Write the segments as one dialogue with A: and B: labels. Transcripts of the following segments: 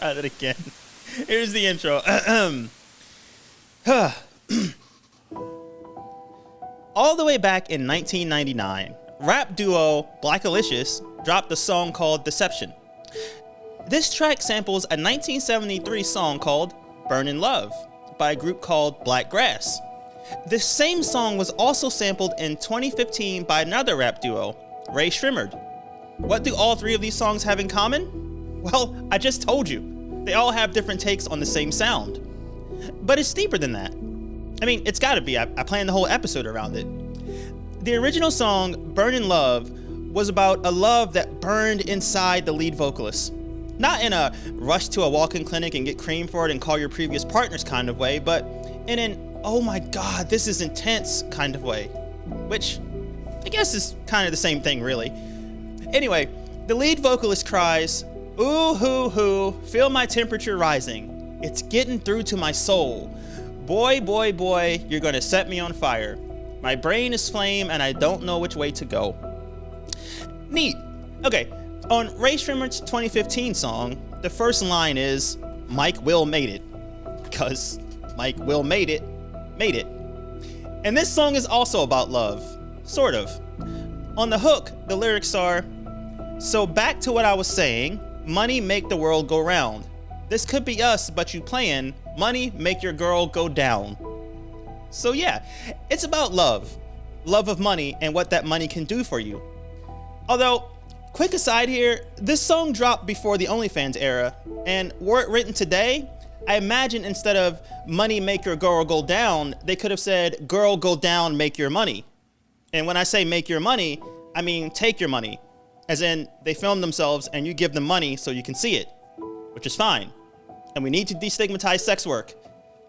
A: try that again. Here's the intro. All the way back in 1999, rap duo Blackalicious dropped a song called Deception. This track samples a 1973 song called Burnin' Love by a group called Black Grass. This same song was also sampled in 2015 by another rap duo, Ray Shrimmered. What do all three of these songs have in common? Well, I just told you. They all have different takes on the same sound. But it's deeper than that. I mean, it's gotta be. I planned the whole episode around it. The original song, Burnin' Love, was about a love that burned inside the lead vocalist. Not in a rush to a walk-in clinic and get cream for it and call your previous partners kind of way, but in an, oh my god, this is intense kind of way. Which, I guess is kind of the same thing, really. Anyway, the lead vocalist cries, "Ooh hoo hoo, feel my temperature rising. It's getting through to my soul. Boy, boy, boy, you're gonna set me on fire. My brain is flame and I don't know which way to go." Neat. Okay, on Ray Shrimmer's 2015 song, the first line is, "Mike Will made it." Because Mike Will made it. And this song is also about love. Sort of. On the hook, the lyrics are, "So back to what I was saying, money make the world go round. This could be us, but you playing, money make your girl go down." So yeah, it's about love. Love of money and what that money can do for you. Although, quick aside here, this song dropped before the OnlyFans era, and were it written today, I imagine instead of money make your girl go down, they could have said, girl go down, make your money. And when I say make your money, I mean take your money. As in, they film themselves and you give them money so you can see it, which is fine. And we need to destigmatize sex work.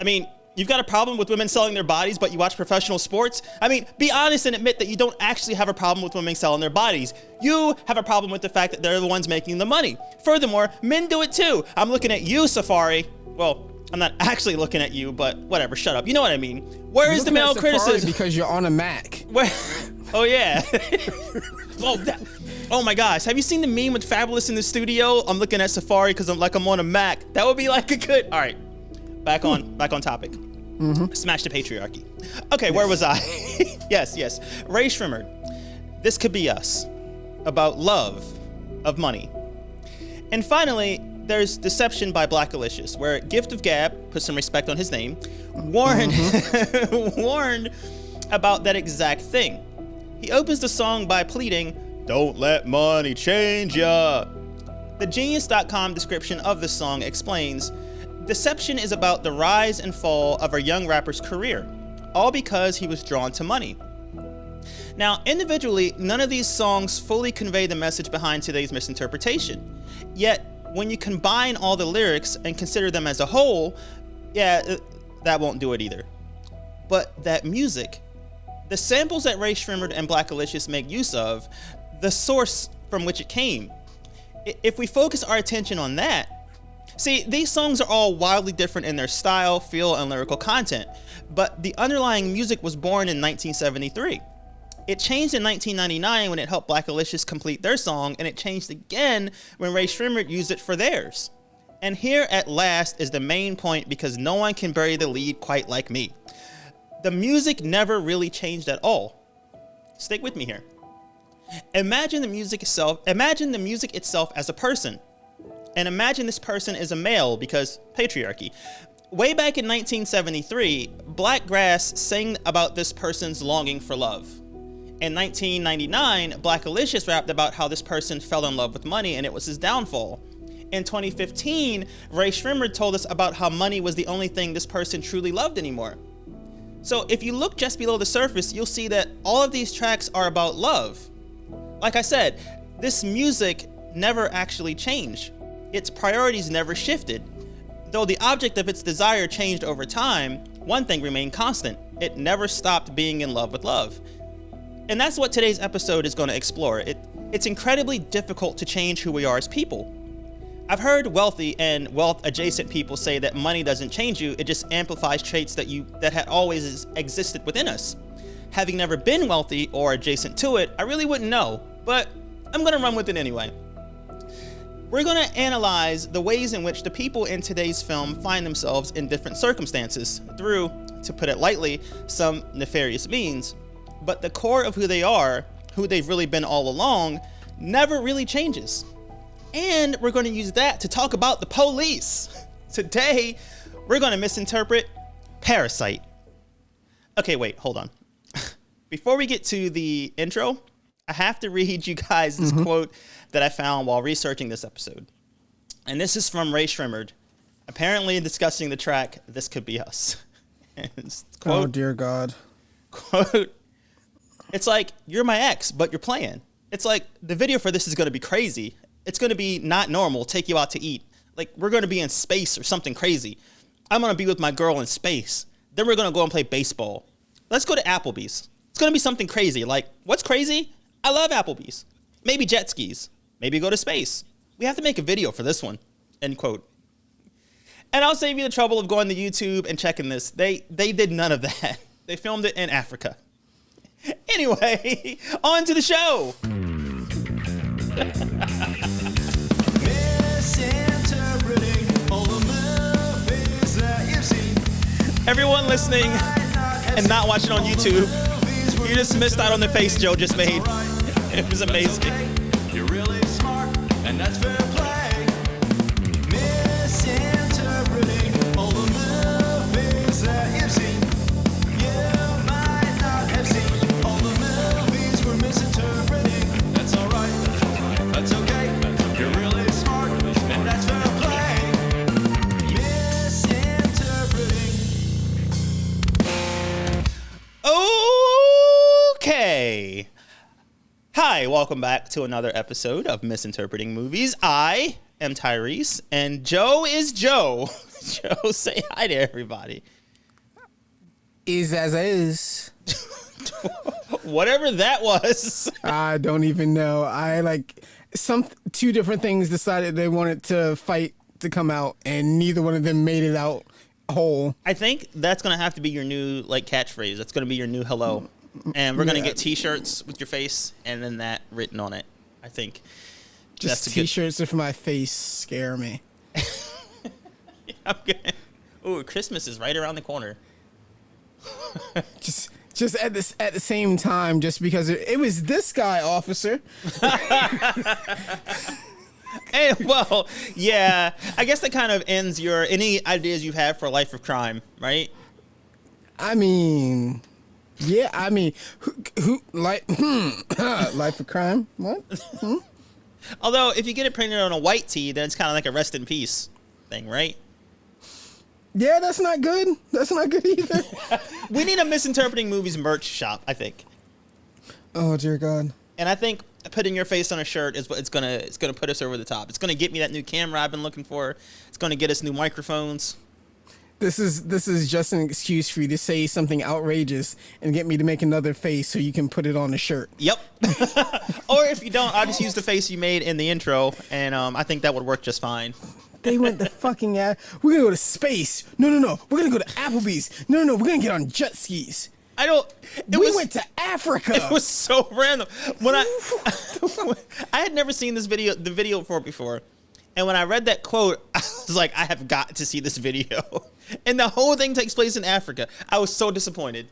A: I mean, you've got a problem with women selling their bodies, but you watch professional sports? I mean, be honest and admit that you don't actually have a problem with women selling their bodies. You have a problem with the fact that they're the ones making the money. Furthermore, men do it too. I'm looking at you, Safari. Well, I'm not actually looking at you, but whatever, shut up. You know what I mean. Where is the male criticism?
B: Because you're on a Mac.
A: Where? Oh yeah. Oh my gosh, have you seen the meme with Fabulous in the studio? I'm looking at Safari because I'm on a Mac. That would be like a good. All right, back on topic. Smash the patriarchy. Okay, where was I? Yes. Ray Shrimmered. This could be us. About love of money. And finally, there's Deception by Blackalicious, where Gift of Gab, put some respect on his name, warned about that exact thing. He opens the song by pleading, "Don't let money change ya." The Genius.com description of the song explains, "Deception is about the rise and fall of a young rapper's career, all because he was drawn to money." Now, individually, none of these songs fully convey the message behind today's misinterpretation. Yet, when you combine all the lyrics and consider them as a whole, that won't do it either. But that music, the samples that Ray Shrimmered and Blackalicious make use of, the source from which it came. If we focus our attention on that, see, these songs are all wildly different in their style, feel, and lyrical content, but the underlying music was born in 1973. It changed in 1999 when it helped Blackalicious complete their song, and it changed again when Ray Shrimmered used it for theirs. And here at last is the main point, because no one can bury the lead quite like me. The music never really changed at all. Stick with me here. Imagine the music itself as a person. And imagine this person is a male, because patriarchy. Way back in 1973, Black Grass sang about this person's longing for love. In 1999, Blackalicious rapped about how this person fell in love with money and it was his downfall. In 2015, Ray Shrimmered told us about how money was the only thing this person truly loved anymore. So if you look just below the surface, you'll see that all of these tracks are about love. Like I said, this music never actually changed. Its priorities never shifted. Though the object of its desire changed over time, one thing remained constant. It never stopped being in love with love. And that's what today's episode is going to explore. It's incredibly difficult to change who we are as people. I've heard wealthy and wealth-adjacent people say that money doesn't change you, it just amplifies traits that had always existed within us. Having never been wealthy or adjacent to it, I really wouldn't know, but I'm going to run with it anyway. we're going to analyze the ways in which the people in today's film find themselves in different circumstances through, to put it lightly, some nefarious means. But the core of who they are, who they've really been all along, never really changes. And we're going to use that to talk about the police. Today, we're going to misinterpret Parasite. Okay, wait, hold on. Before we get to the intro, I have to read you guys this quote that I found while researching this episode. And this is from Ray Shrimmered, apparently discussing the track This Could Be Us.
B: Quote, oh, dear God.
A: Quote, it's like, you're my ex, but you're playing. It's like, the video for this is going to be crazy. It's going to be not normal, take you out to eat. Like, we're going to be in space or something crazy. I'm going to be with my girl in space. Then we're going to go and play baseball. Let's go to Applebee's. It's going to be something crazy. Like, what's crazy? I love Applebee's. Maybe jet skis. Maybe go to space. We have to make a video for this one. End quote. And I'll save you the trouble of going to YouTube and checking this. They did none of that. They filmed it in Africa. Anyway, on to the show. Everyone listening and not watching on YouTube, you just missed out on the face Joe just made. It was amazing. You're really smart, and that's fair play. Misinterpreting all the movies that you've seen. You might not have seen all the movies we're misinterpreting. That's all right. That's okay. You're really smart, and that's fair play. Misinterpreting. Okay. Hi, welcome back to another episode of Misinterpreting Movies. I am Tyrice, and Joe is Joe. Joe, say hi to everybody.
B: Is as is.
A: Whatever that was.
B: I don't even know. Two different things decided they wanted to fight to come out, and neither one of them made it out whole.
A: I think that's going to have to be your new catchphrase. That's going to be your new hello. And we're going to get t-shirts with your face and then that written on it. I think
B: just
A: that's
B: t-shirts with my face scare me.
A: I'm good. Ooh, Christmas is right around the corner.
B: Just at the same time, just because it was this guy, officer.
A: Hey, well, yeah. I guess that kind of ends any ideas you've had for Life of Crime, right?
B: I mean, yeah. I mean, Life of Crime? What?
A: Although, if you get it printed on a white tee, then it's kind of like a rest in peace thing, right?
B: Yeah, that's not good. That's not good either.
A: We need a Misinterpreting Movies merch shop, I think.
B: Oh, dear God.
A: And I think putting your face on a shirt is what it's gonna put us over the top. It's gonna get me that new camera I've been looking for. It's gonna get us new microphones.
B: This is just an excuse for you to say something outrageous and get me to make another face so you can put it on the shirt.
A: Yep. Or if you don't, I'll just use the face you made in the intro, and I think that would work just fine.
B: They went the fucking ass. We're gonna go to space. No. We're gonna go to Applebee's. No. We're gonna get on jet skis. We went to Africa.
A: It was so random. When I had never seen the video before. And when I read that quote, I was like, I have got to see this video. And the whole thing takes place in Africa. I was so disappointed.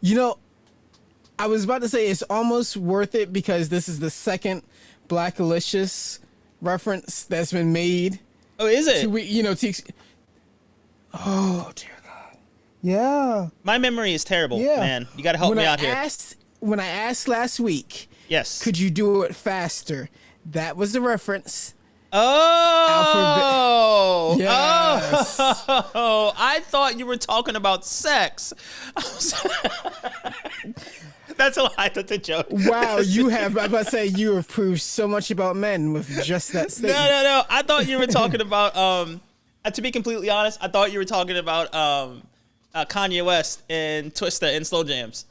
B: You know, I was about to say it's almost worth it because this is the second Blackalicious reference that's been made.
A: Oh, is it?
B: Oh, dear God. Yeah.
A: My memory is terrible, man. You got to help me out here.
B: When I asked last week,
A: yes,
B: could you do it faster? That was the reference.
A: Oh,
B: yes.
A: Oh, I thought you were talking about sex. That's a lie. That's a joke.
B: Wow, you have proved so much about men with just that statement.
A: No. I thought you were talking about, to be completely honest, I thought you were talking about Kanye West and Twista and Slow Jams.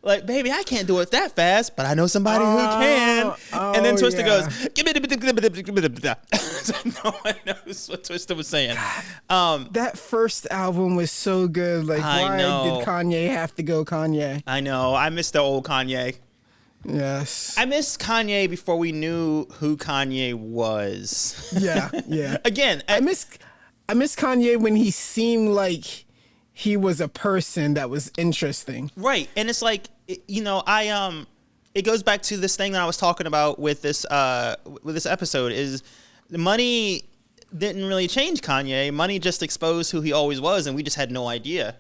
A: Like, baby, I can't do it that fast, but I know somebody who can. And then Twista goes, give me the. So no one knows what Twista was saying.
B: That first album was so good. Like, why did Kanye have to go Kanye?
A: I know. I miss the old Kanye.
B: Yes.
A: I miss Kanye before we knew who Kanye was.
B: Yeah.
A: Again,
B: I miss Kanye when he seemed like he was a person that was interesting.
A: Right. And it's like, you know, it goes back to this thing that I was talking about with this episode is the money didn't really change Kanye. Money just exposed who he always was, and we just had no idea.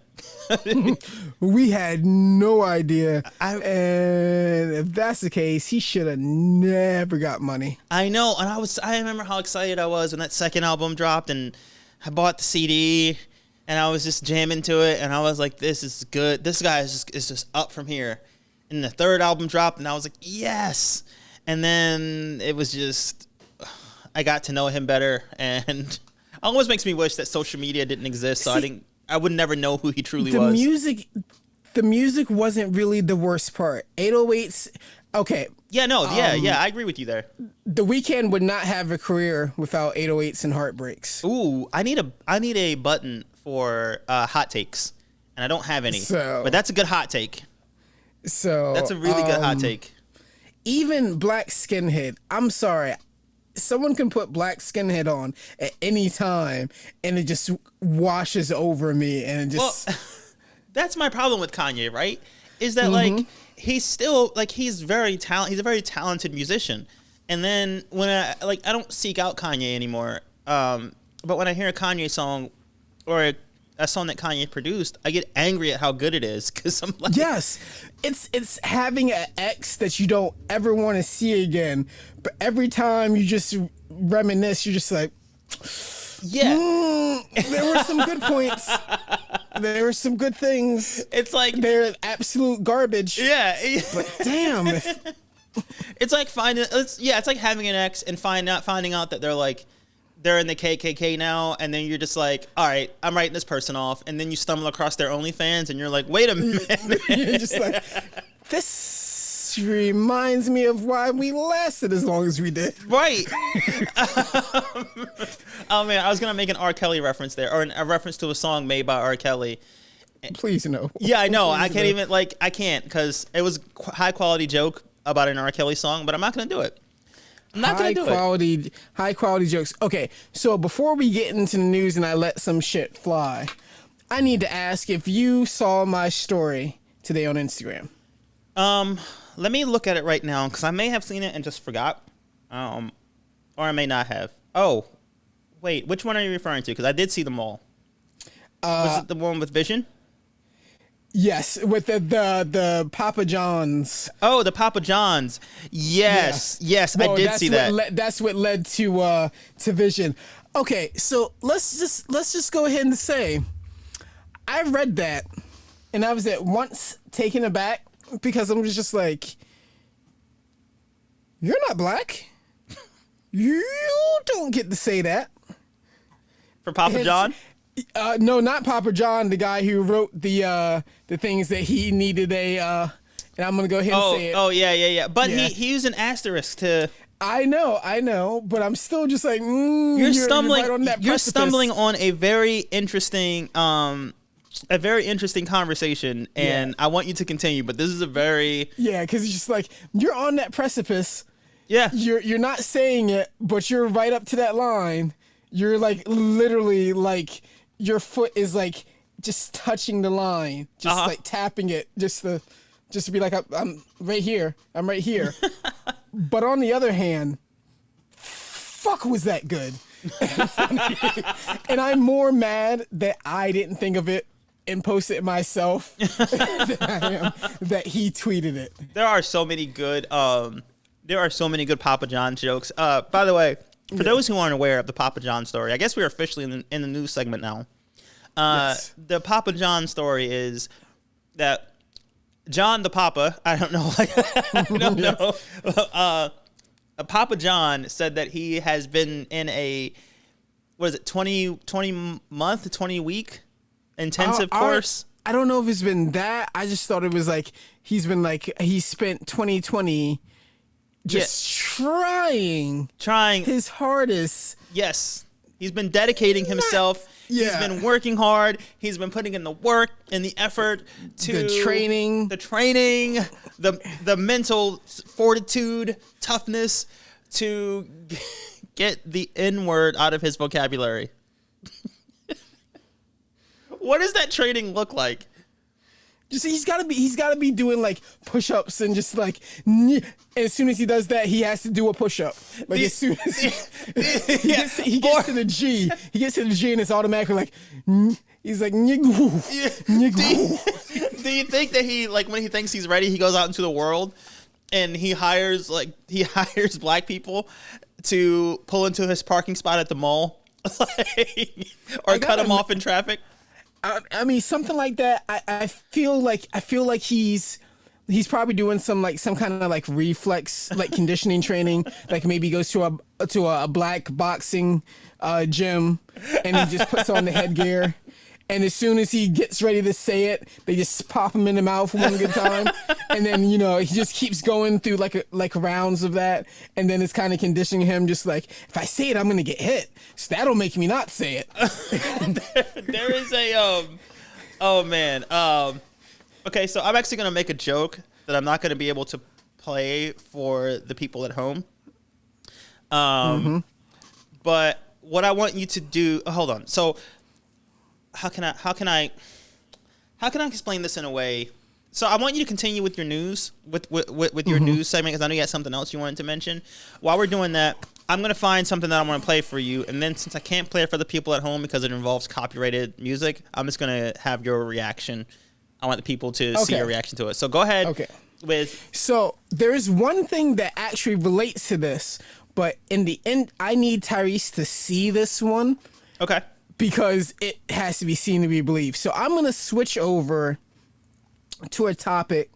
B: We had no idea. And if that's the case, he should have never got money.
A: I know. And I remember how excited I was when that second album dropped, and I bought the CD and I was just jamming to it, and I was like, this is good. This guy is just up from here. And the third album dropped, and I was like, yes. And then it was just, I got to know him better, and it almost makes me wish that social media didn't exist, so I would never know who he truly was.
B: The music wasn't really the worst part. 808s, okay.
A: Yeah, no, yeah, I agree with you there.
B: The Weeknd would not have a career without 808s and Heartbreaks.
A: Ooh, I need a button for hot takes, and I don't have any. But that's a good hot take.
B: So
A: that's a really good hot take.
B: Even Black Skinhead, I'm sorry. Someone can put Black Skinhead on at any time, and it just washes over me, and it just.
A: Well, that's my problem with Kanye, right? Is that like he's still like he's a very talented musician, and then when I don't seek out Kanye anymore. But when I hear a Kanye song or a song that Kanye produced, I get angry at how good it is because I'm like,
B: yes, it's having an ex that you don't ever want to see again, but every time you just reminisce, you're just like,
A: yeah,
B: there were some good points. There were some good things.
A: It's like
B: they're absolute garbage.
A: Yeah,
B: but damn,
A: it's like it's like having an ex and finding out that they're in the KKK now, and then you're just like, all right, I'm writing this person off, and then you stumble across their OnlyFans, and you're like, wait a minute.
B: You're just like, this reminds me of why we lasted as long as we did.
A: Right. Oh man, I was gonna make an R. Kelly reference there, or a reference to a song made by R. Kelly.
B: Please no.
A: Yeah, I know. I can't even I can't because it was a high quality joke about an R. Kelly song, but I'm not gonna do it. I'm not gonna do it.
B: High quality jokes. Okay, so before we get into the news and I let some shit fly, I need to ask if you saw my story today on Instagram.
A: Let me look at it right now because I may have seen it and just forgot, or I may not have. Oh, wait, which one are you referring to? Because I did see them all. Was it the one with Vision?
B: Yes, with the Papa John's.
A: Oh, the Papa John's. Yes, well, I did see that.
B: That's what led to Vision. Okay, so let's just go ahead and say, I read that, and I was at once taken aback because I'm just like, you're not black. You don't get to say that.
A: For Papa John?
B: No, not Papa John, the guy who wrote the things that he needed and I'm gonna go ahead and say it.
A: Oh yeah. But he used an asterisk to.
B: I know, but I'm still just like,
A: you're stumbling.
B: You're, right on that
A: you're stumbling on a very interesting conversation, and I want you to continue. But this is a very
B: because it's just like you're on that precipice.
A: Yeah,
B: you're not saying it, but you're right up to that line. You're like literally like your foot is like just touching the line, just like tapping it, just to be like I'm right here. I'm right here. But on the other hand, fuck was that good? And I'm more mad that I didn't think of it and post it myself than I am that he tweeted it.
A: There are so many good Papa John jokes. By the way, for those who aren't aware of the Papa John story, I guess we're officially in the news segment now. Yes. The Papa John story is that John the Papa, I don't know, I don't know. Papa John said that he has been in a, 20 week intensive course?
B: I don't know if it's been that. I just thought it was like he spent 2020 just trying
A: trying
B: his hardest.
A: Yes. He's been dedicating himself.
B: Yeah.
A: He's been working hard. He's been putting in the work and the effort to
B: the training,
A: the mental fortitude, toughness to get the N word out of his vocabulary. What does that training look like?
B: Just he's gotta be doing like push-ups and just like, and as soon as he does that, he has to do a push-up. Like as soon as he gets to the G, and it's automatically like, he's like, nigga.
A: Do you think that he, like, when he thinks he's ready, he goes out into the world and he hires black people to pull into his parking spot at the mall, or cut him off in traffic?
B: I mean, something like that. I feel like he's probably doing some kind of like reflex, like conditioning training. Like maybe he goes to a black boxing gym and he just puts on the headgear. And as soon as he gets ready to say it, they just pop him in the mouth one good time. And then, he just keeps going through like rounds of that. And then it's kind of conditioning him just like, if I say it, I'm going to get hit. So that'll make me not say it.
A: There is a, oh man. Okay, so I'm actually going to make a joke that I'm not going to be able to play for the people at home. But what I want you to do, hold on. So, how can I explain this in a way? So I want you to continue with your news, with your news segment, because I know you had something else you wanted to mention. While we're doing that, I'm going to find something that I want to play for you. And then since I can't play it for the people at home because it involves copyrighted music, I'm just going to have your reaction. I want the people to see your reaction to it. So go ahead.
B: Okay.
A: So
B: there is one thing that actually relates to this, but in the end, I need Tyrice to see this one.
A: Okay.
B: Because it has to be seen to be believed. So I'm going to switch over to a topic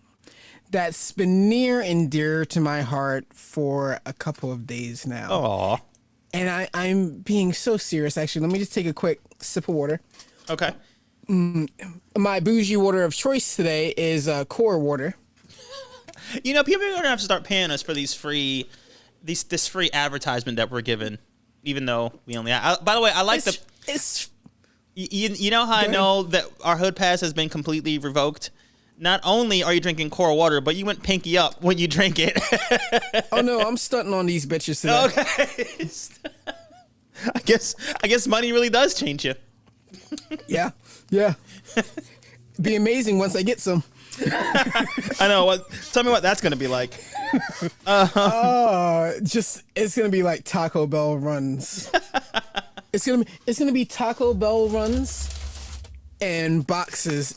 B: that's been near and dear to my heart for a couple of days now.
A: Aww.
B: And I'm being so serious, actually. Let me just take a quick sip of water.
A: Okay.
B: My bougie water of choice today is core water.
A: People are going to have to start paying us for this free advertisement that we're given, even though we only... by the way, I like you know how I know that our hood pass has been completely revoked? Not only are you drinking core water, but you went pinky up when you drank it.
B: Oh no, I'm stunting on these bitches today.
A: Okay. I guess money really does change you.
B: Yeah. Be amazing once I get some.
A: I know. Tell me what that's gonna be like.
B: It's gonna be like Taco Bell runs. It's gonna be Taco Bell runs and boxes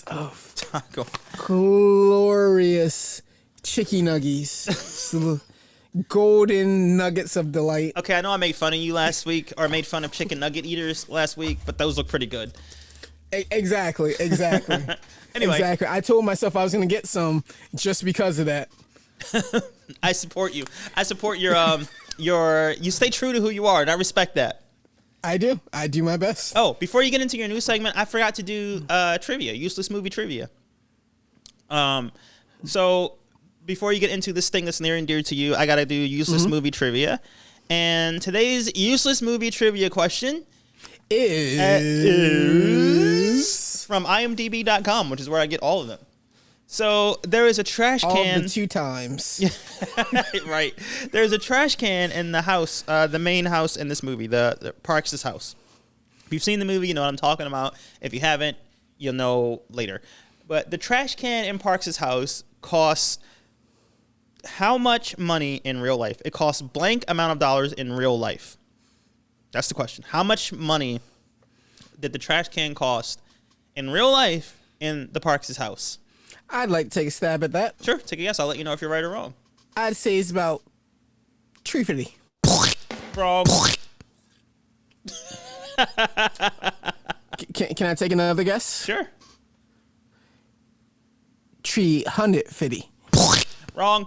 B: of
A: taco
B: glorious chicky nuggies. Golden nuggets of delight.
A: Okay, I know I made fun of you last week, or made fun of chicken nugget eaters last week, but those look pretty good.
B: Exactly.
A: Anyway.
B: Exactly. I told myself I was going to get some just because of that.
A: I support you. I support you stay true to who you are, and I respect that.
B: I do my best.
A: Oh, before you get into your news segment, I forgot to do trivia, useless movie trivia. So before you get into this thing that's near and dear to you, I got to do useless movie trivia. And today's useless movie trivia question is from imdb.com, which is where I get all of them. So there is a trash can.
B: All the 2 times.
A: Right. There's a trash can in the house, the main house in this movie, the Parks' house. If you've seen the movie, you know what I'm talking about. If you haven't, you'll know later. But the trash can in Parks' house costs how much money in real life? It costs blank amount of dollars in real life. That's the question. How much money did the trash can cost in real life in the Parks' house?
B: I'd like to take a stab at that.
A: Sure, take a guess. I'll let you know if you're right or wrong.
B: I'd say it's about $350.
A: Wrong.
B: Can I take another guess?
A: Sure.
B: $350.
A: Wrong.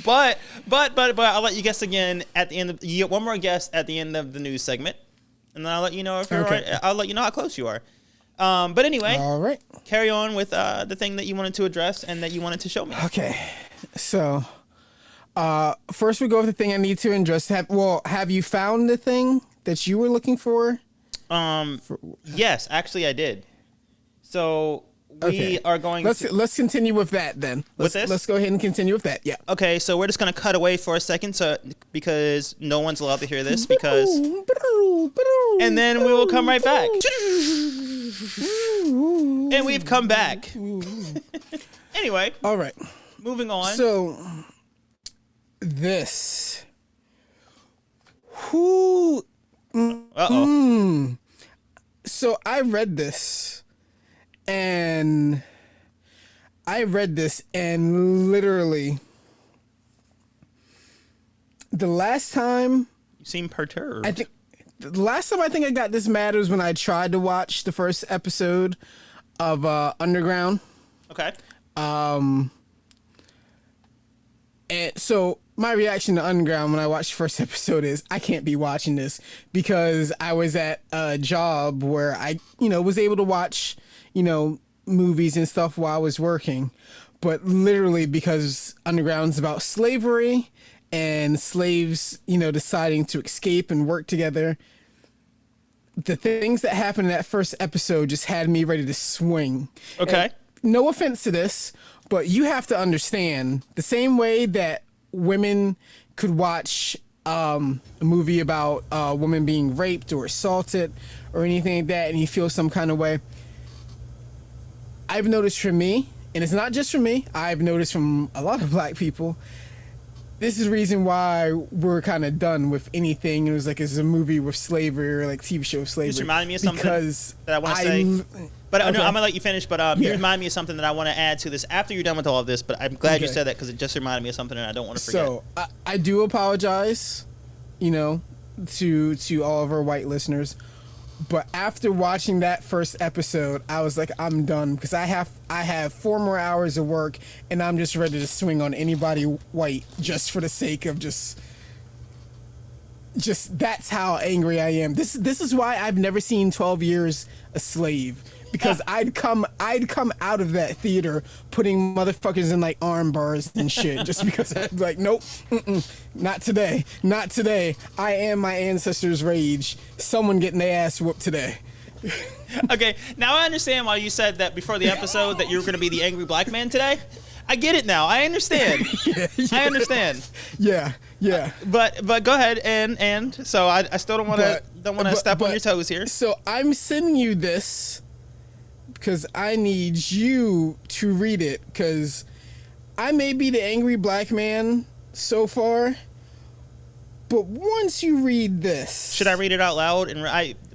A: but I'll let you guess again at the end of. You get one more guess at the end of the news segment, and then I'll let you know if you're right. I'll let you know how close you are. But anyway,
B: all right.
A: Carry on with the thing that you wanted to address and that you wanted to show me.
B: Okay, so First we go with the thing I need to address. Have you found the thing that you were looking for?
A: Yes, actually I did. So we are going
B: let's continue with that then. Let's go ahead and continue with that. Yeah.
A: Okay, so we're just gonna cut away for a second, because no one's allowed to hear this, and then we will come right back. And we've come back. Anyway.
B: All right.
A: Moving on.
B: So this. Who?
A: Uh-oh.
B: So I read this, and literally the last time
A: you seem perturbed.
B: I think the last time I got this mad was when I tried to watch the first episode of Underground.
A: Okay.
B: And so my reaction to Underground when I watched the first episode is I can't be watching this, because I was at a job where I, was able to watch, movies and stuff while I was working. But literally, because Underground's about slavery and slaves, deciding to escape and work together, the things that happened in that first episode just had me ready to swing.
A: Okay.
B: And no offense to this, but you have to understand, the same way that women could watch a movie about a woman being raped or assaulted or anything like that, and you feel some kind of way. I've noticed for me, and it's not just for me, I've noticed from a lot of black people, this is the reason why we're kind of done with anything. It was like it's a movie with slavery or like TV show with slavery.
A: You just reminded me of something
B: because
A: that I want to say. But
B: okay.
A: no, I'm gonna let you finish. But you remind me of something that I want to add to this after you're done with all of this. But I'm glad you said that, because it just reminded me of something and I don't want to forget.
B: So I do apologize, to all of our white listeners. But after watching that first episode, I was like, I'm done, because I have 4 more hours of work, and I'm just ready to swing on anybody white just for the sake of just that's how angry I am. This is why I've never seen 12 Years a Slave, because I'd come out of that theater putting motherfuckers in like arm bars and shit, just because I'm like, nope, not today. I am my ancestors' rage. Someone getting their ass whooped today.
A: Okay, now I understand why you said that before the episode that you were going to be the angry black man today. I get it now. I understand.
B: Yeah.
A: I understand.
B: Yeah.
A: But go ahead and so I still don't want to step on your toes here.
B: So I'm sending you this because I need you to read it, because I may be the angry black man so far, but once you read this...
A: Should I read it out loud? And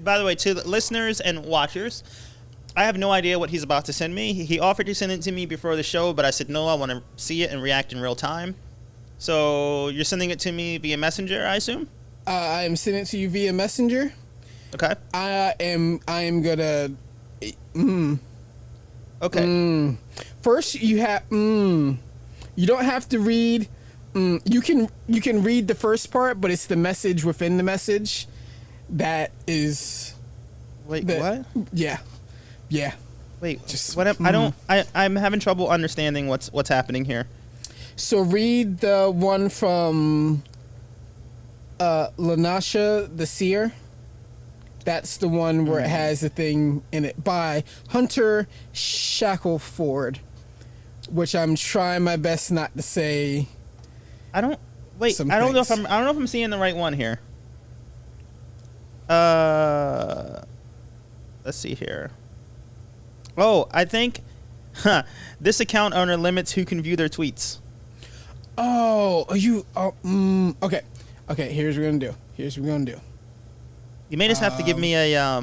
A: by the way, to the listeners and watchers, I have no idea what he's about to send me. He offered to send it to me before the show, but I said no, I want to see it and react in real time. So you're sending it to me via Messenger, I assume?
B: I am sending it to you via Messenger.
A: Okay.
B: I am gonna...
A: Okay.
B: First, you have... You don't have to read... You can read the first part, but it's the message within the message that is...
A: Wait, what?
B: Yeah.
A: Wait, just what? I'm having trouble understanding what's happening here.
B: So read the one from Lanasha the Seer. That's the one where it has the thing in it by Hunter Shackelford, which I'm trying my best not to say.
A: I don't know if I'm seeing the right one here. Let's see here. Oh, I think this account owner limits who can view their tweets.
B: Okay. Here's what we're gonna do.
A: You may just have to give me a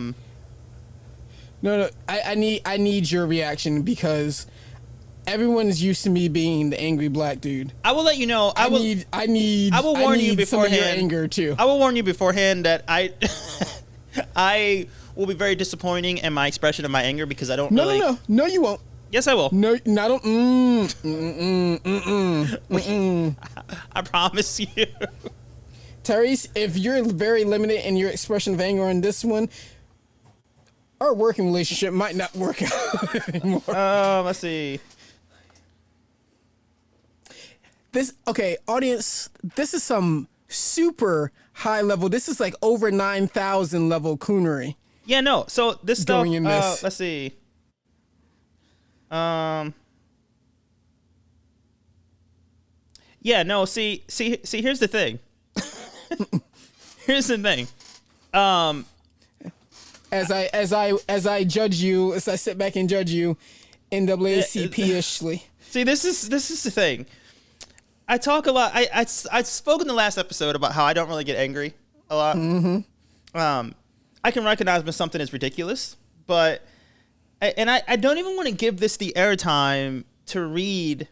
B: No, I need your reaction, because everyone's used to me being the angry black dude.
A: I will let you know.
B: I will warn you beforehand. Some of your anger too.
A: I will warn you beforehand that I will be very disappointing in my expression of my anger, because I don't
B: No, you won't.
A: Yes, I will.
B: No, I don't.
A: I promise you.
B: Tyrice, if you're very limited in your expression of anger on this one, our working relationship might not work out anymore.
A: Let's see.
B: audience, this is some super high level. This is like over 9,000 level coonery.
A: Yeah, no. So this stuff,
B: Going in this.
A: let's see. Yeah, no, see, here's the thing. Here's the thing.
B: As I judge you, as I sit back and judge you, NAACP-ishly.
A: See, this is the thing. I talk a lot. I spoke in the last episode about how I don't really get angry a lot. Mm-hmm. I can recognize when something is ridiculous, but I don't even want to give this the airtime to read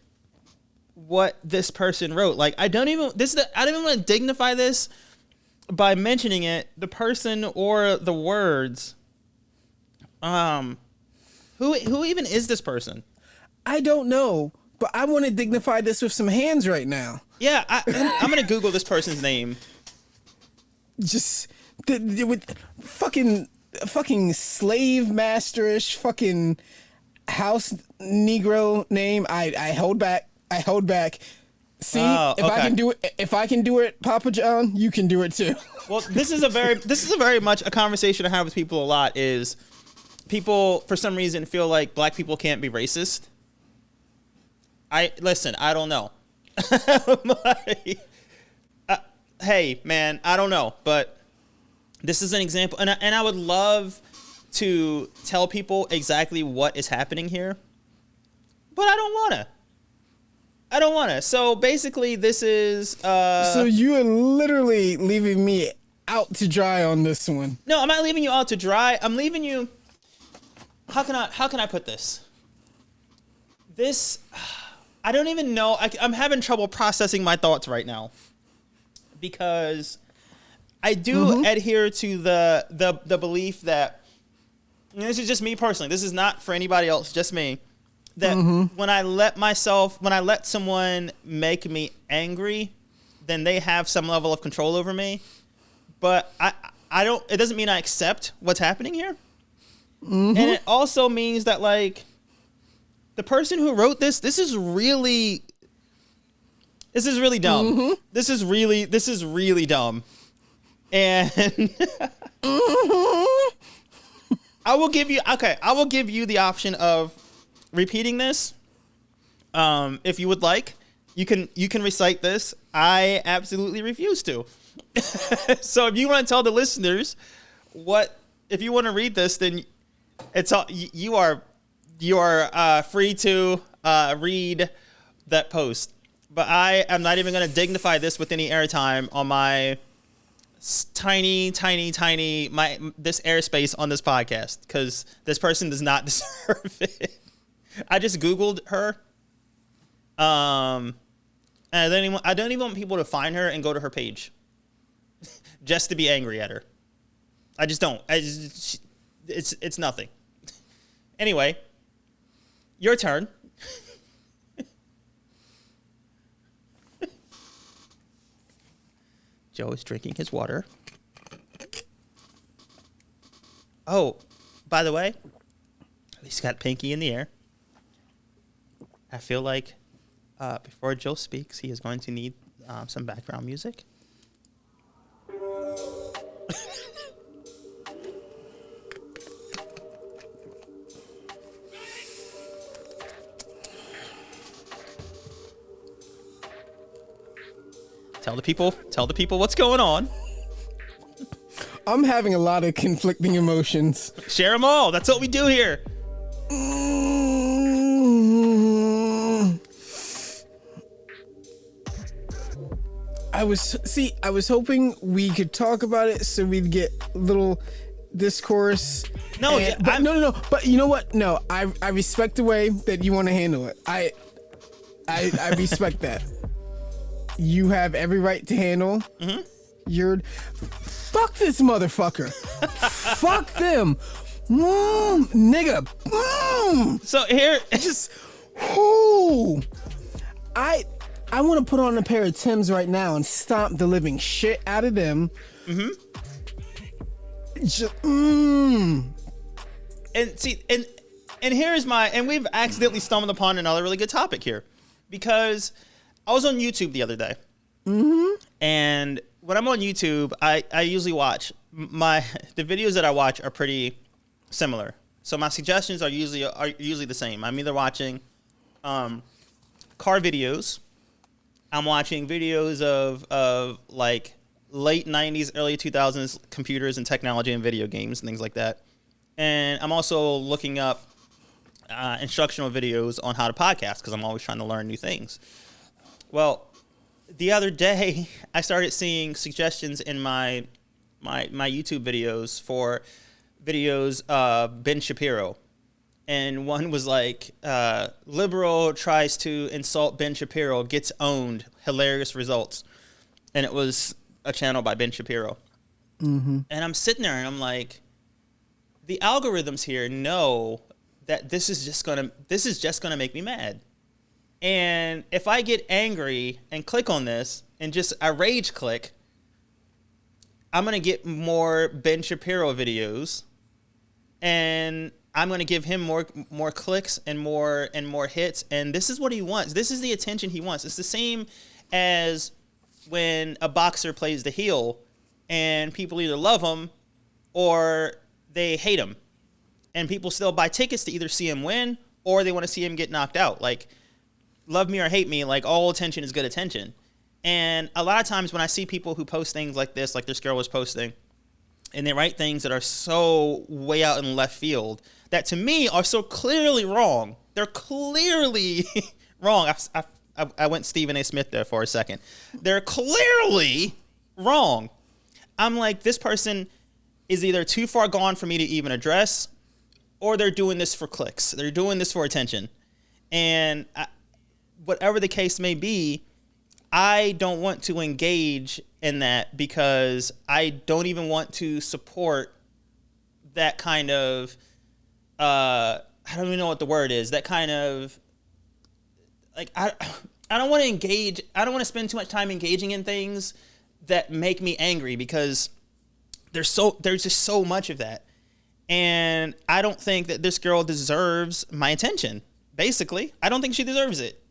A: what this person wrote. Like, I don't even want to dignify this by mentioning it, the person or the words. Who even is this person?
B: I don't know, but I want to dignify this with some hands right now.
A: Yeah, I'm gonna Google this person's name.
B: Just with fucking slave masterish fucking house Negro name. I hold back. See, if I can do it, Papa John, you can do it too.
A: Well, this is a very much a conversation I have with people a lot. Is people for some reason feel like black people can't be racist. I don't know. Hey, man, I don't know, but this is an example, and I would love to tell people exactly what is happening here, but I don't wanna. So basically, this is.
B: So you are literally leaving me out to dry on this one.
A: No, I'm not leaving you out to dry. I'm leaving you. How can I put this? This. I don't even know. I'm having trouble processing my thoughts right now because I do adhere to the belief that, and this is just me personally. This is not for anybody else, just me. That when I let someone make me angry, then they have some level of control over me. But I don't. It doesn't mean I accept what's happening here, and it also means that like. The person who wrote this is really dumb. This is really dumb. And I will give you the option of repeating this. If you would like, you can recite this. I absolutely refuse to. So if you want to tell the listeners if you want to read this, then it's all you are free to read that post. But I am not even going to dignify this with any airtime on my tiny this airspace on this podcast because this person does not deserve it. I just Googled her. And I don't even want people to find her and go to her page just to be angry at her. I just don't. It's nothing. Anyway. Your turn. Joe is drinking his water. Oh, by the way, he's got pinky in the air. I feel like before Joe speaks, he is going to need some background music. Tell the people what's going on.
B: I'm having a lot of conflicting emotions.
A: Share them all. That's what we do here.
B: I was hoping we could talk about it so we'd get a little discourse.
A: No,
B: no. But you know what? No, I respect the way that you want to handle it. I respect that. You have every right to handle. Fuck this motherfucker. Fuck them. Nigga.
A: So here,
B: just. I want to put on a pair of Timbs right now and stomp the living shit out of them. Just, And
A: see, and here's and we've accidentally stumbled upon another really good topic here, because I was on YouTube the other day. And when I'm on YouTube, I usually watch the videos that I watch are pretty similar. So my suggestions are usually the same. I'm either watching car videos. I'm watching videos of like late 90s, early 2000s computers and technology and video games and things like that. And I'm also looking up instructional videos on how to podcast because I'm always trying to learn new things. Well, the other day, I started seeing suggestions in my YouTube videos for videos of Ben Shapiro. And one was like, liberal tries to insult Ben Shapiro, gets owned, hilarious results. And it was a channel by Ben Shapiro. And I'm sitting there and I'm like, the algorithms here know that this is just gonna make me mad. And if I get angry and click on this and just a rage click, I'm going to get more Ben Shapiro videos and I'm going to give him more clicks and more hits. And this is what he wants. This is the attention he wants. It's the same as when a boxer plays the heel and people either love him or they hate him. And people still buy tickets to either see him win or they want to see him get knocked out. Like, love me or hate me, like all attention is good attention. And a lot of times when I see people who post things like this girl was posting, and they write things that are so way out in left field that to me are so clearly wrong. They're clearly wrong. I went Stephen A. Smith there for a second. They're clearly wrong. I'm like, this person is either too far gone for me to even address, or they're doing this for clicks. They're doing this for attention. And whatever the case may be, I don't want to engage in that because I don't even want to support that kind of, I don't even know what the word is, that kind of, like, I don't want to engage, I don't want to spend too much time engaging in things that make me angry because there's just so much of that. And I don't think that this girl deserves my attention. Basically, I don't think she deserves it.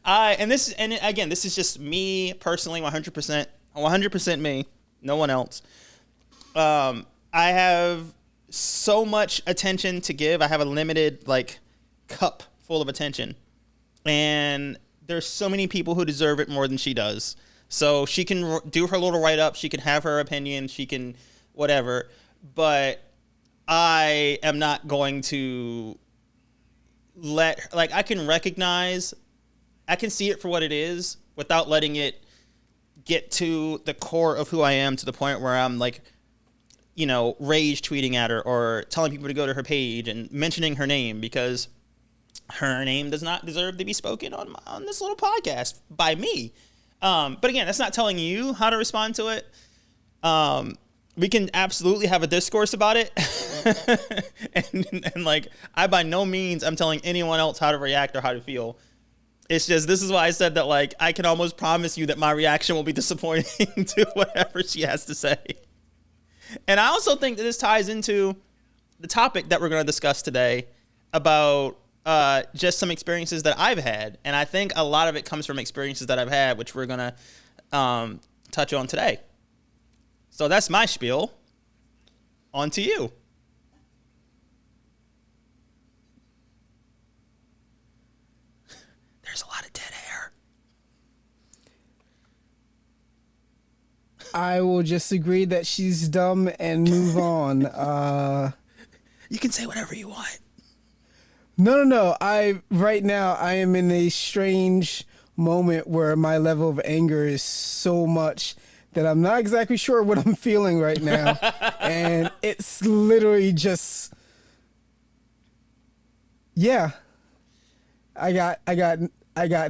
A: and again, this is just me personally, 100% me, no one else. I have so much attention to give. I have a limited cup full of attention, and there's so many people who deserve it more than she does. So she can do her little write up. She can have her opinion. She can whatever, but I am not going to I can see it for what it is without letting it get to the core of who I am to the point where I'm rage tweeting at her or telling people to go to her page and mentioning her name because her name does not deserve to be spoken on this little podcast by me. But again, that's not telling you how to respond to it. We can absolutely have a discourse about it. and I by no means I'm telling anyone else how to react or how to feel. It's just, this is why I said that I can almost promise you that my reaction will be disappointing to whatever she has to say. And I also think that this ties into the topic that we're going to discuss today about just some experiences that I've had. And I think a lot of it comes from experiences that I've had, which we're going to touch on today. So that's my spiel. On to you. There's a lot of dead air.
B: I will just agree that she's dumb and move on.
A: You can say whatever you want.
B: No. Right now I am in a strange moment where my level of anger is so much that I'm not exactly sure what I'm feeling right now. And it's literally just, yeah. I got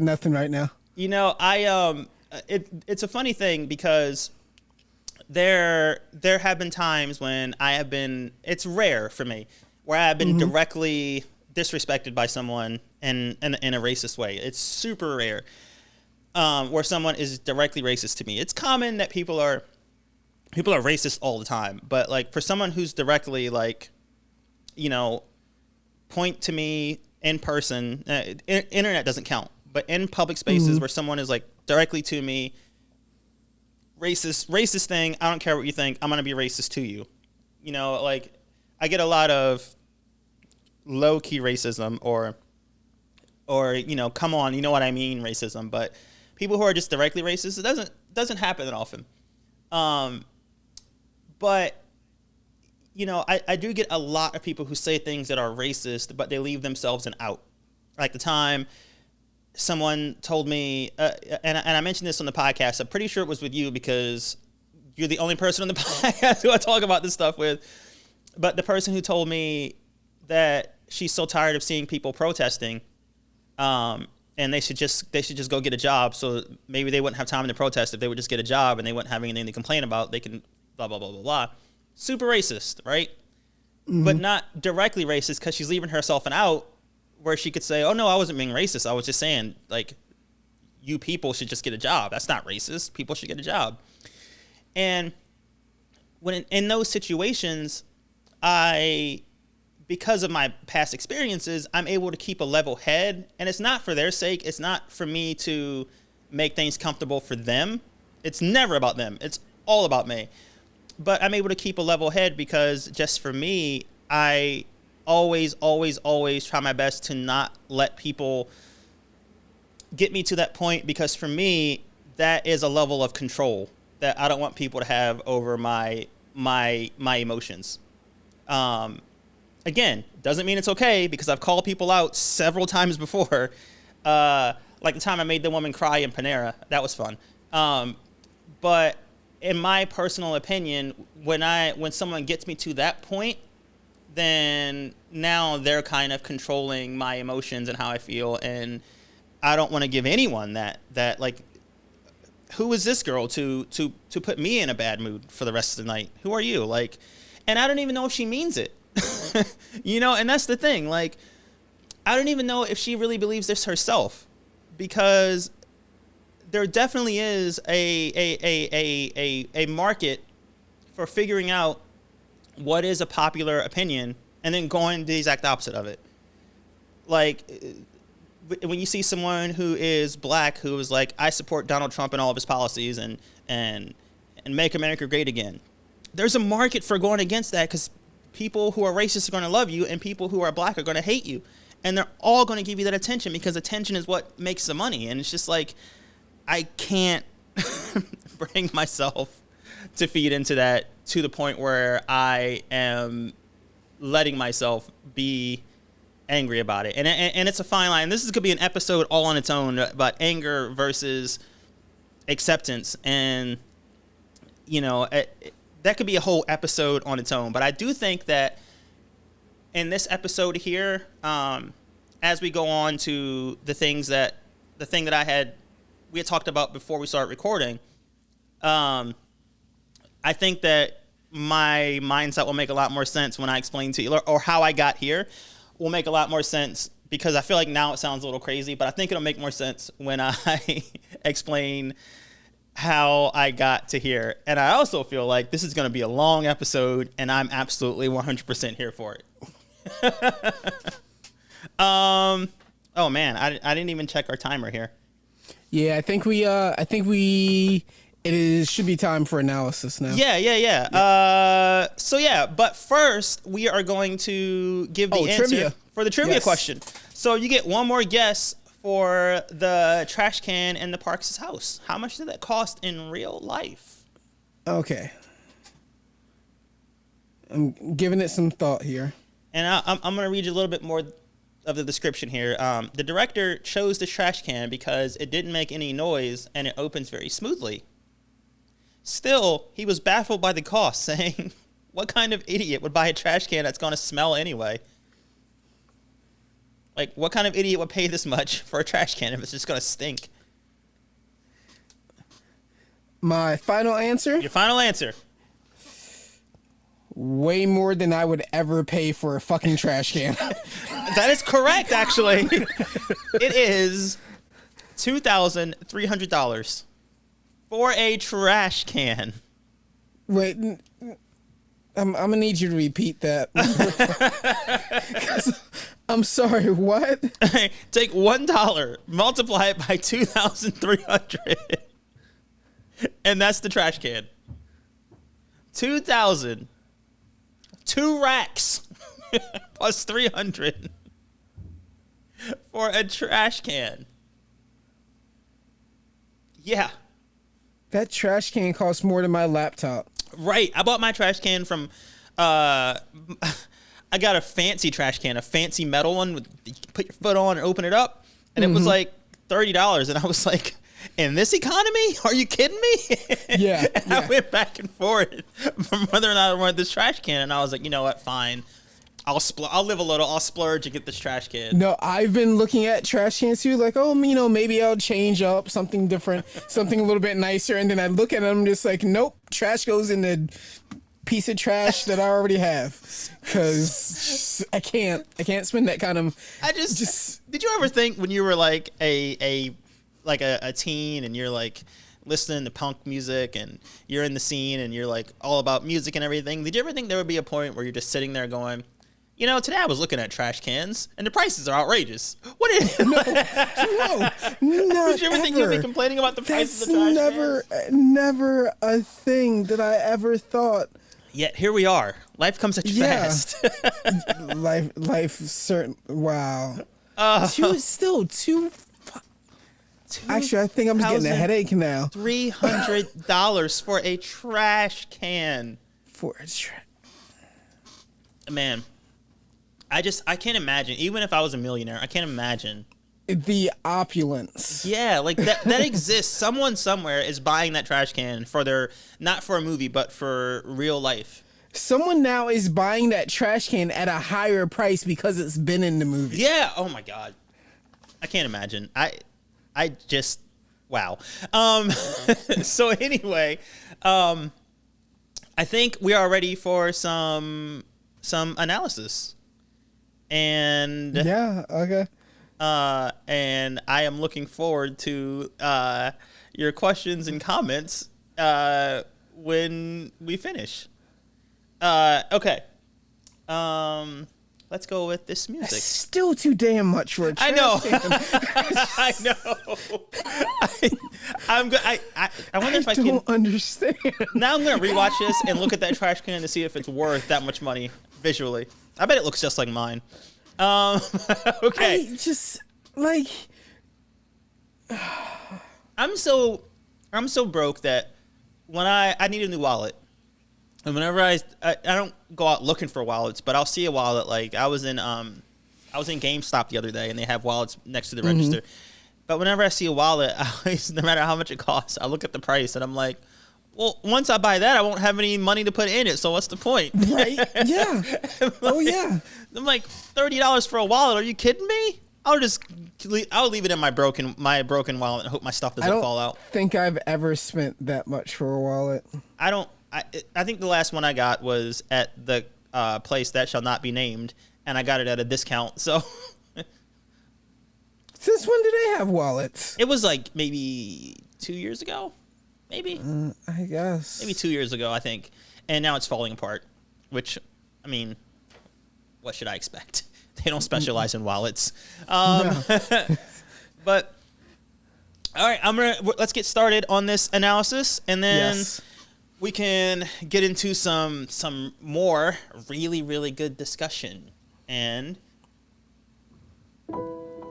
B: nothing right now.
A: It's a funny thing because there have been times when it's rare for me, where I've been directly disrespected by someone in a racist way. It's super rare. Where someone is directly racist to me. It's common that people are racist all the time, but for someone who's directly point to me in person, internet doesn't count, but in public spaces where someone is like directly to me, racist thing, I don't care what you think, I'm going to be racist to you. You know, like I get a lot of low key racism or, you know, come on, you know what I mean, racism, but people who are just directly racist, it doesn't happen that often. But you know, I do get a lot of people who say things that are racist, but they leave themselves an out. Like the time someone told me, and I mentioned this on the podcast, I'm pretty sure it was with you because you're the only person on the podcast who I talk about this stuff with. But the person who told me that she's so tired of seeing people protesting, and they should just go get a job. So maybe they wouldn't have time to protest if they would just get a job and they wouldn't have anything to complain about. They can blah, blah, blah, blah, blah. Super racist, right? But not directly racist because she's leaving herself an out where she could say, oh, no, I wasn't being racist. I was just saying, like, you people should just get a job. That's not racist. People should get a job. And when in those situations, because of my past experiences, I'm able to keep a level head. And it's not for their sake. It's not for me to make things comfortable for them. It's never about them. It's all about me. But I'm able to keep a level head because just for me, I always try my best to not let people get me to that point, because for me, that is a level of control that I don't want people to have over my emotions. Again, doesn't mean it's okay, because I've called people out several times before. Like the time I made the woman cry in Panera, that was fun. But in my personal opinion, when someone gets me to that point, then now they're kind of controlling my emotions and how I feel, and I don't want to give anyone that like, who is this girl to put me in a bad mood for the rest of the night? Who are you? Like, and I don't even know if she means it. You know, and that's the thing. Like, I don't even know if she really believes this herself, because there definitely is a market for figuring out what is a popular opinion and then going the exact opposite of it. Like, when you see someone who is black who is like, I support Donald Trump and all of his policies and make America great again, there's a market for going against that, because people who are racist are going to love you and people who are black are going to hate you, and they're all going to give you that attention, because attention is what makes the money. And it's just like, I can't bring myself to feed into that to the point where I am letting myself be angry about it. And it's a fine line. This could be an episode all on its own about anger versus acceptance. And, you know, that could be a whole episode on its own. But I do think that in this episode here, as we go on to the thing that we had talked about before we started recording, I think that my mindset will make a lot more sense when I explain to you, or how I got here will make a lot more sense, because I feel like now it sounds a little crazy, but I think it'll make more sense when I explain how I got to here. And I also feel like this is going to be a long episode, and I'm absolutely 100% here for it. Oh man, I didn't even check our timer here.
B: Yeah, I think should be time for analysis now.
A: Yeah. But first we are going to give the answer
B: trivia.
A: For the trivia question. So you get one more guess for the trash can in the Parks' house. How much did that cost in real life?
B: Okay. I'm giving it some thought here.
A: And I'm going to read you a little bit more of the description here. The director chose the trash can because it didn't make any noise and it opens very smoothly. Still, he was baffled by the cost, saying, what kind of idiot would buy a trash can that's going to smell anyway? Like, what kind of idiot would pay this much for a trash can if it's just going to stink?
B: My final answer?
A: Your final answer.
B: Way more than I would ever pay for a fucking trash can.
A: That is correct, actually. It is $2,300 for a trash can.
B: Wait, I'm gonna need you to repeat that. I'm sorry, what?
A: Take $1, multiply it by 2,300, and that's the trash can. 2,000, 2 racks plus 300 for a trash can. Yeah.
B: That trash can costs more than my laptop.
A: Right. I bought my trash can from, I got a fancy trash can, a fancy metal one with, you can put your foot on and open it up. And it was like $30. And I was like, in this economy? Are you kidding me?
B: Yeah.
A: And I went back and forth from whether or not I wanted this trash can. And I was like, you know what? Fine. I'll live a little. I'll splurge and get this trash can.
B: No, I've been looking at trash cans too, like, oh, you know, maybe I'll change up something different, something a little bit nicer. And then I look at them, just like, nope, trash goes in the piece of trash that I already have, because I can't spend that kind of.
A: Did you ever think when you were like a teen and you're like listening to punk music and you're in the scene and you're like all about music and everything, did you ever think there would be a point where you're just sitting there going, you know, today I was looking at trash cans and the prices are outrageous. What is
B: No,
A: did you ever think you'd be complaining about the prices of trash cans?
B: Never a thing that I ever thought.
A: Yet here we are. Life comes at you fast.
B: life certain. Wow. Two. Actually, I think I'm just getting a headache now.
A: $300 for a trash can. Man, I can't imagine. Even if I was a millionaire, I can't imagine
B: the opulence.
A: Yeah, like that exists. Someone somewhere is buying that trash can for their, not for a movie, but for real life.
B: Someone now is buying that trash can at a higher price because it's been in the movie.
A: Yeah. Oh my God. I can't imagine. I just, wow. So anyway, I think we are ready for some analysis. And
B: yeah, okay.
A: And I am looking forward to your questions and comments when we finish. Okay. Let's go with this music.
B: That's still too damn much for a trash
A: I know.
B: can.
A: I know. I wonder if I
B: don't understand.
A: Now I'm gonna rewatch this and look at that trash can to see if it's worth that much money visually. I bet it looks just like mine. Okay.
B: I just like.
A: I'm so broke that when I need a new wallet, and whenever I don't go out looking for wallets, but I'll see a wallet. Like I was in GameStop the other day, and they have wallets next to the register. But whenever I see a wallet, I always, no matter how much it costs, I look at the price and I'm like, well, once I buy that, I won't have any money to put in it. So what's the point?
B: Right? Yeah. Oh yeah.
A: I'm like, $30 for a wallet? Are you kidding me? I'll leave it in my broken wallet and hope my stuff doesn't fall out.
B: I don't think I've ever spent that much for a wallet.
A: I think the last one I got was at the place that shall not be named, and I got it at a discount. So
B: since when do they have wallets?
A: It was like maybe 2 years ago, maybe.
B: I guess
A: maybe 2 years ago, I think, and now it's falling apart. Which, I mean, what should I expect? They don't specialize in wallets. No. But all right, let's get started on this analysis, and then we can get into some more really, really good discussion. And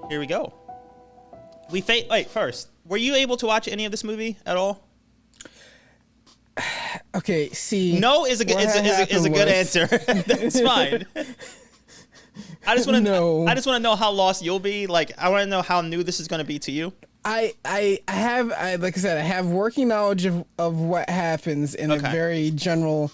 A: here we go. Wait, first, were you able to watch any of this movie at all?
B: Okay, see.
A: No is a good answer. That's fine. I just want to know. I just want to know how lost you'll be. Like, I want to know how new this is going to be to you.
B: Like I said, I have working knowledge of what happens in a very general.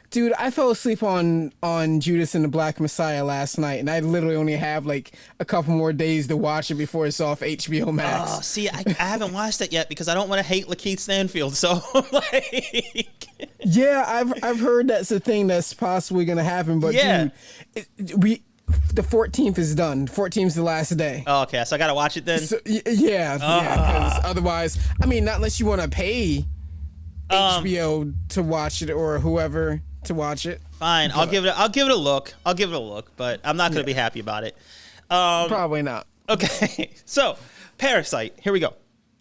B: Dude, I fell asleep on Judas and the Black Messiah last night, and I literally only have like a couple more days to watch it before it's off HBO Max.
A: Oh, see, I haven't watched it yet because I don't want to hate Lakeith Stanfield. So, like,
B: yeah, I've heard that's a thing that's possibly gonna happen, but dude, the 14th is done. 14th is the last day.
A: Oh, okay, so I gotta watch it then.
B: So, yeah, because otherwise, I mean, not unless you want to pay HBO to watch it or whoever to watch it.
A: Fine, I'll give it a look. But I'm not gonna be happy about it.
B: Probably not.
A: Okay, so Parasite. Here we go,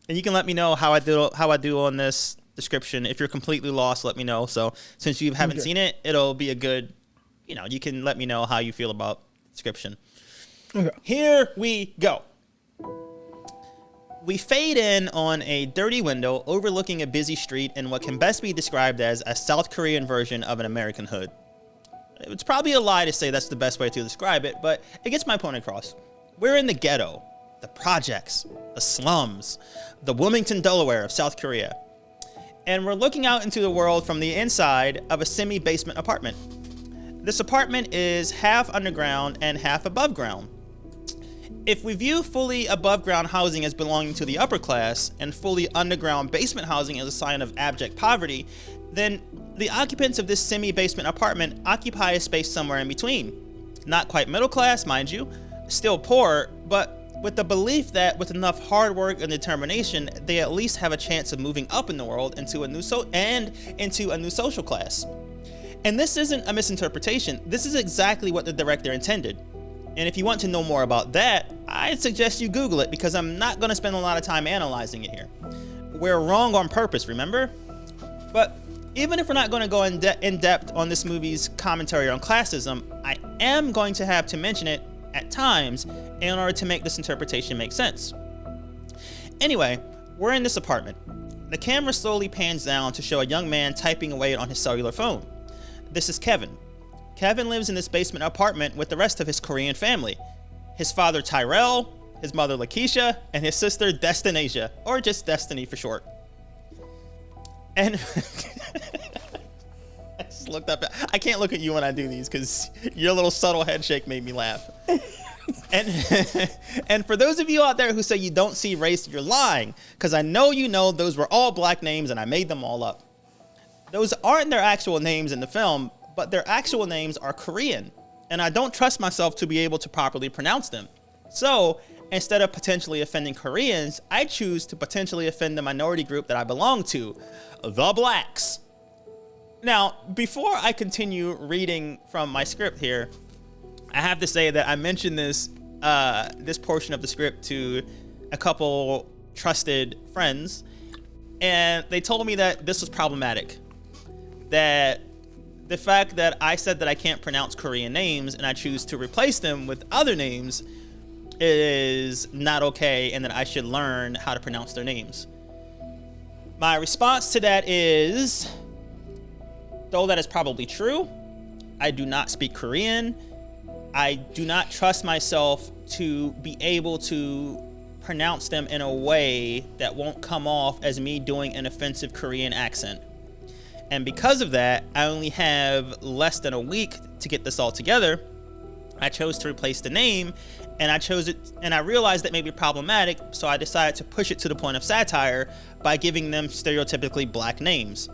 A: and you can let me know how I do on this description. If you're completely lost, let me know. So since you haven't seen it, it'll be a good, you can let me know how you feel about the description. Okay. Here we go. We fade in on a dirty window overlooking a busy street in what can best be described as a South Korean version of an American hood. It's probably a lie to say that's the best way to describe it, but it gets my point across. We're in the ghetto, the projects, the slums, the Wilmington, Delaware of South Korea. And we're looking out into the world from the inside of a semi-basement apartment. This apartment is half underground and half above ground. If we view fully above ground housing as belonging to the upper class and fully underground basement housing as a sign of abject poverty, then the occupants of this semi-basement apartment occupy a space somewhere in between. Not quite middle class, mind you, still poor, but with the belief that with enough hard work and determination, they at least have a chance of moving up in the world into a new social class. And this isn't a misinterpretation. This is exactly what the director intended. And if you want to know more about that, I'd suggest you Google it, because I'm not going to spend a lot of time analyzing it here. We're wrong on purpose, remember? But even if we're not going to go in depth on this movie's commentary on classism, I am going to have to mention it at times in order to make this interpretation make sense. Anyway, we're in this apartment. The camera slowly pans down to show a young man typing away on his cellular phone. This is Kevin. Kevin lives in this basement apartment with the rest of his Korean family. His father Tyrell, his mother Lakeisha, and his sister Destinasia, or just Destiny for short. And I just looked up. I can't look at you when I do these because your little subtle head shake made me laugh. And for those of you out there who say you don't see race, you're lying, because I know those were all black names and I made them all up. Those aren't their actual names in the film, but their actual names are Korean, and I don't trust myself to be able to properly pronounce them. So instead of potentially offending Koreans, I choose to potentially offend the minority group that I belong to, the blacks. Now, before I continue reading from my script here, I have to say that I mentioned this portion of the script to a couple trusted friends, and they told me that this was problematic. That the fact that I said that I can't pronounce Korean names and I choose to replace them with other names is not okay, and that I should learn how to pronounce their names. My response to that is, though that is probably true, I do not speak Korean. I do not trust myself to be able to pronounce them in a way that won't come off as me doing an offensive Korean accent. And because of that, I only have less than a week to get this all together. I chose to replace the name, and I realized that may be problematic, so I decided to push it to the point of satire by giving them stereotypically black names.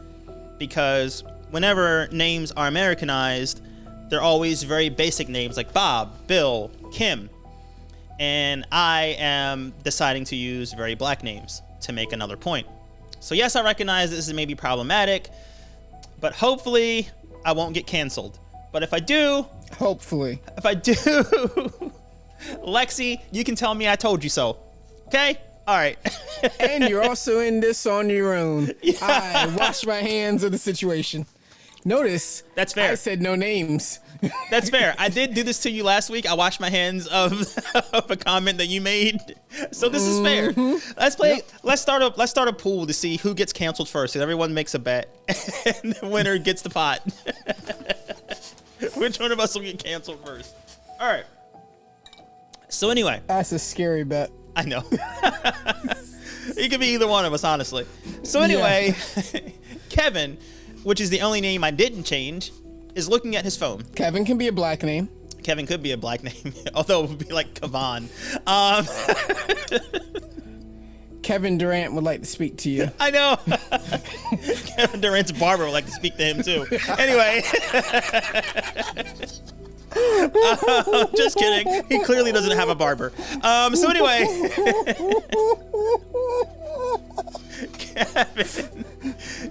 A: Because whenever names are Americanized, they're always very basic names like Bob, Bill, Kim. And I am deciding to use very black names to make another point. So yes, I recognize this is maybe problematic, but hopefully I won't get canceled. But if I do, Lexi, you can tell me I told you so. Okay? All right.
B: And you're also in this on your own. Yeah. I wash my hands of the situation. Notice,
A: that's fair.
B: I said no names.
A: That's fair. I did do this to you last week. I washed my hands of a comment that you made. So this is fair. Let's play. Yep. Let's start a pool to see who gets canceled first. And everyone makes a bet, and the winner gets the pot. Which one of us will get canceled first? All right. So anyway,
B: that's a scary bet.
A: I know. It could be either one of us, honestly. So anyway, yeah. Kevin, which is the only name I didn't change, is looking at his phone.
B: Kevin can be a black name.
A: Kevin could be a black name, although it would be like Kavan.
B: Kevin Durant would like to speak to you.
A: I know. Kevin Durant's barber would like to speak to him too. Anyway. Just kidding. He clearly doesn't have a barber. So anyway.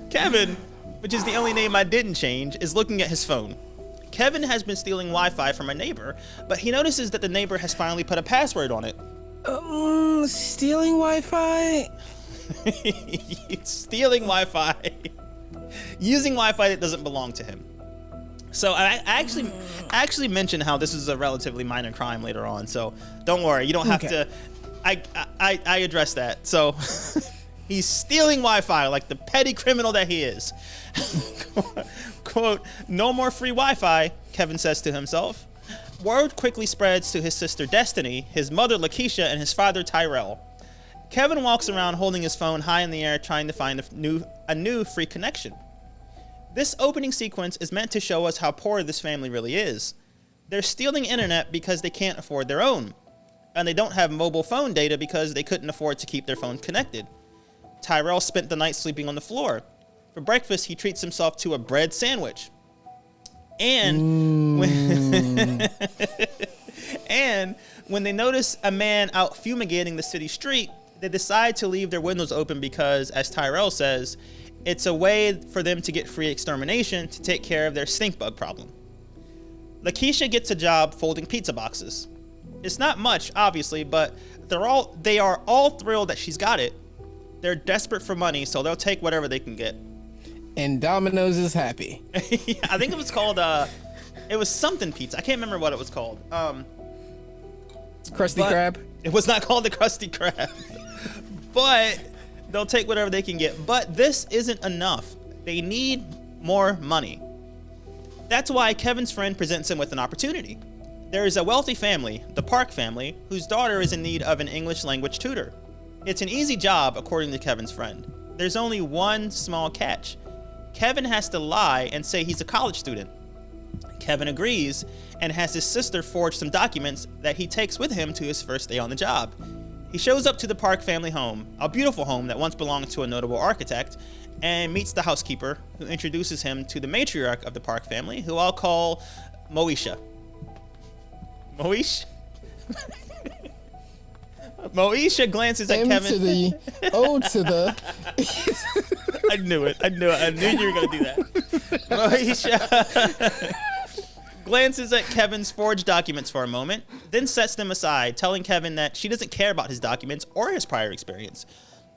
A: Kevin, which is the only name I didn't change, is looking at his phone. Kevin has been stealing Wi-Fi from a neighbor, but he notices that the neighbor has finally put a password on it.
B: Stealing Wi-Fi?
A: Stealing Wi-Fi. Using Wi-Fi that doesn't belong to him. So I actually mentioned how this is a relatively minor crime later on, so don't worry, you don't have to. I address that. So he's stealing Wi-Fi like the petty criminal that he is. Quote, "No more free Wi-Fi," Kevin says to himself. Word quickly spreads to his sister Destiny, his mother Lakeisha, and his father Tyrell. Kevin walks around holding his phone high in the air trying to find a new free connection. This opening sequence is meant to show us how poor this family really is. They're stealing internet because they can't afford their own. And they don't have mobile phone data because they couldn't afford to keep their phones connected. Tyrell spent the night sleeping on the floor. For breakfast, he treats himself to a bread sandwich. And when they notice a man out fumigating the city street, they decide to leave their windows open because, as Tyrell says, it's a way for them to get free extermination to take care of their stink bug problem. Lakeisha gets a job folding pizza boxes. It's not much, obviously, but they are all thrilled that she's got it. They're desperate for money, so they'll take whatever they can get.
B: And Domino's is happy.
A: Yeah, I think it was called it was something pizza. I can't remember what it was called.
B: Krusty Krab?
A: It was not called the Krusty Krab. But they'll take whatever they can get. But this isn't enough. They need more money. That's why Kevin's friend presents him with an opportunity. There is a wealthy family, the Park family, whose daughter is in need of an English language tutor. It's an easy job, according to Kevin's friend. There's only one small catch. Kevin has to lie and say he's a college student. Kevin agrees and has his sister forge some documents that he takes with him to his first day on the job. He shows up to the Park family home, a beautiful home that once belonged to a notable architect, and meets the housekeeper, who introduces him to the matriarch of the Park family, who I'll call Moesha. Moesha glances at Kevin.
B: To the O to the.
A: I knew it. I knew you were going to do that. Moesha glances at Kevin's forged documents for a moment, then sets them aside, telling Kevin that she doesn't care about his documents or his prior experience.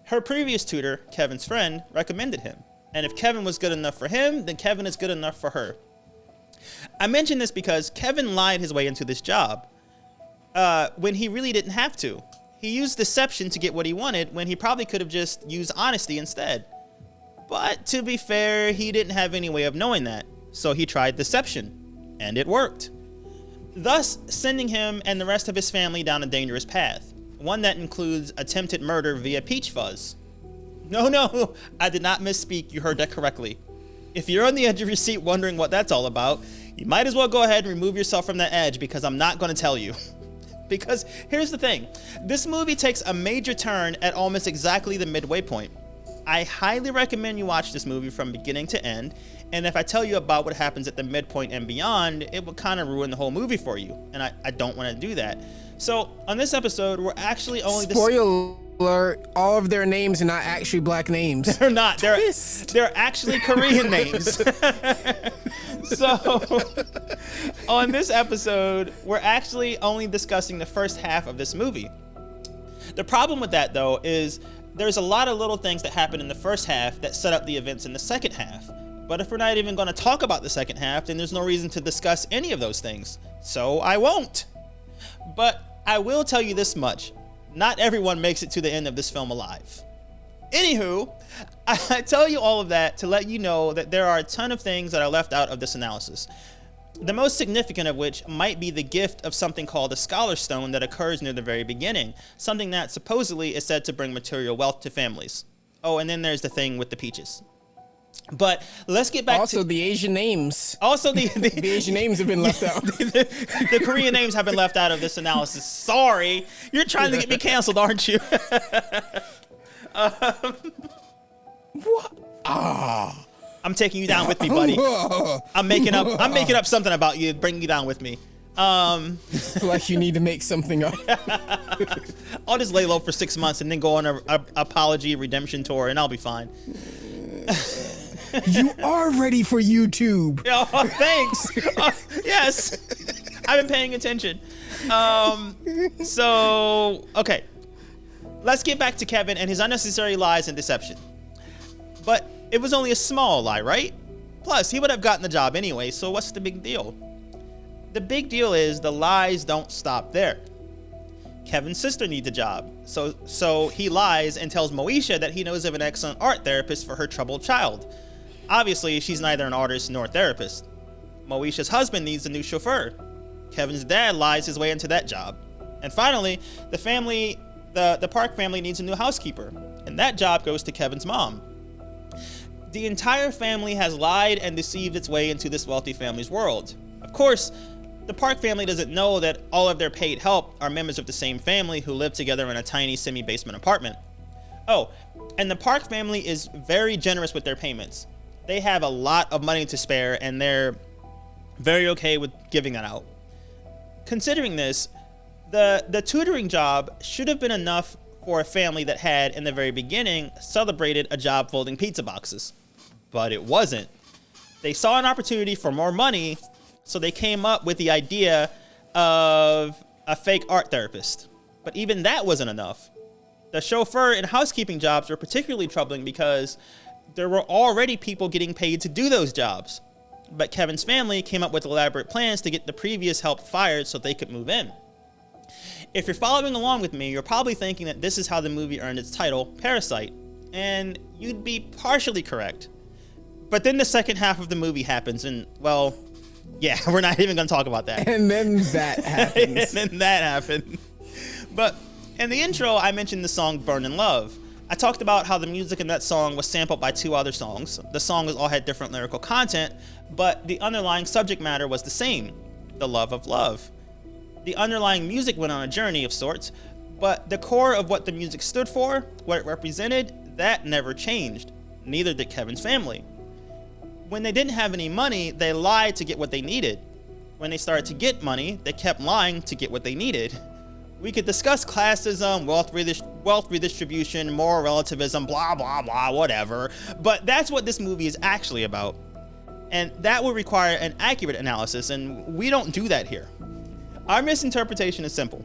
A: Her previous tutor, Kevin's friend, recommended him. And if Kevin was good enough for him, then Kevin is good enough for her. I mention this because Kevin lied his way into this job when he really didn't have to. He used deception to get what he wanted when he probably could have just used honesty instead. But to be fair, he didn't have any way of knowing that, so he tried deception, and it worked. Thus, sending him and the rest of his family down a dangerous path, one that includes attempted murder via peach fuzz. No, I did not misspeak, you heard that correctly. If you're on the edge of your seat wondering what that's all about, you might as well go ahead and remove yourself from that edge because I'm not going to tell you. Because here's the thing, this movie takes a major turn at almost exactly the midway point. I highly recommend you watch this movie from beginning to end, and if I tell you about what happens at the midpoint and beyond, it will kind of ruin the whole movie for you, and I don't want to do that. So on this episode, we're actually only
B: spoiler alert, all of their names are not actually black names.
A: They're not. They're actually Korean names. So on this episode, we're actually only discussing the first half of this movie. The problem with that, though, is there's a lot of little things that happen in the first half that set up the events in the second half. But if we're not even going to talk about the second half, then there's no reason to discuss any of those things. So I won't. But I will tell you this much. Not everyone makes it to the end of this film alive. Anywho, I tell you all of that to let you know that there are a ton of things that are left out of this analysis. The most significant of which might be the gift of something called a Scholar's Stone that occurs near the very beginning, something that supposedly is said to bring material wealth to families. Oh, and then there's the thing with the peaches. But let's get back
B: to the Asian names.
A: Also, the
B: Asian names have been left out.
A: The Korean names have been left out of this analysis. Sorry, you're trying to get me canceled, aren't you?
B: What?
A: I'm taking you down with me, buddy. I'm making up something about you, bringing you down with me.
B: Like you need to make something up.
A: I'll just lay low for 6 months and then go on a apology redemption tour, and I'll be fine.
B: You are ready for YouTube.
A: Oh, thanks. Yes. I've been paying attention. Okay. Let's get back to Kevin and his unnecessary lies and deception. But it was only a small lie, right? Plus, he would have gotten the job anyway, so what's the big deal? The big deal is the lies don't stop there. Kevin's sister needs a job, so he lies and tells Moesha that he knows of an excellent art therapist for her troubled child. Obviously, she's neither an artist nor a therapist. Moesha's husband needs a new chauffeur. Kevin's dad lies his way into that job. And finally, the Park family needs a new housekeeper, and that job goes to Kevin's mom. The entire family has lied and deceived its way into this wealthy family's world. Of course, the Park family doesn't know that all of their paid help are members of the same family who live together in a tiny semi-basement apartment. Oh, and the Park family is very generous with their payments. They have a lot of money to spare, and they're very okay with giving that out. Considering this, the tutoring job should have been enough for a family that had, in the very beginning, celebrated a job folding pizza boxes. But it wasn't. They saw an opportunity for more money, so they came up with the idea of a fake art therapist. But even that wasn't enough. The chauffeur and housekeeping jobs were particularly troubling because there were already people getting paid to do those jobs. But Kevin's family came up with elaborate plans to get the previous help fired so they could move in. If you're following along with me, you're probably thinking that this is how the movie earned its title, Parasite. And you'd be partially correct. But then the second half of the movie happens and, well, yeah, we're not even going to talk about that.
B: And then that happens.
A: But in the intro, I mentioned the song Burnin' Love. I talked about how the music in that song was sampled by 2 other songs. The songs all had different lyrical content, but the underlying subject matter was the same, the love of love. The underlying music went on a journey of sorts, but the core of what the music stood for, what it represented, that never changed. Neither did Kevin's family. When they didn't have any money, they lied to get what they needed. When they started to get money, they kept lying to get what they needed. We could discuss classism, wealth redistribution, moral relativism, blah, blah, blah, whatever. But that's what this movie is actually about. And that would require an accurate analysis, and we don't do that here. Our misinterpretation is simple.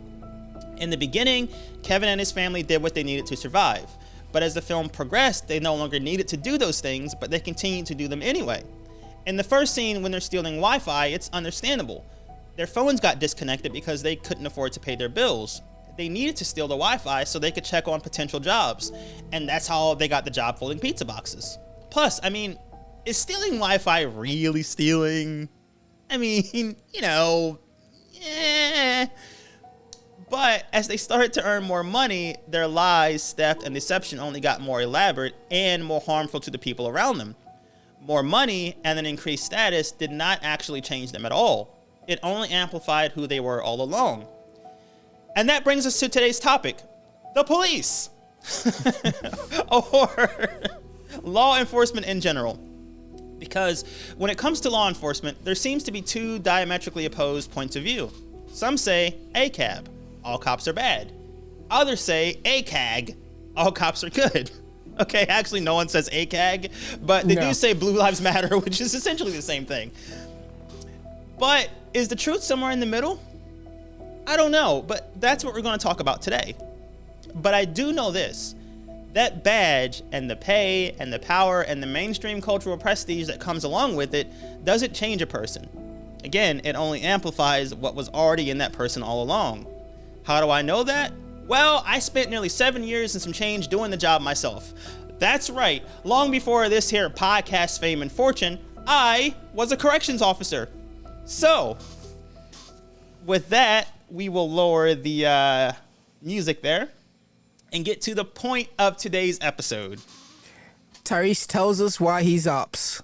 A: In the beginning, Kevin and his family did what they needed to survive. But as the film progressed, they no longer needed to do those things, but they continued to do them anyway. In the first scene, when they're stealing Wi-Fi, it's understandable. Their phones got disconnected because they couldn't afford to pay their bills. They needed to steal the Wi-Fi so they could check on potential jobs. And that's how they got the job folding pizza boxes. Plus, I mean, is stealing Wi-Fi really stealing? I mean, But as they started to earn more money, their lies, theft, and deception only got more elaborate and more harmful to the people around them. More money and an increased status did not actually change them at all. It only amplified who they were all along. And that brings us to today's topic, the police. Or law enforcement in general. Because when it comes to law enforcement, there seems to be 2 diametrically opposed points of view. Some say ACAB, all cops are bad. Others say ACAG, all cops are good. Okay, actually no one says ACAG, but they do say Blue Lives Matter, which is essentially the same thing. But is the truth somewhere in the middle? I don't know, but that's what we're going to talk about today. But I do know this, that badge and the pay and the power and the mainstream cultural prestige that comes along with it doesn't change a person. Again, it only amplifies what was already in that person all along. How do I know that? Well, I spent nearly 7 years and some change doing the job myself. That's right, long before this here podcast fame and fortune, I was a corrections officer. So, with that, we will lower the music there and get to the point of today's episode.
B: Tyrice tells us why he's ops.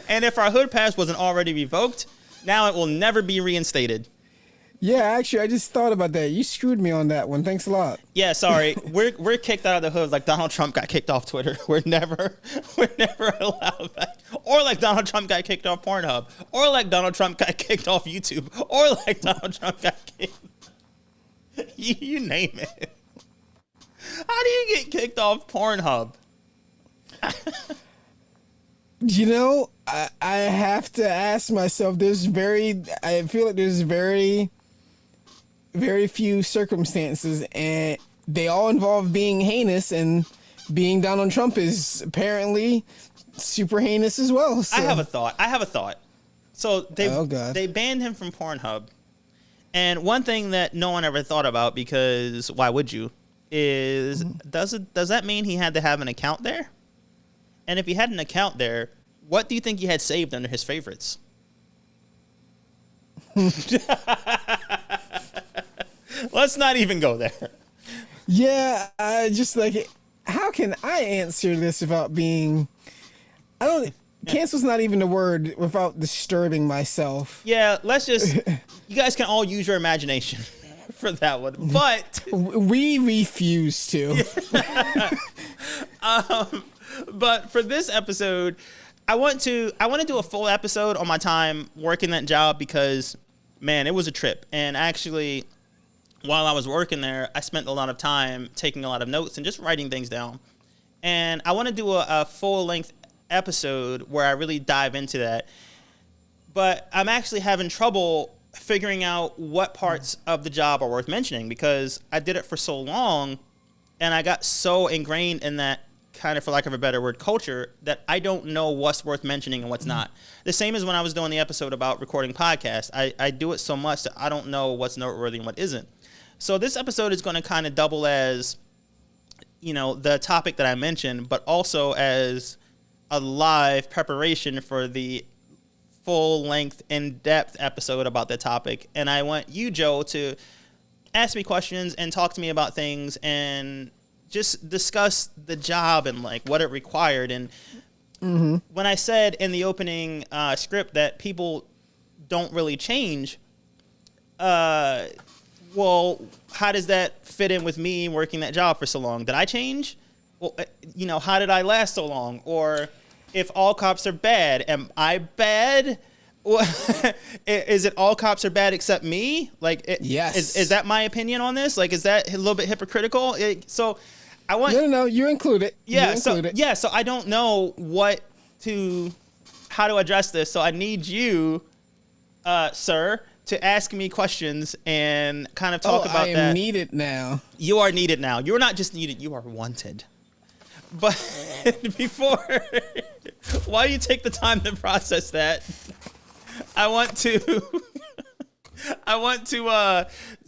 A: And if our hood pass wasn't already revoked, now it will never be reinstated.
B: Yeah, actually, I just thought about that. You screwed me on that one. Thanks a lot.
A: Yeah, sorry. We're kicked out of the hood like Donald Trump got kicked off Twitter. We're never allowed back. Or like Donald Trump got kicked off Pornhub. Or like Donald Trump got kicked off YouTube. Or like Donald Trump got kicked. You name it. How do you get kicked off Pornhub?
B: You know, I have to ask myself. I feel like there's very, very few circumstances, and they all involve being heinous, and being Donald Trump is apparently super heinous as well. So.
A: I have a thought. So they banned him from Pornhub. And one thing that no one ever thought about, because why would you, is does that mean he had to have an account there? And if he had an account there, what do you think he had saved under his favorites? Let's not even go there.
B: Yeah, I just like, how can I answer this without being, cancel's not even the word, without disturbing myself.
A: Yeah, you guys can all use your imagination for that one, but
B: we refuse to.
A: But for this episode, I want to do a full episode on my time working that job, because man, it was a trip. And actually, while I was working there, I spent a lot of time taking a lot of notes and just writing things down. And I want to do a full-length episode where I really dive into that. But I'm actually having trouble figuring out what parts of the job are worth mentioning, because I did it for so long and I got so ingrained in that, kind of, for lack of a better word, culture, that I don't know what's worth mentioning and what's not. The same as when I was doing the episode about recording podcasts. I do it so much that I don't know what's noteworthy and what isn't. So this episode is going to kind of double as, the topic that I mentioned, but also as a live preparation for the full-length, in-depth episode about that topic. And I want you, Joe, to ask me questions and talk to me about things and just discuss the job and like what it required. And when I said in the opening script that people don't really change, well, how does that fit in with me working that job for so long? Did I change? Well, how did I last so long? Or if all cops are bad, am I bad? Is it all cops are bad except me? Like,
B: yes.
A: Is that my opinion on this? Like, is that a little bit hypocritical? So I want...
B: No, you include it.
A: Yeah, so I don't know how to address this. So I need you, sir, to ask me questions and kind of talk about that.
B: I am needed now.
A: You are needed now. You're not just needed, you are wanted. But before, while you take the time to process that, I want to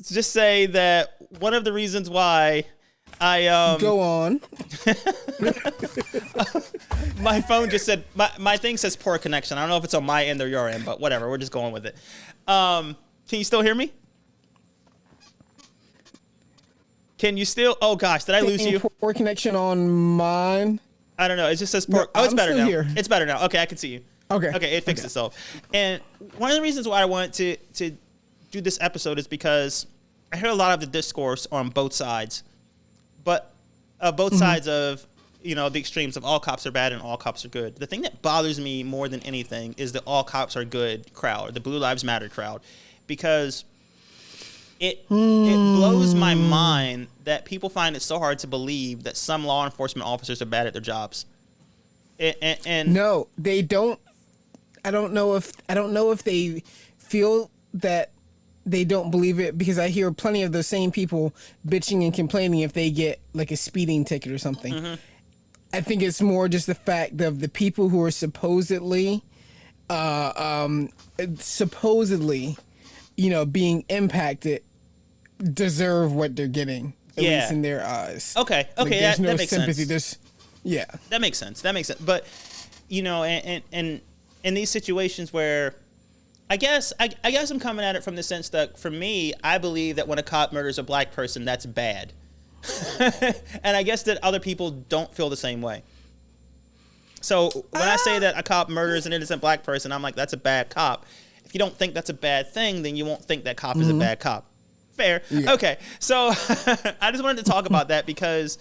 A: just say that one of the reasons why I
B: go on.
A: My phone just said my thing says poor connection. I don't know if it's on my end or your end, but whatever. We're just going with it. Can you still hear me? Can you still? Oh gosh, did I lose you?
B: Poor connection on mine.
A: I don't know. It just says poor.
B: No,
A: it's better now.
B: Here.
A: It's better now. Okay, I can see you.
B: Okay.
A: Okay, it fixed itself. And one of the reasons why I want to do this episode is because I hear a lot of the discourse on both sides, but both sides of the extremes of all cops are bad and all cops are good. The thing that bothers me more than anything is the all cops are good crowd, the Blue Lives Matter crowd, because it blows my mind that people find it so hard to believe that some law enforcement officers are bad at their jobs. And
B: no, they don't. I don't know if they feel that they don't believe it, because I hear plenty of those same people bitching and complaining if they get like a speeding ticket or something. I think it's more just the fact of the people who are supposedly being impacted deserve what they're getting, at least in their eyes.
A: Okay,
B: like, there's no
A: that makes
B: sympathy.
A: sense. That makes sense. But and in these situations where I guess I'm coming at it from the sense that, for me, I believe that when a cop murders a black person, that's bad. And I guess that other people don't feel the same way. So when I say that a cop murders an innocent black person, I'm like, that's a bad cop. If you don't think that's a bad thing, then you won't think that cop is a bad cop. Fair. Yeah. Okay. So I just wanted to talk about that because,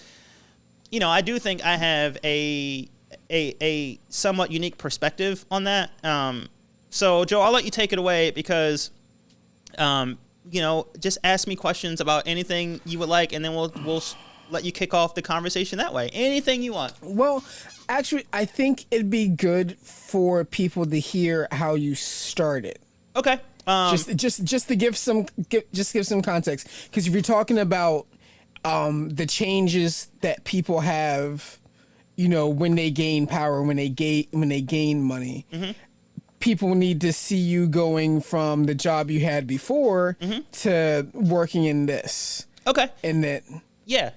A: I do think I have a somewhat unique perspective on that. So Joe, I'll let you take it away because, just ask me questions about anything you would like, and then we'll let you kick off the conversation that way. Anything you want.
B: Well, Actually, I think it'd be good for people to hear how you started.
A: Okay.
B: Just to give some context, because if you're talking about the changes that people have, you know, when they gain power, when they gain money, people need to see you going from the job you had before to working in this.
A: Okay.
B: And that.
A: Yeah.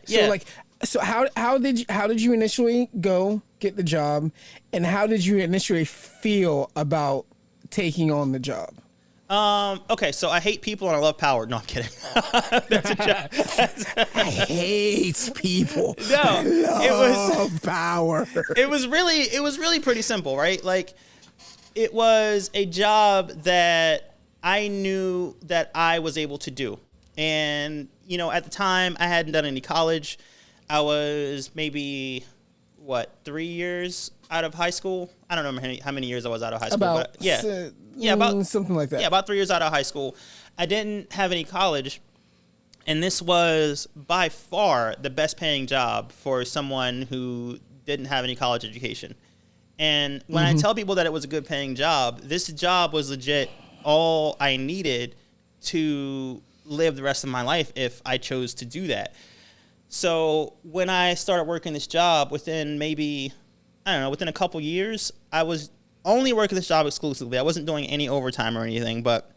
B: So how did you initially go get the job, and how did you initially feel about taking on the job?
A: Okay, so I hate people and I love power. No, I'm kidding. That's a joke.
B: I hate people.
A: No,
B: it was power.
A: It was really pretty simple, right? Like, it was a job that I knew that I was able to do. And, you know, at the time I hadn't done any college. I was maybe 3 years out of high school. I don't know how many years I was out of high school, but about
B: something like that.
A: Yeah, about 3 years out of high school. I didn't have any college, and this was by far the best paying job for someone who didn't have any college education. And when I tell people that it was a good paying job, this job was legit all I needed to live the rest of my life if I chose to do that. So when I started working this job, within a couple years, I was only working this job exclusively. I wasn't doing any overtime or anything, but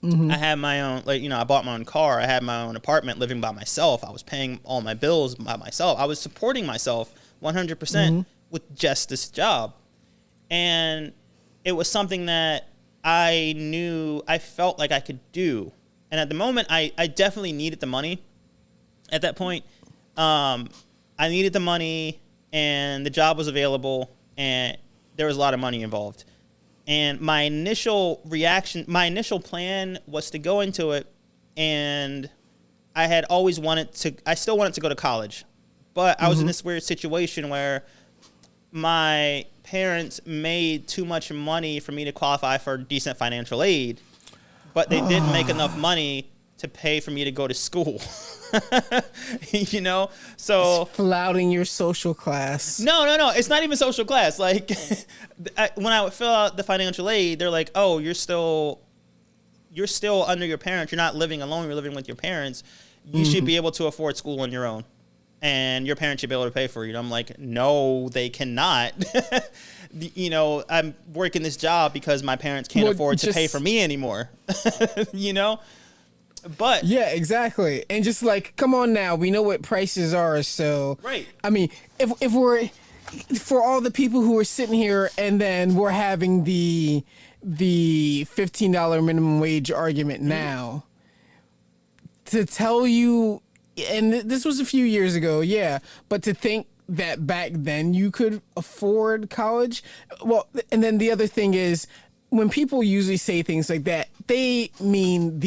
A: I had my own, I bought my own car. I had my own apartment, living by myself. I was paying all my bills by myself. I was supporting myself 100% with just this job. And it was something that I knew I felt like I could do. And at the moment, I definitely needed the money at that point. I needed the money, and the job was available, and there was a lot of money involved. And my initial plan was to go into it, and I still wanted to go to college, but I was in this weird situation where my parents made too much money for me to qualify for decent financial aid, but they didn't make enough money to pay for me to go to school. You know, so
B: it's flouting your social class.
A: No, it's not even social class. Like, when I would fill out the financial aid, they're like, "Oh, you're still under your parents. You're not living alone. You're living with your parents. You should be able to afford school on your own, and your parents should be able to pay for you." And I'm like, "No, they cannot." You know, I'm working this job because my parents can't afford to pay for me anymore. You know. But
B: yeah, exactly. And just like, come on now, we know what prices are. So,
A: right.
B: I mean, if we're, for all the people who are sitting here and then we're having the $15 minimum wage argument now, to tell you, and this was a few years ago, yeah, but to think that back then you could afford college. Well, and then the other thing is, when people usually say things like that, they mean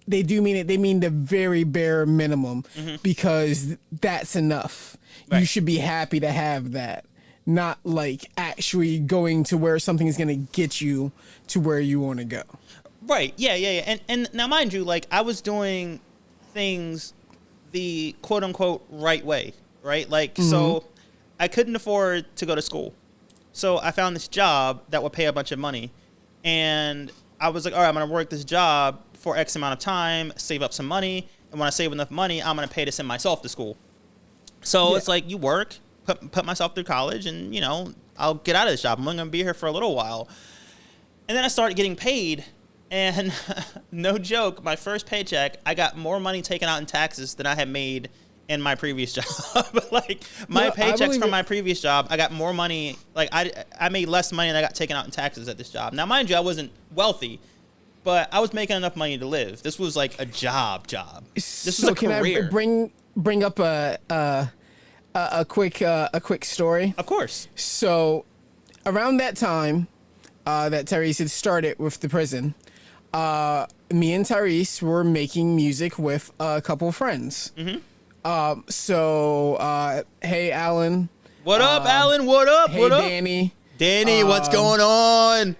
B: they do mean it. They mean the very bare minimum, because that's enough. Right. You should be happy to have that, not like actually going to where something is going to get you to where you want to go.
A: Right. Yeah. And now, mind you, like, I was doing things the quote unquote right way, right? Like, so I couldn't afford to go to school. So I found this job that would pay a bunch of money. And I was like, all right, I'm going to work this job for X amount of time, save up some money. And when I save enough money, I'm going to pay to send myself to school. So it's like, you work, put myself through college, and, you know, I'll get out of this job. I'm only going to be here for a little while. And then I started getting paid. And no joke, my first paycheck, I got more money taken out in taxes than I had made in my previous job. Like, my paychecks from my previous job, I got more money. Like, I made less money than I got taken out in taxes at this job. Now, mind you, I wasn't wealthy, but I was making enough money to live. This was like a job. This was a career.
B: Can I bring up a quick story?
A: Of course.
B: So, around that time that Tyrice had started with the prison, me and Tyrice were making music with a couple of friends. Hey, Alan.
A: What up, Alan? What up?
B: Hey,
A: what up?
B: Danny,
A: what's going on?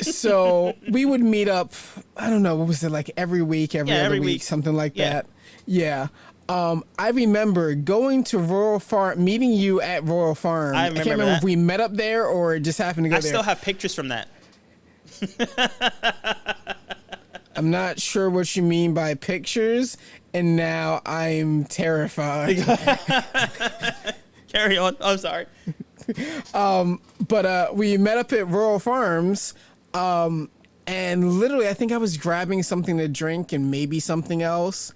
B: So we would meet up, I don't know, what was it, like every week, every other week, something like that. Yeah. I remember going to Royal Farm, meeting you at Royal Farm.
A: I remember
B: can't remember
A: that.
B: if we met up there or just happened to go
A: I
B: there.
A: still have pictures from that.
B: I'm not sure what you mean by pictures, and now I'm terrified.
A: Carry on. I'm sorry.
B: But we met up at Royal Farms, and literally I think I was grabbing something to drink and maybe something else.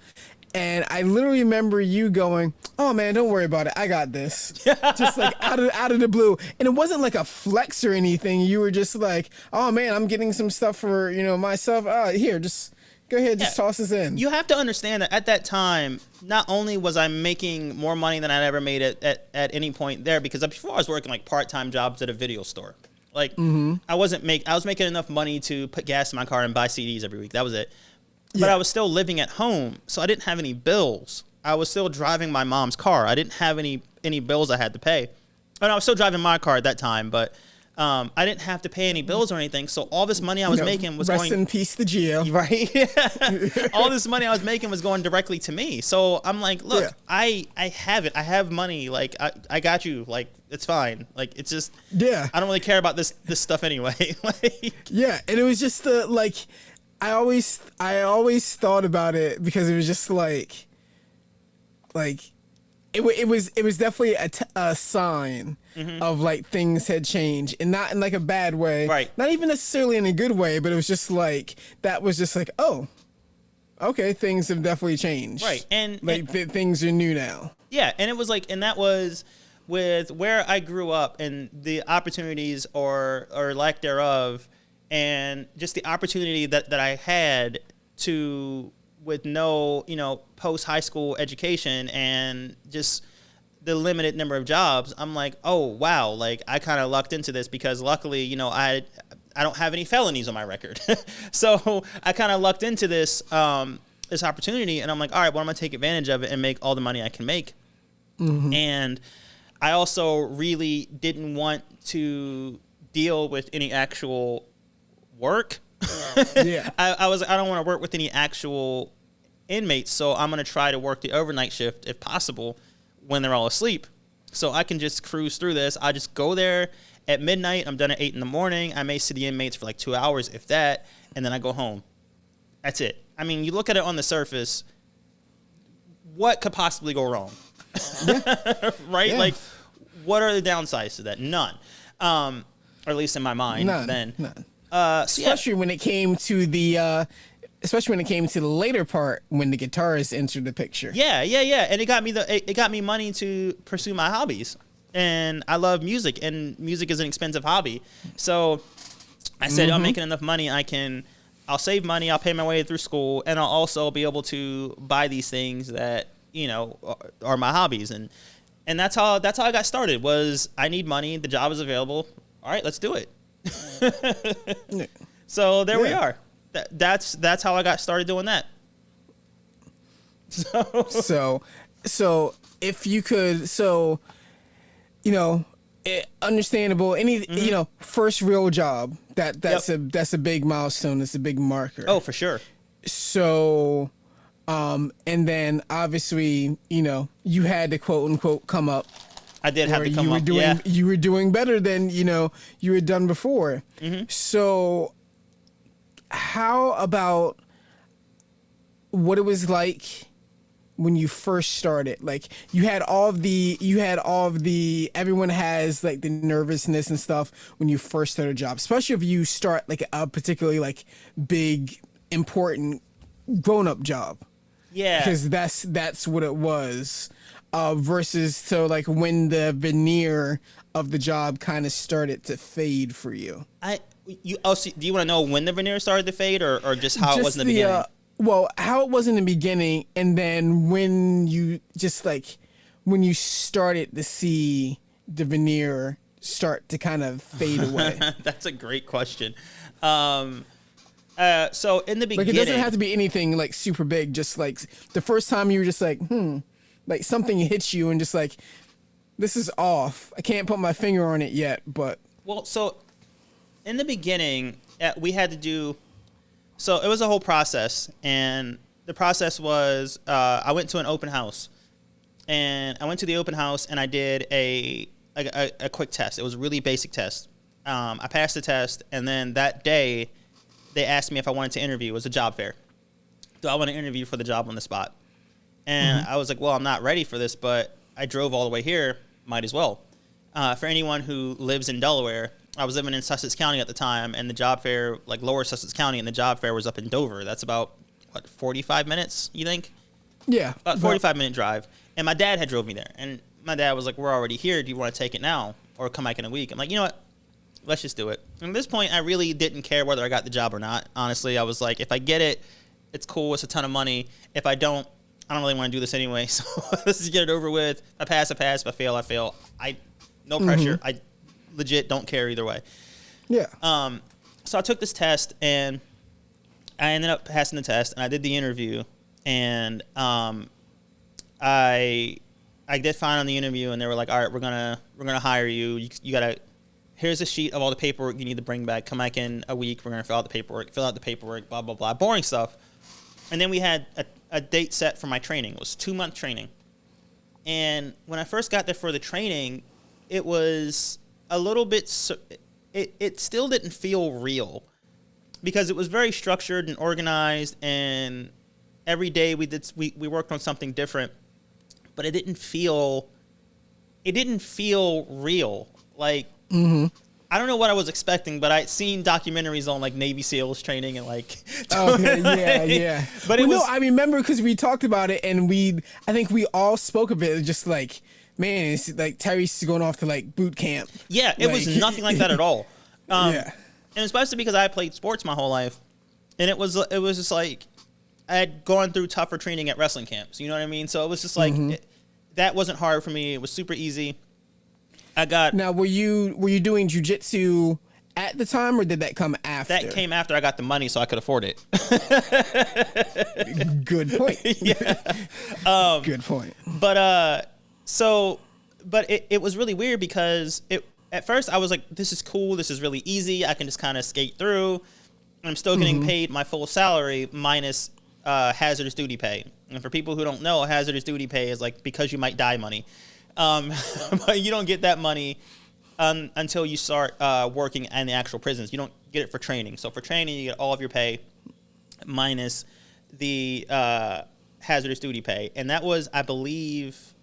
B: And I literally remember you going, "Oh man, don't worry about it. I got this." Just like out of the blue. And it wasn't like a flex or anything. You were just like, "Oh man, I'm getting some stuff for, myself. Here, just go ahead, just toss this in."
A: You have to understand that at that time, not only was I making more money than I'd ever made at any point there, because before I was working like part-time jobs at a video store. Like I was making enough money to put gas in my car and buy CDs every week. That was it. But I was still living at home, so I didn't have any bills. I was still driving my mom's car. I didn't have any bills I had to pay. And I was still driving my car at that time, but I didn't have to pay any bills or anything. So all this money I was making was
B: rest in peace to Gio.
A: Right? All this money I was making was going directly to me. So I'm like, look, I have it. I have money. Like, I got you. Like, it's fine. Like, it's just, I don't really care about this stuff anyway. Like,
B: and it was just I always thought about it because it was just like it was definitely a sign of like things had changed, and not in like a bad way,
A: right?
B: Not even necessarily in a good way, but it was just like that was just like, oh, okay, things have definitely changed,
A: right? And
B: like things are new now. Yeah,
A: and it was like, and that was with where I grew up and the opportunities or lack thereof. And just the opportunity that I had to, with no, post high school education and just the limited number of jobs, I'm like, oh wow, like I kind of lucked into this because luckily, I don't have any felonies on my record, so I kind of lucked into this this opportunity, and I'm like, all right, well, I'm gonna take advantage of it and make all the money I can make. And I also really didn't want to deal with any actual work. I don't want to work with any actual inmates, so I'm going to try to work the overnight shift if possible when they're all asleep, so I can just cruise through this. I just go there at midnight. I'm done at 8 in the morning. I may see the inmates for like 2 hours, if that, and then I go home. That's it. I mean, you look at it on the surface, what could possibly go wrong? Right? Like, what are the downsides to that? None. Or at least in my mind. None.
B: Especially when it came to the later part when the guitarist entered the picture.
A: Yeah. And it got me money to pursue my hobbies. And I love music, and music is an expensive hobby. So I said, I'm making enough money, I'll save money, I'll pay my way through school, and I'll also be able to buy these things that, are my hobbies. And that's how I got started. Was I need money, the job is available. All right, let's do it. So there we are. That's how I got started doing that.
B: So if you could, understandable. Any first real job that's a big milestone. It's a big marker.
A: Oh, for sure.
B: So, and then obviously you had to quote unquote come up.
A: I did have to come up.
B: You were doing better than you had done before. So, how about what it was like when you first started? Like you had all of the everyone has like the nervousness and stuff when you first start a job, especially if you start like a particularly like big important grown-up job. Yeah, because that's what it was. Versus so like when the veneer of the job kind of started to fade for you.
A: Do you want to know when the veneer started to fade, or just how it was in the beginning?
B: Well, how it was in the beginning, and then when you started to see the veneer start to kind of fade away.
A: That's a great question. So in the beginning,
B: like it doesn't have to be anything like super big. Just like the first time you were just like, like something hits you and just like, this is off. I can't put my finger on it yet, but.
A: Well, so in the beginning, we had to do, so it was a whole process, and the process was I went to an open house, and I went to the open house and I did a quick test. It was a really basic test. I passed the test, and then that day they asked me if I wanted to interview. It was a job fair. Do I want to interview for the job on the spot? And I was like, well, I'm not ready for this, but I drove all the way here. Might as well. For anyone who lives in Delaware, I was living in Sussex County at the time, and the job fair, like lower Sussex County, and the job fair was up in Dover. That's about, 45 minutes, you think?
B: Yeah.
A: About 45-minute drive. And my dad had drove me there. And my dad was like, we're already here. Do you want to take it now or come back in a week? I'm like, you know what? Let's just do it. And at this point, I really didn't care whether I got the job or not. Honestly, I was like, if I get it, it's cool. It's a ton of money. If I don't really want to do this anyway. So let's just get it over with. If I pass, I pass. If I fail, I fail. No pressure. I legit don't care either way.
B: Yeah.
A: So I took this test, and I ended up passing the test, and I did the interview, and I did fine on the interview, and they were like, all right, we're gonna hire you. You gotta, here's a sheet of all the paperwork you need to bring back. Come back in a week. We're gonna fill out the paperwork, blah blah blah, boring stuff. And then we had a date set for my training. It was 2-month training. And when I first got there for the training, it was a little bit, it still didn't feel real, because it was very structured and organized, and every day we worked on something different, but it didn't feel real. Like, I don't know what I was expecting, but I'd seen documentaries on like Navy SEALs training and like.
B: Okay, yeah.
A: But it was.
B: No, I remember because we talked about it, and I think we all spoke of it. Just like, man, it's like Tyrice is going off to like boot camp.
A: Yeah, it was nothing like that at all.
B: Yeah.
A: And especially because I played sports my whole life, and it was just like I had gone through tougher training at wrestling camps. You know what I mean? So it was just like that wasn't hard for me. It was super easy.
B: Now, were you doing jiu-jitsu at the time, or did that come after?
A: That came after I got the money, so I could afford it.
B: Good point.
A: Yeah.
B: Good point.
A: But it was really weird because at first I was like, this is cool. This is really easy. I can just kind of skate through. I'm still getting paid my full salary minus hazardous duty pay. And for people who don't know, hazardous duty pay is like because you might die money. But you don't get that money until you start working in the actual prisons. You don't get it for training. So for training, you get all of your pay minus the hazardous duty pay. And that was, I believe,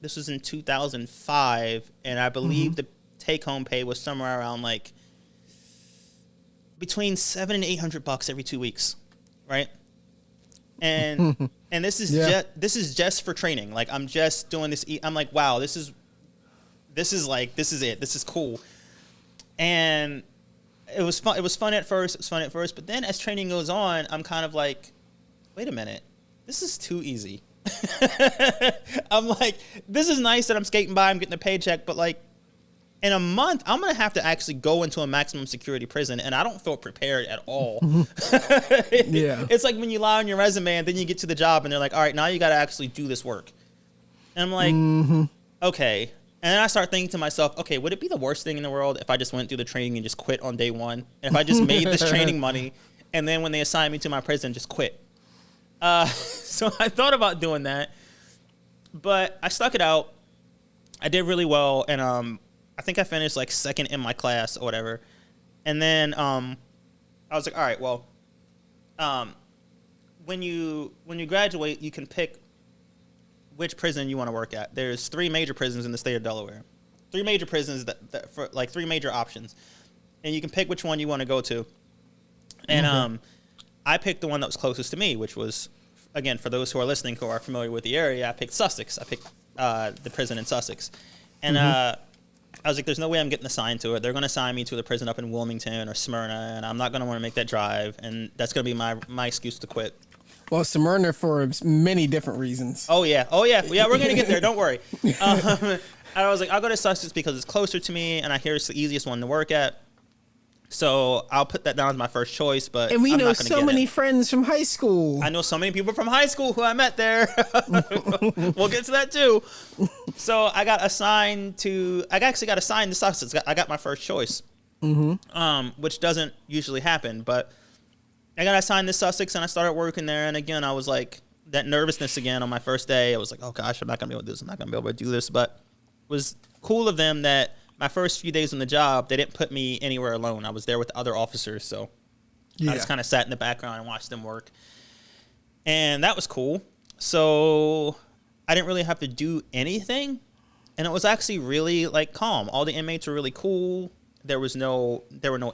A: this was in 2005, and I believe the take-home pay was somewhere around like between $700 and $800 every 2 weeks, right? And this is just for training. Like, I'm just doing this. I'm like, wow, this is it. This is cool. And it was fun. It was fun at first. But then as training goes on, I'm kind of like, wait a minute, this is too easy. I'm like, this is nice that I'm skating by, I'm getting a paycheck, but like in a month, I'm going to have to actually go into a maximum security prison, and I don't feel prepared at all.
B: Yeah.
A: It's like when you lie on your resume and then you get to the job and they're like, all right, now you got to actually do this work. And I'm like, okay. And then I start thinking to myself, okay, would it be the worst thing in the world if I just went through the training and just quit on day one? And if I just made this training money and then when they assign me to my prison, just quit? So I thought about doing that, but I stuck it out. I did really well, and I think I finished like second in my class or whatever. And then I was like, all right, well, when you graduate, you can pick which prison you want to work at. There's 3 major prisons in the state of Delaware. 3 major prisons that for like 3 major options, and you can pick which one you want to go to. And I picked the one that was closest to me, which was, again, for those who are listening who are familiar with the area, I picked Sussex. I picked the prison in Sussex. And I was like, there's no way I'm getting assigned to it. They're going to assign me to the prison up in Wilmington or Smyrna, and I'm not going to want to make that drive. And that's going to be my excuse to quit.
B: Well, Smyrna for many different reasons.
A: Oh, yeah. We're going to get there. Don't worry. I was like, I'll go to Sussex because it's closer to me, and I hear it's the easiest one to work at. So I'll put that down as my first choice, but
B: and we
A: I'm
B: know
A: not gonna
B: so
A: get
B: many
A: it.
B: friends from high school.
A: I know so many people from high school who I met there. We'll get to that too. So I actually got assigned to Sussex. I got my first choice, which doesn't usually happen. But I got assigned to Sussex, and I started working there. And again, I was like, that nervousness again on my first day. I was like, oh gosh, I'm not gonna be able to do this. I'm not gonna be able to do this. But it was cool of them that my first few days on the job, they didn't put me anywhere alone. I was there with other officers, so I just kind of sat in the background and watched them work, and that was cool. So I didn't really have to do anything, and it was actually really like calm. All the inmates were really cool. There were no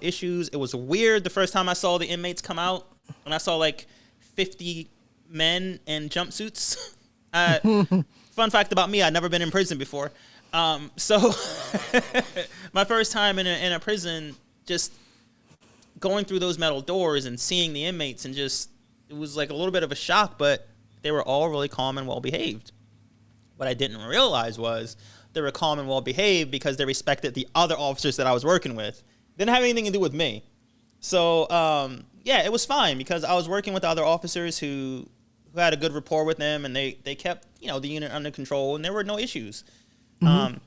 A: issues. It was weird the first time I saw the inmates come out, and I saw like 50 men in jumpsuits. Fun fact about me, I'd never been in prison before. So my first time in a prison, just going through those metal doors and seeing the inmates, and just, it was like a little bit of a shock, but they were all really calm and well behaved. What I didn't realize was they were calm and well behaved because they respected the other officers that I was working with. Didn't have anything to do with me. So yeah, it was fine because I was working with other officers who had a good rapport with them, and they kept, the unit under control, and there were no issues. I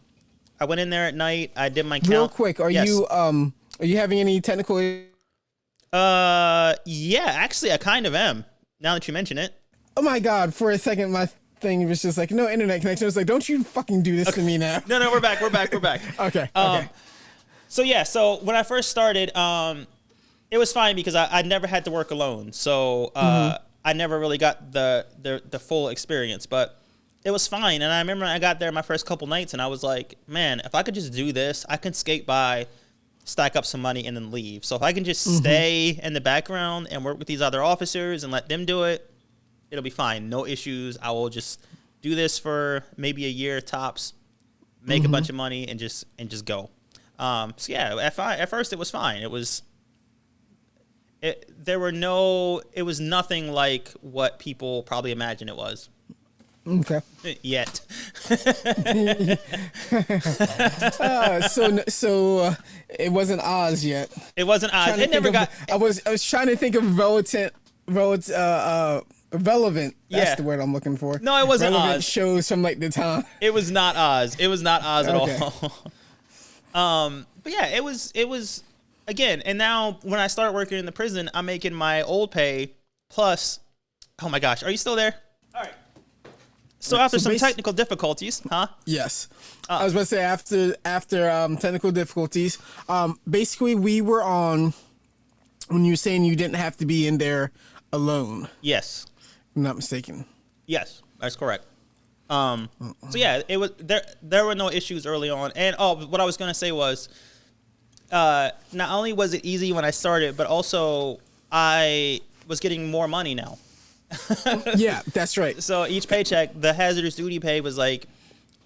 A: went in there at night. I did my count.
B: Real quick, are you having any technical?
A: Yeah, actually, I kind of am. Now that you mention it.
B: Oh my God! For a second, my thing was just like no internet connection. I was like, don't you fucking do this to me now?
A: No, we're back.
B: Okay.
A: So yeah, so when I first started, it was fine because I never had to work alone. So I never really got the full experience, but it was fine. And I remember I got there my first couple nights, and I was like, man, if I could just do this, I can skate by, stack up some money, and then leave. So if I can just stay in the background and work with these other officers and let them do it, it'll be fine. No issues. I will just do this for maybe a year tops, make a bunch of money, and just go. So yeah, at first it was fine. It was nothing like what people probably imagine it was.
B: Okay.
A: Yet.
B: So it wasn't Oz yet.
A: It wasn't Oz. It never got.
B: I was trying to think of relevant. That's the word I'm looking for.
A: No, it wasn't
B: relevant
A: Oz.
B: Shows from like the time.
A: It was not Oz. It was not Oz at all. But yeah, it was again. And now when I start working in the prison, I'm making my old pay plus. Oh my gosh, are you still there? All right. So after some technical difficulties, huh?
B: Yes. I was about to say after technical difficulties, basically we were on when you were saying you didn't have to be in there alone.
A: Yes.
B: If I'm not mistaken.
A: Yes, that's correct. So yeah, it was there were no issues early on. And what I was going to say was not only was it easy when I started, but also I was getting more money now.
B: Yeah, that's right.
A: So each paycheck, the hazardous duty pay was like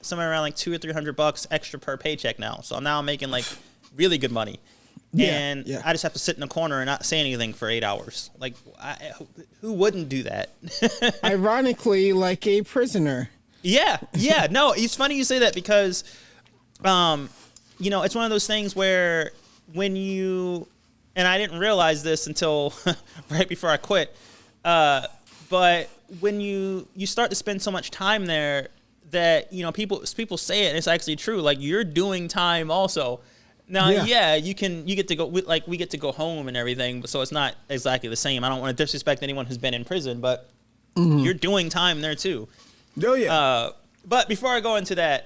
A: somewhere around like $200 or $300 extra per paycheck now. So now I'm making like really good money. I just have to sit in a corner and not say anything for 8 hours. Like, who wouldn't do that?
B: Ironically, like a prisoner.
A: Yeah. No, it's funny you say that because, it's one of those things where when you, and I didn't realize this until right before I quit, but when you start to spend so much time there that, people say it and it's actually true. Like, you're doing time also. Now, you get to go, we get to go home and everything, so it's not exactly the same. I don't want to disrespect anyone who's been in prison, but you're doing time there too.
B: Oh, yeah.
A: But before I go into that,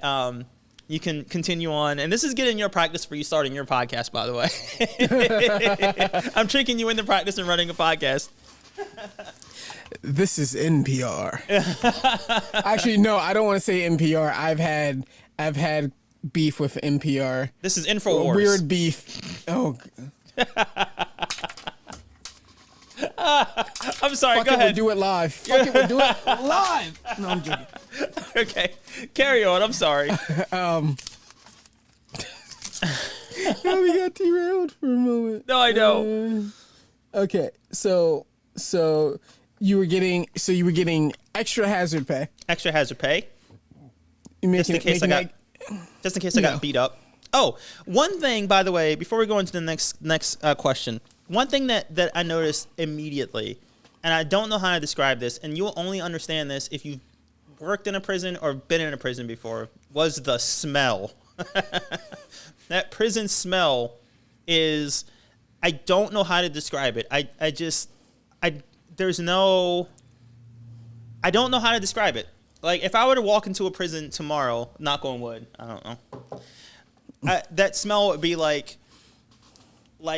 A: you can continue on. And this is getting your practice for you starting your podcast, by the way. I'm tricking you into practice and running a podcast.
B: This is NPR. Actually, no, I don't want to say NPR. I've had beef with NPR.
A: This is InfoWars.
B: Weird beef. Oh.
A: I'm sorry.
B: Fuck
A: go
B: it,
A: ahead.
B: We'll do it live. Fuck it, we'll do it live. No, I'm joking.
A: Okay, carry on. I'm sorry.
B: We got derailed for a moment.
A: No, I know.
B: Okay, so you were getting extra hazard pay.
A: Extra hazard pay. Just in case I got beat up. Oh, one thing, by the way, before we go into the next question, one thing that I noticed immediately, and I don't know how to describe this, and you'll only understand this if you've worked in a prison or been in a prison before, was the smell. That prison smell is, I don't know how to describe it. there's no, I don't know how to describe it. Like, if I were to walk into a prison tomorrow, knock on wood, I don't know, that smell would be like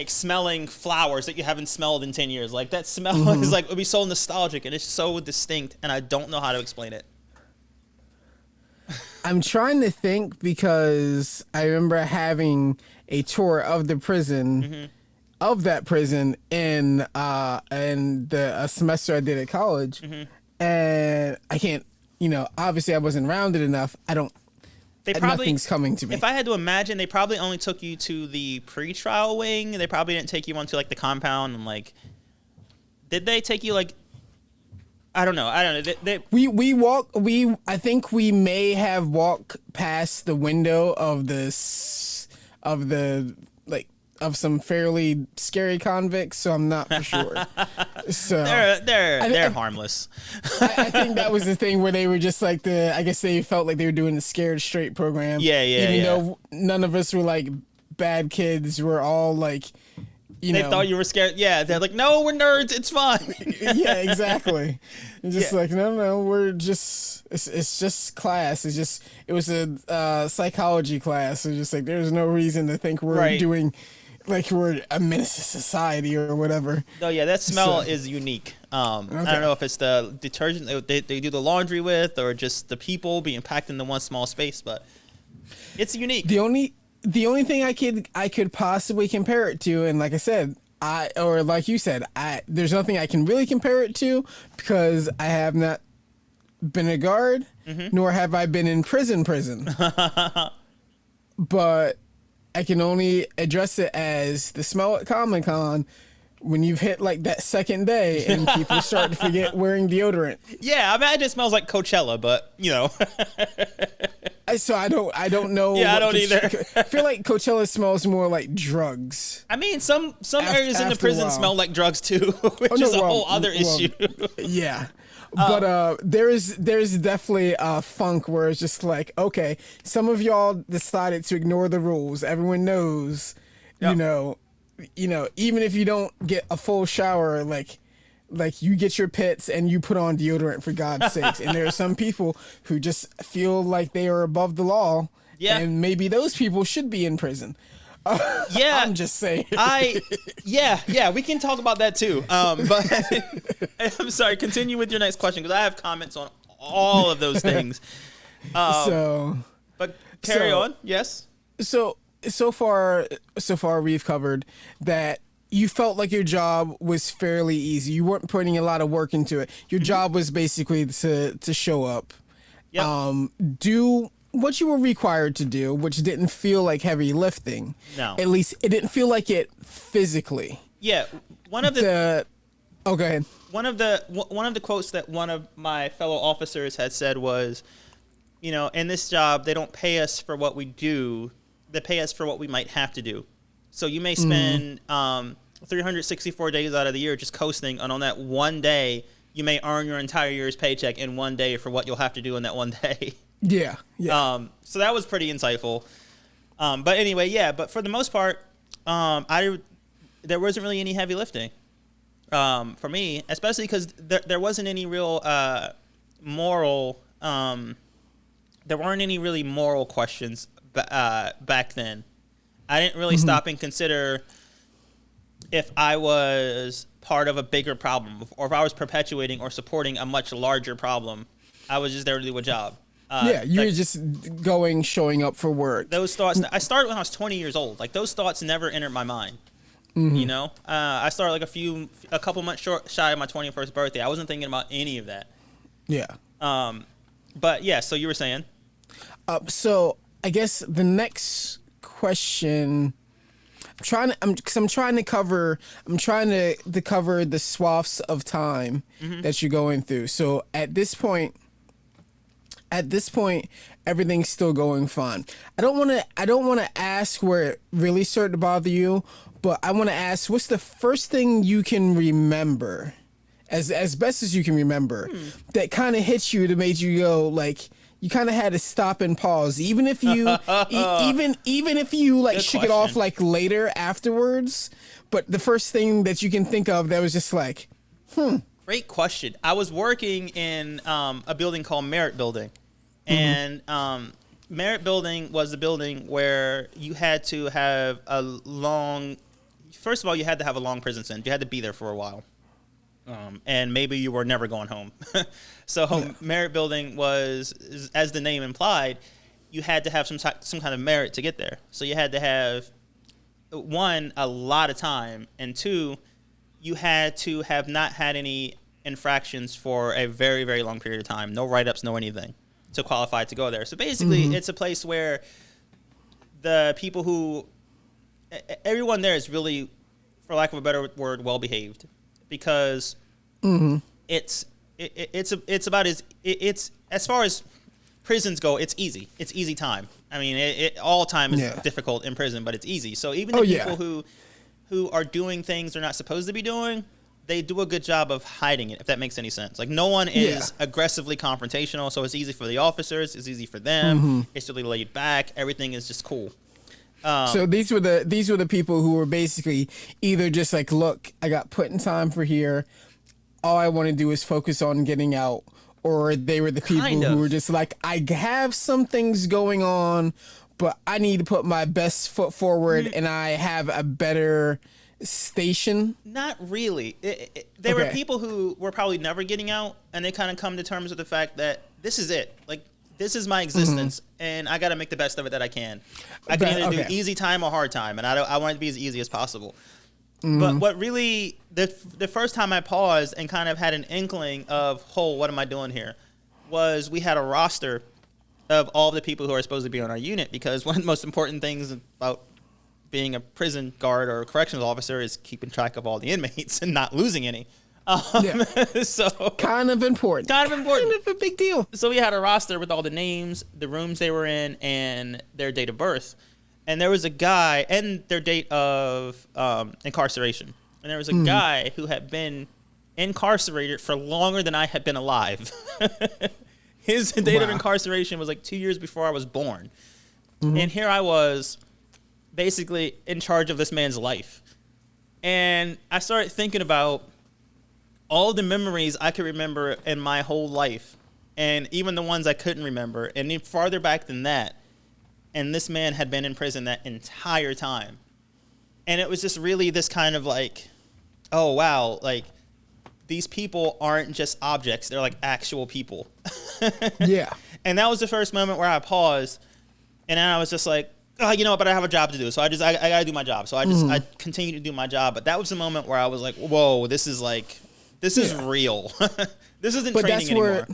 A: smelling flowers that you haven't smelled in 10 years. Like, that smell is like, it would be so nostalgic, and it's so distinct, and I don't know how to explain it.
B: I'm trying to think, because I remember having a tour of the prison, of that prison, in a semester I did at college, and I can't, obviously I wasn't rounded enough. Nothing's coming to me.
A: If I had to imagine, they probably only took you to the pre-trial wing. They probably didn't take you onto like the compound, and like, did they take you like? I don't know. I think we may have walked past the window of some fairly scary convicts, so I'm not for sure. So they're harmless.
B: I think that was the thing where they were just like I guess they felt like they were doing the Scared Straight program. Even though none of us were like bad kids, we're all like,
A: they thought you were scared. Yeah, they're like, no, we're nerds. It's fine.
B: Yeah, exactly. Just like, no, we're just, it's just class. It was a psychology class. It's just like, there's no reason to think we're doing, like we're a menace to society or whatever.
A: No, yeah, that smell is unique. I don't know if it's the detergent they do the laundry with, or just the people being packed into one small space, but it's unique.
B: The only thing I could possibly compare it to, and like I said, like you said, there's nothing I can really compare it to, because I have not been a guard, nor have I been in prison. But I can only address it as the smell at Comic-Con when you've hit like that second day and people start to forget wearing deodorant.
A: Yeah, I imagine it smells like Coachella, but
B: So I don't know.
A: Yeah, I don't either.
B: I feel like Coachella smells more like drugs.
A: I mean, some areas in the prison smell like drugs too, which is a whole other issue.
B: Yeah. But there's definitely a funk where it's just like, okay, some of y'all decided to ignore the rules. Everyone knows, even if you don't get a full shower, like you get your pits and you put on deodorant, for God's sakes. And there are some people who just feel like they are above the law. Yeah. And maybe those people should be in prison.
A: Yeah.
B: I'm just saying.
A: Yeah, we can talk about that too. But I'm sorry, continue with your next question, because I have comments on all of those things. But carry on. Yes. So far we've covered that you felt like your job was fairly easy. You weren't putting a lot of work into it. Your job was basically to show up, do what you were required to do, which didn't feel like heavy lifting. No.
B: At least it didn't feel like it physically.
A: Yeah. One of the
B: go ahead.
A: One of the quotes that one of my fellow officers had said was, in this job, they don't pay us for what we do. They pay us for what we might have to do. So you may spend 364 days out of the year just coasting, and on that one day, you may earn your entire year's paycheck in one day for what you'll have to do in that one day.
B: Yeah.
A: So that was pretty insightful. But anyway, but for the most part, there wasn't really any heavy lifting for me, especially because there wasn't any real moral. There weren't any really moral questions back then. I didn't really stop and consider if I was part of a bigger problem, or if I was perpetuating or supporting a much larger problem. I was just there to do a job.
B: You were just showing up for work.
A: Those thoughts, I started when I was 20 years old. Like, those thoughts never entered my mind. I started like a couple months shy of my 21st birthday. I wasn't thinking about any of that. Yeah. But yeah, so you were saying?
B: So I guess the next question, I'm trying to cover the swaths of time that you're going through. So at this point, everything's still going fine. I don't want to ask where it really started to bother you, but I want to ask, what's the first thing you can remember, as best as you can remember, that kind of hits you, that made you go, like, you kind of had to stop and pause, even if you even if you like
A: Good
B: shook
A: question.
B: it off like later afterwards, but the first thing that you can think of that was just like,
A: Great question. I was working in a building called Merit Building, and Merit Building was the building where you had to have a long. First of all, you had to have a long prison sentence. You had to be there for a while, and maybe you were never going home. So Merit Building was, as the name implied, you had to have some kind of merit to get there. So you had to have, one, a lot of time, and two, you had to have not had any infractions for a very, very long period of time. No write-ups, no anything to qualify to go there. So basically, it's a place where the people who, everyone there is really, for lack of a better word, well-behaved, because it's about as far as prisons go, it's easy. It's easy time. I mean, all time is difficult in prison, but it's easy. So even the people who are doing things they're not supposed to be doing, they do a good job of hiding it, if that makes any sense. Like, no one is aggressively confrontational, so it's easy for the officers, it's easy for them, it's really laid back, everything is just cool.
B: So these were the people who were basically either just like, look, I got put in time for here, all I want to do is focus on getting out, or they were the people who were just like, I have some things going on, but I need to put my best foot forward, and I have a better station.
A: Not really. There were people who were probably never getting out, and they kind of come to terms with the fact that this is it. Like, this is my existence, and I got to make the best of it that I can. I can either do easy time or hard time, and I want it to be as easy as possible. But what really, the first time I paused and kind of had an inkling of, what am I doing here, was we had a roster of all the people who are supposed to be on our unit, because one of the most important things about being a prison guard or a corrections officer is keeping track of all the inmates and not losing any. So
B: kind of important. Kind of a big deal.
A: So we had a roster with all the names, the rooms they were in, and their date of birth. And there was a guy, and their date of incarceration. And there was a guy who had been incarcerated for longer than I had been alive. His date of incarceration was like 2 years before I was born. And here I was, basically in charge of this man's life. And I started thinking about all the memories I could remember in my whole life, and even the ones I couldn't remember, and even farther back than that. And this man had been in prison that entire time. And it was just really this kind of like, oh, wow, like, these people aren't just objects. They're like actual people. And that was the first moment where I paused, and then I was just like, oh, you know, but I have a job to do. So I got to do my job. So I continue to do my job. But that was the moment where I was like, whoa, this is real. This isn't training anymore.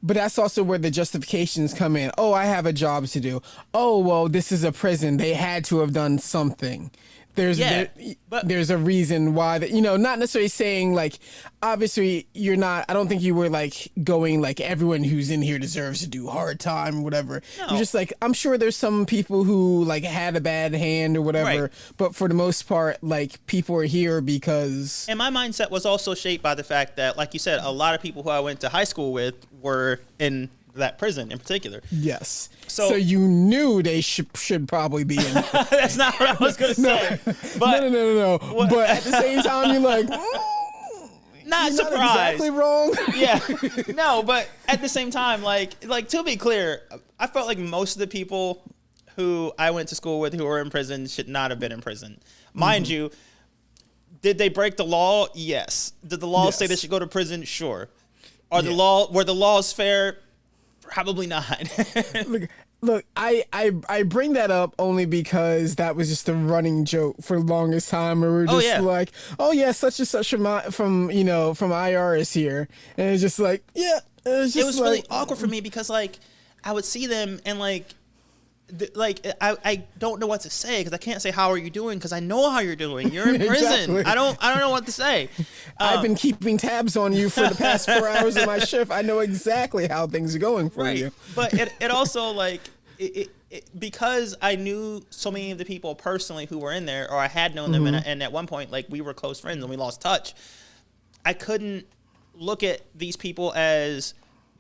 B: But that's also where the justifications come in. Oh, I have a job to do. Oh, well, this is a prison. They had to have done something. There's a reason why that, not necessarily saying like, obviously you're not, I don't think you were like going like everyone who's in here deserves to do hard time or whatever. No. You're just like, I'm sure there's some people who like had a bad hand or whatever, but for the most part, like people are here because.
A: And my mindset was also shaped by the fact that, like you said, a lot of people who I went to high school with were in that prison in particular.
B: Yes. So you knew they should probably be in.
A: That's not what I was going to say.
B: But no. But at the same time, you're like,
A: not
B: you're
A: surprised.
B: Not exactly wrong.
A: Yeah. No, but at the same time, like to be clear, I felt like most of the people who I went to school with who were in prison should not have been in prison. Mind you, did they break the law? Yes. Did the law say they should go to prison? Sure. Were the laws fair? Probably not.
B: Look, I bring that up only because that was just a running joke for the longest time. Where we're just like, oh yeah, such and such from IR is here, and it's just like, it was
A: really awkward for me because like I would see them and like I don't know what to say because I can't say how are you doing because I know how you're doing. You're in prison.
B: Exactly.
A: I don't know what to say.
B: I've been keeping tabs on you for the past 4 hours of my shift. I know exactly how things are going for you.
A: But it also like it because I knew so many of the people personally who were in there, or I had known them, and at one point like we were close friends and we lost touch. I couldn't look at these people as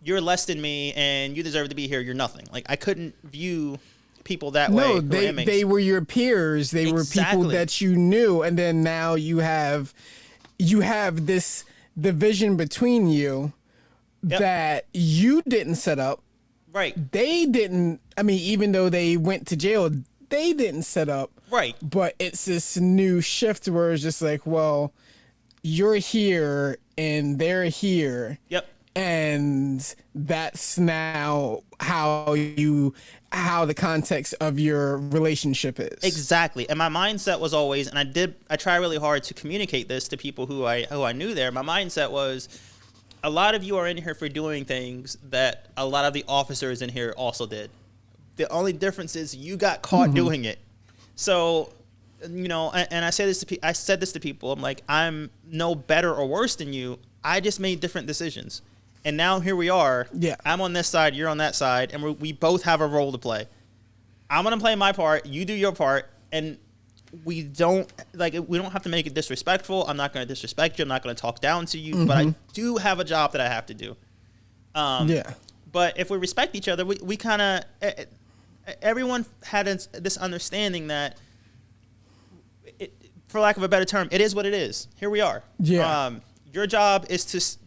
A: you're less than me and you deserve to be here. You're nothing. Like I couldn't view people that way.
B: No, they were your peers. They were people that you knew, and then now you have this division between you that you didn't set up.
A: Right.
B: They didn't. I mean, even though they went to jail, they didn't set up.
A: Right.
B: But it's this new shift where it's just like, well, you're here and they're here.
A: Yep.
B: And that's now how the context of your relationship is.
A: Exactly. And my mindset was always, and I try really hard to communicate this to people who I knew there. My mindset was, a lot of you are in here for doing things that a lot of the officers in here also did. The only difference is you got caught doing it. So, you know, and I said this to people. I'm like, I'm no better or worse than you. I just made different decisions. And now here we are.
B: Yeah.
A: I'm on this side, you're on that side, and we both have a role to play. I'm going to play my part, you do your part, and we don't have to make it disrespectful. I'm not going to disrespect you. I'm not going to talk down to you, but I do have a job that I have to do. But if we respect each other, we kind of, everyone had this understanding that, for lack of a better term, it is what it is. Here we are.
B: Yeah.
A: Your job is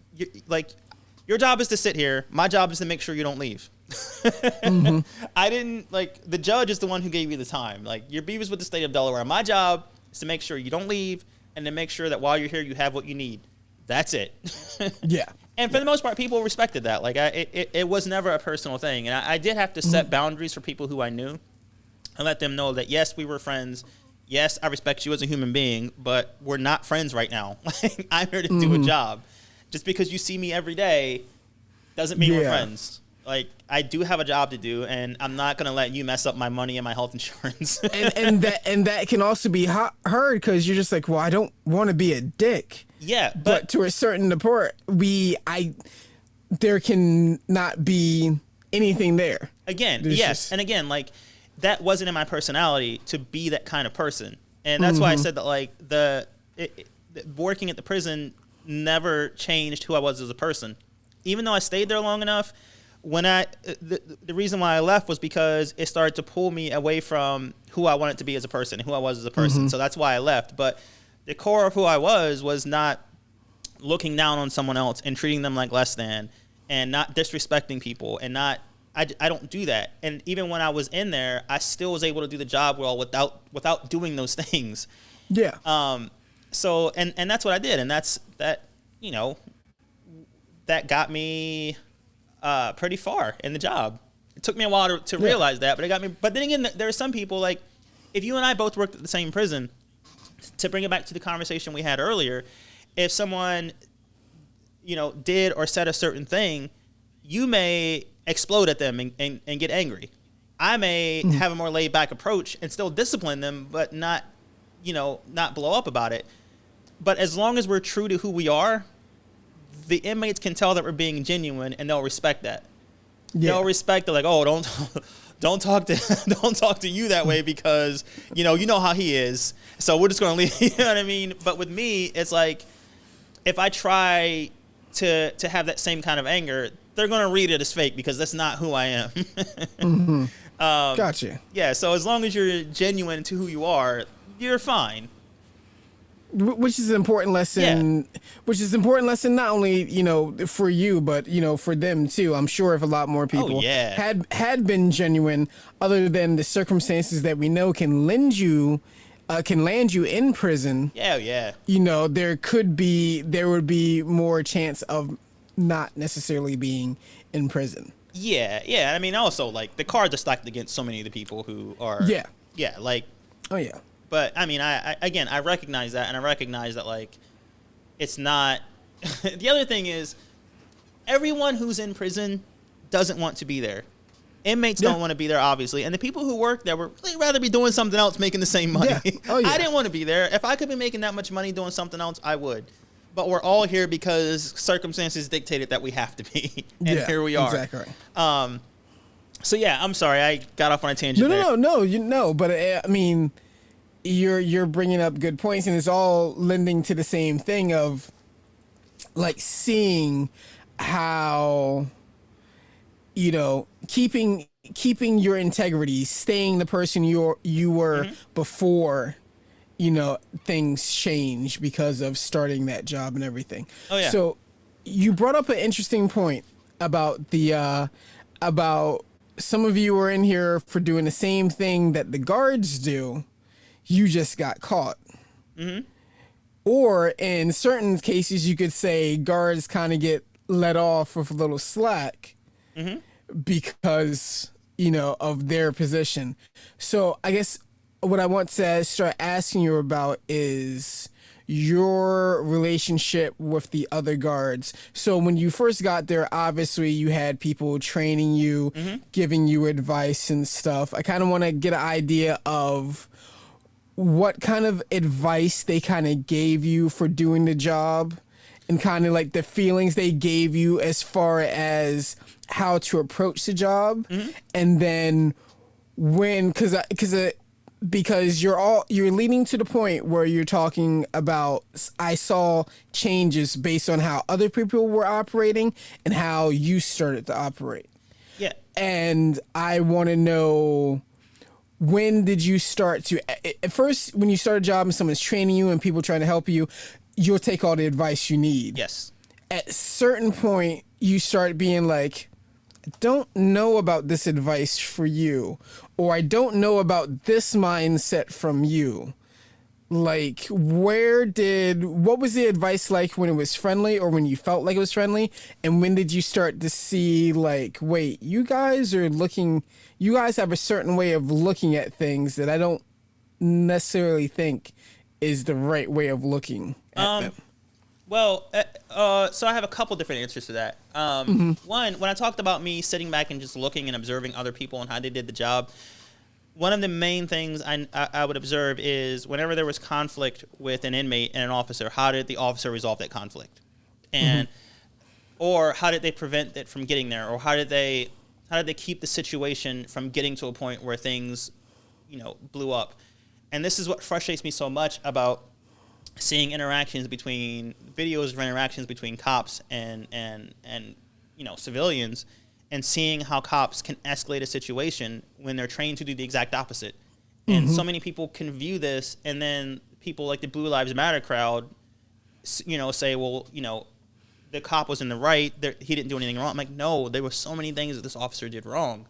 A: your job is to sit here. My job is to make sure you don't leave. I didn't, the judge is the one who gave you the time. Your beef is with the state of Delaware. My job is to make sure you don't leave and to make sure that while you're here, you have what you need. That's it.
B: Yeah.
A: And for the most part, people respected that. It was never a personal thing. And I did have to set boundaries for people who I knew and let them know that, yes, we were friends. Yes, I respect you as a human being, but we're not friends right now. I'm here to do a job. Just because you see me every day doesn't mean we're friends. I do have a job to do, and I'm not going to let you mess up my money and my health insurance.
B: and that can also be heard because you're just like, well, I don't want to be a dick.
A: Yeah.
B: But to a certain part, there can not be anything there.
A: Again, yes. And again, that wasn't in my personality to be that kind of person. And that's why I said that, working at the prison never changed who I was as a person. Even though I stayed there long enough, the reason why I left was because it started to pull me away from who I wanted to be as a person, who I was as a person. So that's why I left. But the core of who I was not looking down on someone else and treating them like less than, and not disrespecting people, and not, I don't do that. And even when I was in there, I still was able to do the job well without doing those things.
B: Yeah.
A: So, and that's what I did. And that got me pretty far in the job. It took me a while to realize that, but it got me. But then again, there are some people, if you and I both worked at the same prison, to bring it back to the conversation we had earlier, if someone, did or said a certain thing, you may explode at them and get angry. I may have a more laid back approach and still discipline them, but not blow up about it. But as long as we're true to who we are, the inmates can tell that we're being genuine, and they'll respect that. Yeah. They'll respect don't talk to you that way because you know how he is. So we're just gonna leave. You know what I mean? But with me, it's if I try to have that same kind of anger, they're gonna read it as fake because that's not who I am.
B: Gotcha.
A: Yeah. So as long as you're genuine to who you are, you're fine.
B: Which is an important lesson. Yeah. Which is an important lesson not only for you, but for them too. I'm sure if a lot more people had been genuine, other than the circumstances that we know can land you in prison.
A: Yeah.
B: There would be more chance of not necessarily being in prison.
A: Yeah. I mean, also the cards are stacked against so many of the people who are. Yeah.
B: Oh yeah.
A: But I mean, I recognize that, and I recognize that it's not. The other thing is, everyone who's in prison doesn't want to be there. Inmates don't want to be there, obviously, and the people who work there would really rather be doing something else, making the same money. Yeah. Oh, yeah. I didn't want to be there. If I could be making that much money doing something else, I would. But we're all here because circumstances dictated that we have to be, and here we are.
B: Exactly.
A: So yeah, I'm sorry, I got off on a tangent.
B: No. But I mean. You're bringing up good points, and it's all lending to the same thing of seeing how keeping your integrity, staying the person you were before things change because of starting that job and everything.
A: Oh, yeah.
B: So you brought up an interesting point about about some of you were in here for doing the same thing that the guards do. You just got caught.
A: Mm-hmm.
B: Or in certain cases, you could say guards kind of get let off with a little slack because, of their position. So I guess what I want to start asking you about is your relationship with the other guards. So when you first got there, obviously you had people training you, giving you advice and stuff. I kind of want to get an idea of what kind of advice they kind of gave you for doing the job, and kind of like the feelings they gave you as far as how to approach the job. And then because you're leading to the point where you're talking about, I saw changes based on how other people were operating and how you started to operate.
A: Yeah.
B: And I want to know, when did you start to, at first, when you start a job and someone's training you and people trying to help you, you'll take all the advice you need.
A: Yes.
B: At a certain point, you start being like, I don't know about this advice for you, or I don't know about this mindset from you. Like, what was the advice like when it was friendly or when you felt like it was friendly? And when did you start to see, like, wait, you guys have a certain way of looking at things that I don't necessarily think is the right way of looking at them?
A: Well, so I have a couple different answers to that. One, when I talked about me sitting back and just looking and observing other people and how they did the job, one of the main things I would observe is whenever there was conflict with an inmate and an officer, how did the officer resolve that conflict? And or how did they prevent it from getting there? Or how did they keep the situation from getting to a point where things, blew up? And this is what frustrates me so much about seeing videos of interactions between cops and civilians, and seeing how cops can escalate a situation when they're trained to do the exact opposite. And so many people can view this, and then people like the Blue Lives Matter crowd, say, well, the cop was in the right, he didn't do anything wrong. I'm like, no, there were so many things that this officer did wrong.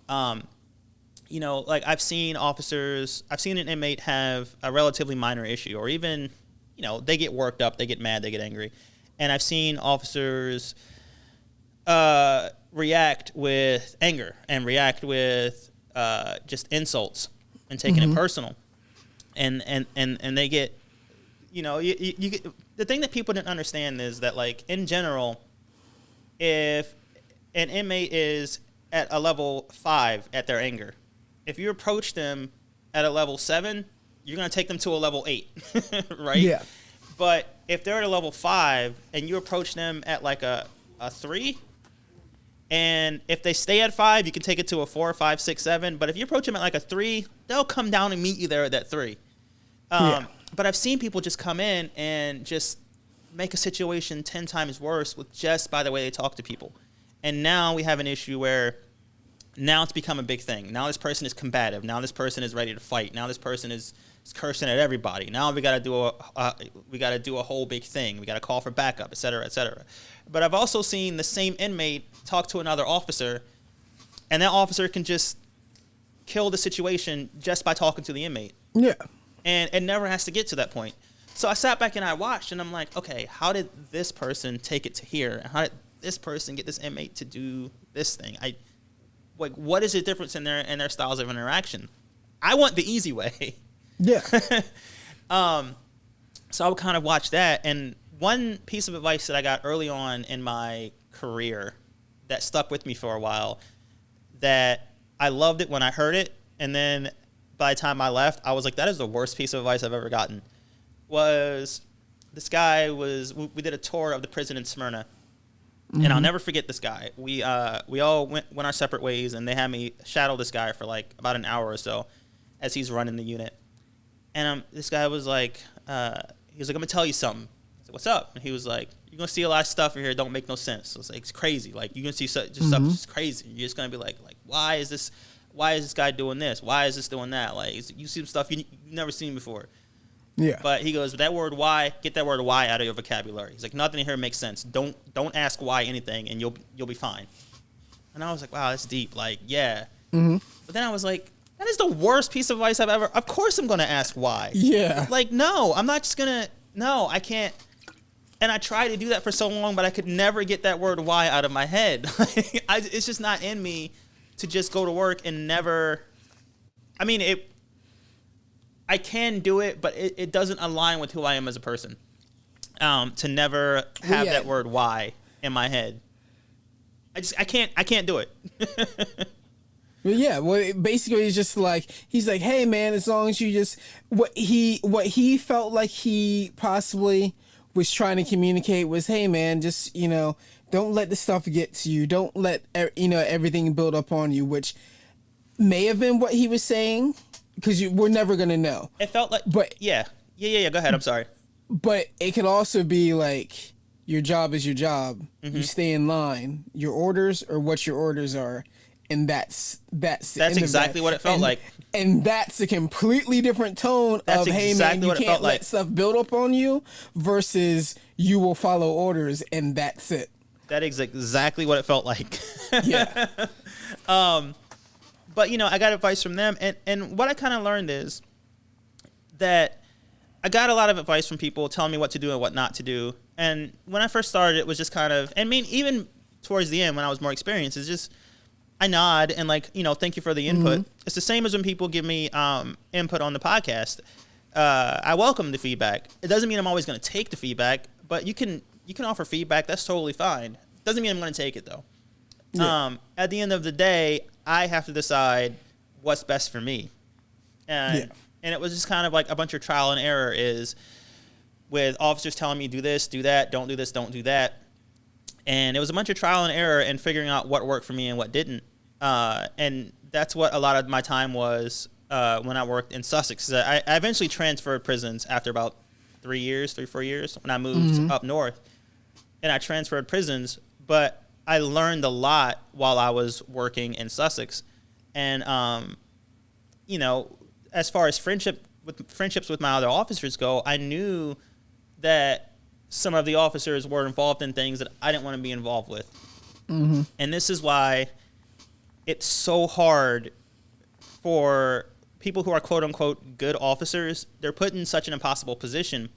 A: Like I've seen an inmate have a relatively minor issue, or even, they get worked up, they get mad, they get angry. And I've seen officers react with anger and react with just insults and taking it personal. And they get, you get, the thing that people didn't understand is that, like, in general, if an inmate is at a level 5 at their anger, if you approach them at a level 7, you're going to take them to a level 8, right? Yeah. But if they're at a level 5 and you approach them at like a 3, and if they stay at 5, you can take it to a 4, 5, 6, 7. But if you approach them at like a 3, they'll come down and meet you there at that 3. But I've seen people just come in and just make a situation 10 times worse with just by the way they talk to people. And now we have an issue where now it's become a big thing. Now this person is combative. Now this person is ready to fight. Now this person is cursing at everybody. Now we got to do a whole big thing. We got to call for backup, et cetera, et cetera. But I've also seen the same inmate talk to another officer, and that officer can just kill the situation just by talking to the inmate. Yeah. And it never has to get to that point. So I sat back and I watched, and I'm like, okay, how did this person take it to here? How did this person get this inmate to do this thing? What is the difference in their styles of interaction? I want the easy way. Yeah. So I would kind of watch that. And one piece of advice that I got early on in my career that stuck with me for a while, that I loved it when I heard it, and then by the time I left, I was like, that is the worst piece of advice I've ever gotten, was this guy we did a tour of the prison in Smyrna. And I'll never forget this guy. We all went our separate ways, and they had me shadow this guy for like about an hour or so as he's running the unit. And this guy was like, he was like, I'm gonna tell you something. I said, what's up? And he was like, you're gonna see a lot of stuff in here that don't make no sense. So it's like, it's crazy. Like, you're gonna see stuff that's just crazy. You're just gonna be like, why is this guy doing this? Why is this doing that? Like, you see some stuff you've never seen before.
B: Yeah.
A: But he goes, that word why, get that word why out of your vocabulary. He's like, nothing here makes sense. Don't ask why anything, and you'll be fine. And I was like, wow, that's deep. Like, yeah.
B: Mm-hmm.
A: But then I was like, that is the worst piece of advice I've ever. Of course I'm going to ask why.
B: Yeah.
A: Like, no, I'm not just going to. No, I can't. And I tried to do that for so long, but I could never get that word why out of my head. It's just not in me to just go to work and never. I mean, I can do it, but it doesn't align with who I am as a person. To never have that word why in my head. I can't do it.
B: Yeah, well, basically, it's just like he's like, "Hey, man, as long as you just what he felt like he possibly was trying to communicate was, hey, man, just don't let the stuff get to you. Don't let everything build up on you," which may have been what he was saying because we're never gonna know.
A: It felt like,
B: but
A: yeah. Go ahead. I'm sorry.
B: But it could also be like your job is your job.
A: Mm-hmm.
B: You stay in line. Your orders are what your orders are. And that's
A: exactly what it felt like.
B: And that's a completely different tone of, hey, man, you can't let stuff build up on you versus you will follow orders and that's it.
A: That is exactly what it felt like.
B: Yeah.
A: But, I got advice from them. And what I kind of learned is that I got a lot of advice from people telling me what to do and what not to do. And when I first started, it was just kind of, even towards the end when I was more experienced, it's just, I nod and thank you for the input. Mm-hmm. It's the same as when people give me input on the podcast. I welcome the feedback. It doesn't mean I'm always going to take the feedback, but you can offer feedback. That's totally fine. Doesn't mean I'm going to take it though. Yeah. At the end of the day, I have to decide what's best for me. And it was just kind of like a bunch of trial and error is with officers telling me do this, do that, don't do this, don't do that. And it was a bunch of trial and error and figuring out what worked for me and what didn't. And that's what a lot of my time was when I worked in Sussex. I eventually transferred prisons after about 4 years when I moved up north. And I transferred prisons, but I learned a lot while I was working in Sussex. And, as far as friendships with my other officers go, I knew that some of the officers were involved in things that I didn't want to be involved with. Mm-hmm. And this is why it's so hard for people who are quote unquote good officers. They're put in such an impossible position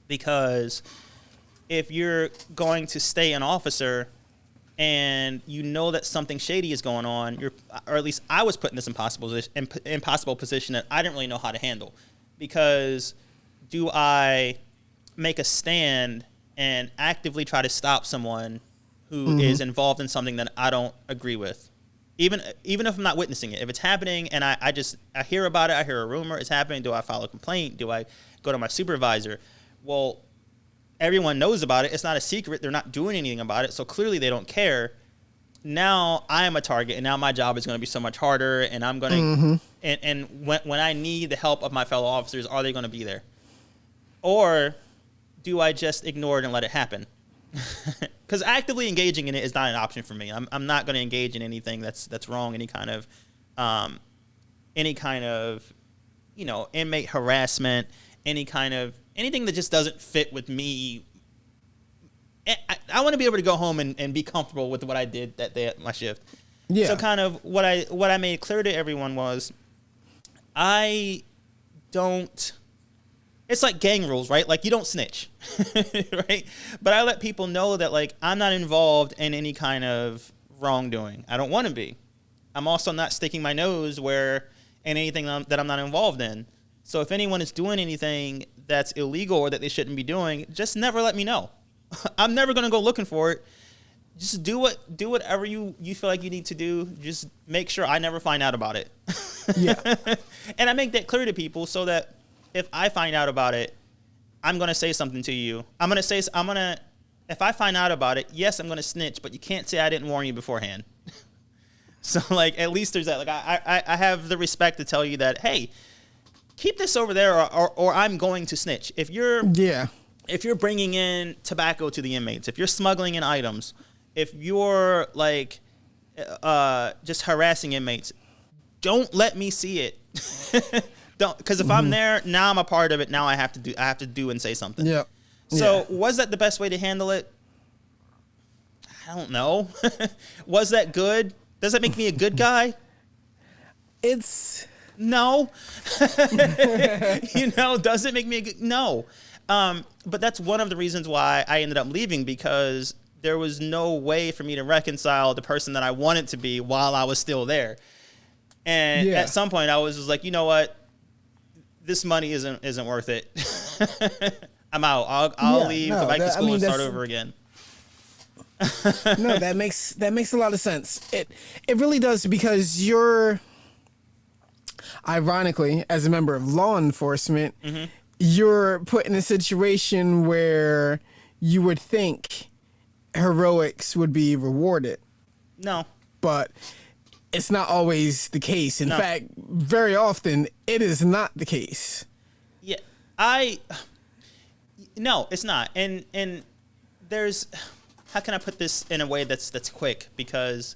A: because if you're going to stay an officer and you know that something shady is going on, or at least I was put in this impossible position that I didn't really know how to handle. Because do I make a stand and actively try to stop someone who is involved in something that I don't agree with, even if I'm not witnessing it? If it's happening and I hear about it, I hear a rumor it's happening, do I file a complaint? Do I go to my supervisor? Well, everyone knows about it. It's not a secret. They're not doing anything about it, so clearly they don't care. Now I am a target, and now my job is going to be so much harder, and I'm going to and when I need the help of my fellow officers, are they going to be there? Or do I just ignore it and let it happen? Because actively engaging in it is not an option for me. I'm not going to engage in anything that's wrong. Any kind of inmate harassment. Anything that just doesn't fit with me. I want to be able to go home and be comfortable with what I did that day at my shift. Yeah. So kind of what I made clear to everyone was, I don't. It's like gang rules, right? Like, you don't snitch, right? But I let people know that, like, I'm not involved in any kind of wrongdoing. I don't want to be. I'm also not sticking my nose in anything that I'm not involved in. So if anyone is doing anything that's illegal or that they shouldn't be doing, just never let me know. I'm never going to go looking for it. Just do whatever you feel like you need to do. Just make sure I never find out about it. Yeah. And I make that clear to people so that if I find out about it, I'm going to say something to you. If I find out about it, yes, I'm going to snitch, but you can't say I didn't warn you beforehand. So, like, at least there's that. Like, I have the respect to tell you that, hey, keep this over there or I'm going to snitch. If you're bringing in tobacco to the inmates, if you're smuggling in items, if you're, like, just harassing inmates, don't let me see it. Don't, because if I'm there, now I'm a part of it. Now I have to do and say something.
B: Yeah.
A: So was that the best way to handle it? I don't know. Was that good? Does that make me a good guy? No. Does it make me a good? No. But that's one of the reasons why I ended up leaving, because there was no way for me to reconcile the person that I wanted to be while I was still there. And at some point I was just like, you know what? This money isn't worth it. I'm out. I'll leave, go back to school and start over again.
B: No, that makes a lot of sense. It really does, because you're, ironically, as a member of law enforcement, you're put in a situation where you would think heroics would be rewarded.
A: No. But
B: it's not always the case. In fact, very often it is not the case.
A: Yeah. No, it's not. And there's, how can I put this in a way that's quick? Because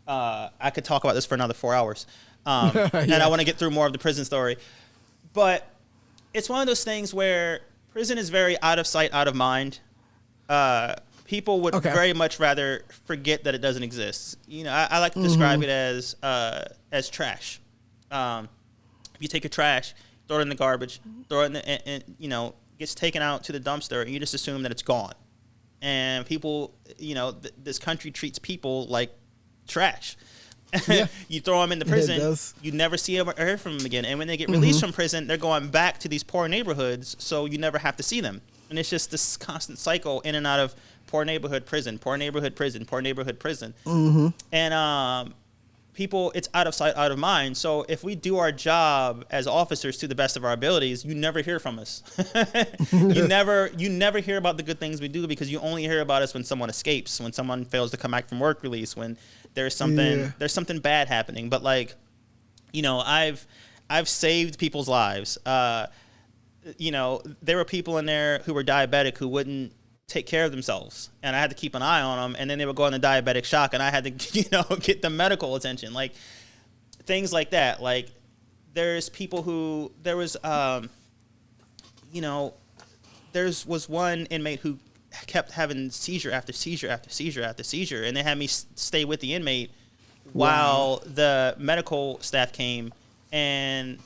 A: I could talk about this for another 4 hours. And I want to get through more of the prison story. But it's one of those things where prison is very out of sight, out of mind. People would very much rather forget that it doesn't exist. I like to describe it as trash. If you take a trash, throw it in the garbage, throw it in the, and gets taken out to the dumpster, and you just assume that it's gone. And people, this country treats people like trash. Yeah. You throw them into prison, you never see them or hear from them again. And when they get released from prison, they're going back to these poor neighborhoods, so you never have to see them. And it's just this constant cycle in and out of poor neighborhood prison, poor neighborhood prison, poor neighborhood prison. And people, it's out of sight, out of mind. So if we do our job as officers to the best of our abilities, you never hear from us. You never hear about the good things we do, because you only hear about us when someone escapes, when someone fails to come back from work release, when there's something bad happening. But I've saved people's lives. There were people in there who were diabetic who wouldn't take care of themselves, and I had to keep an eye on them, and then they would go into diabetic shock, and I had to get them medical attention, like things like that. Like there's people who there was one inmate who kept having seizure after seizure after seizure after seizure, and they had me stay with the inmate while the medical staff came, and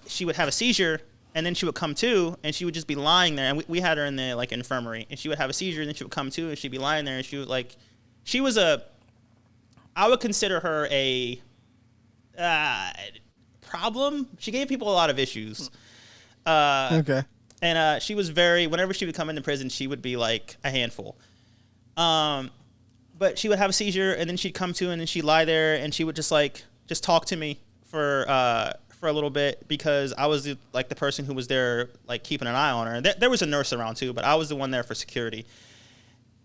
A: she would have a seizure, and then she would come to, and she would just be lying there. And we had her in the infirmary, and she would have a seizure, and then she would come to, and she'd be lying there, and she would I would consider her a problem. She gave people a lot of issues. And she was whenever she would come into prison, she would be like a handful. But she would have a seizure, and then she'd come to, and then she'd lie there, and she would just talk to me for a little bit, because I was the person who was there keeping an eye on her. There was a nurse around too, but I was the one there for security.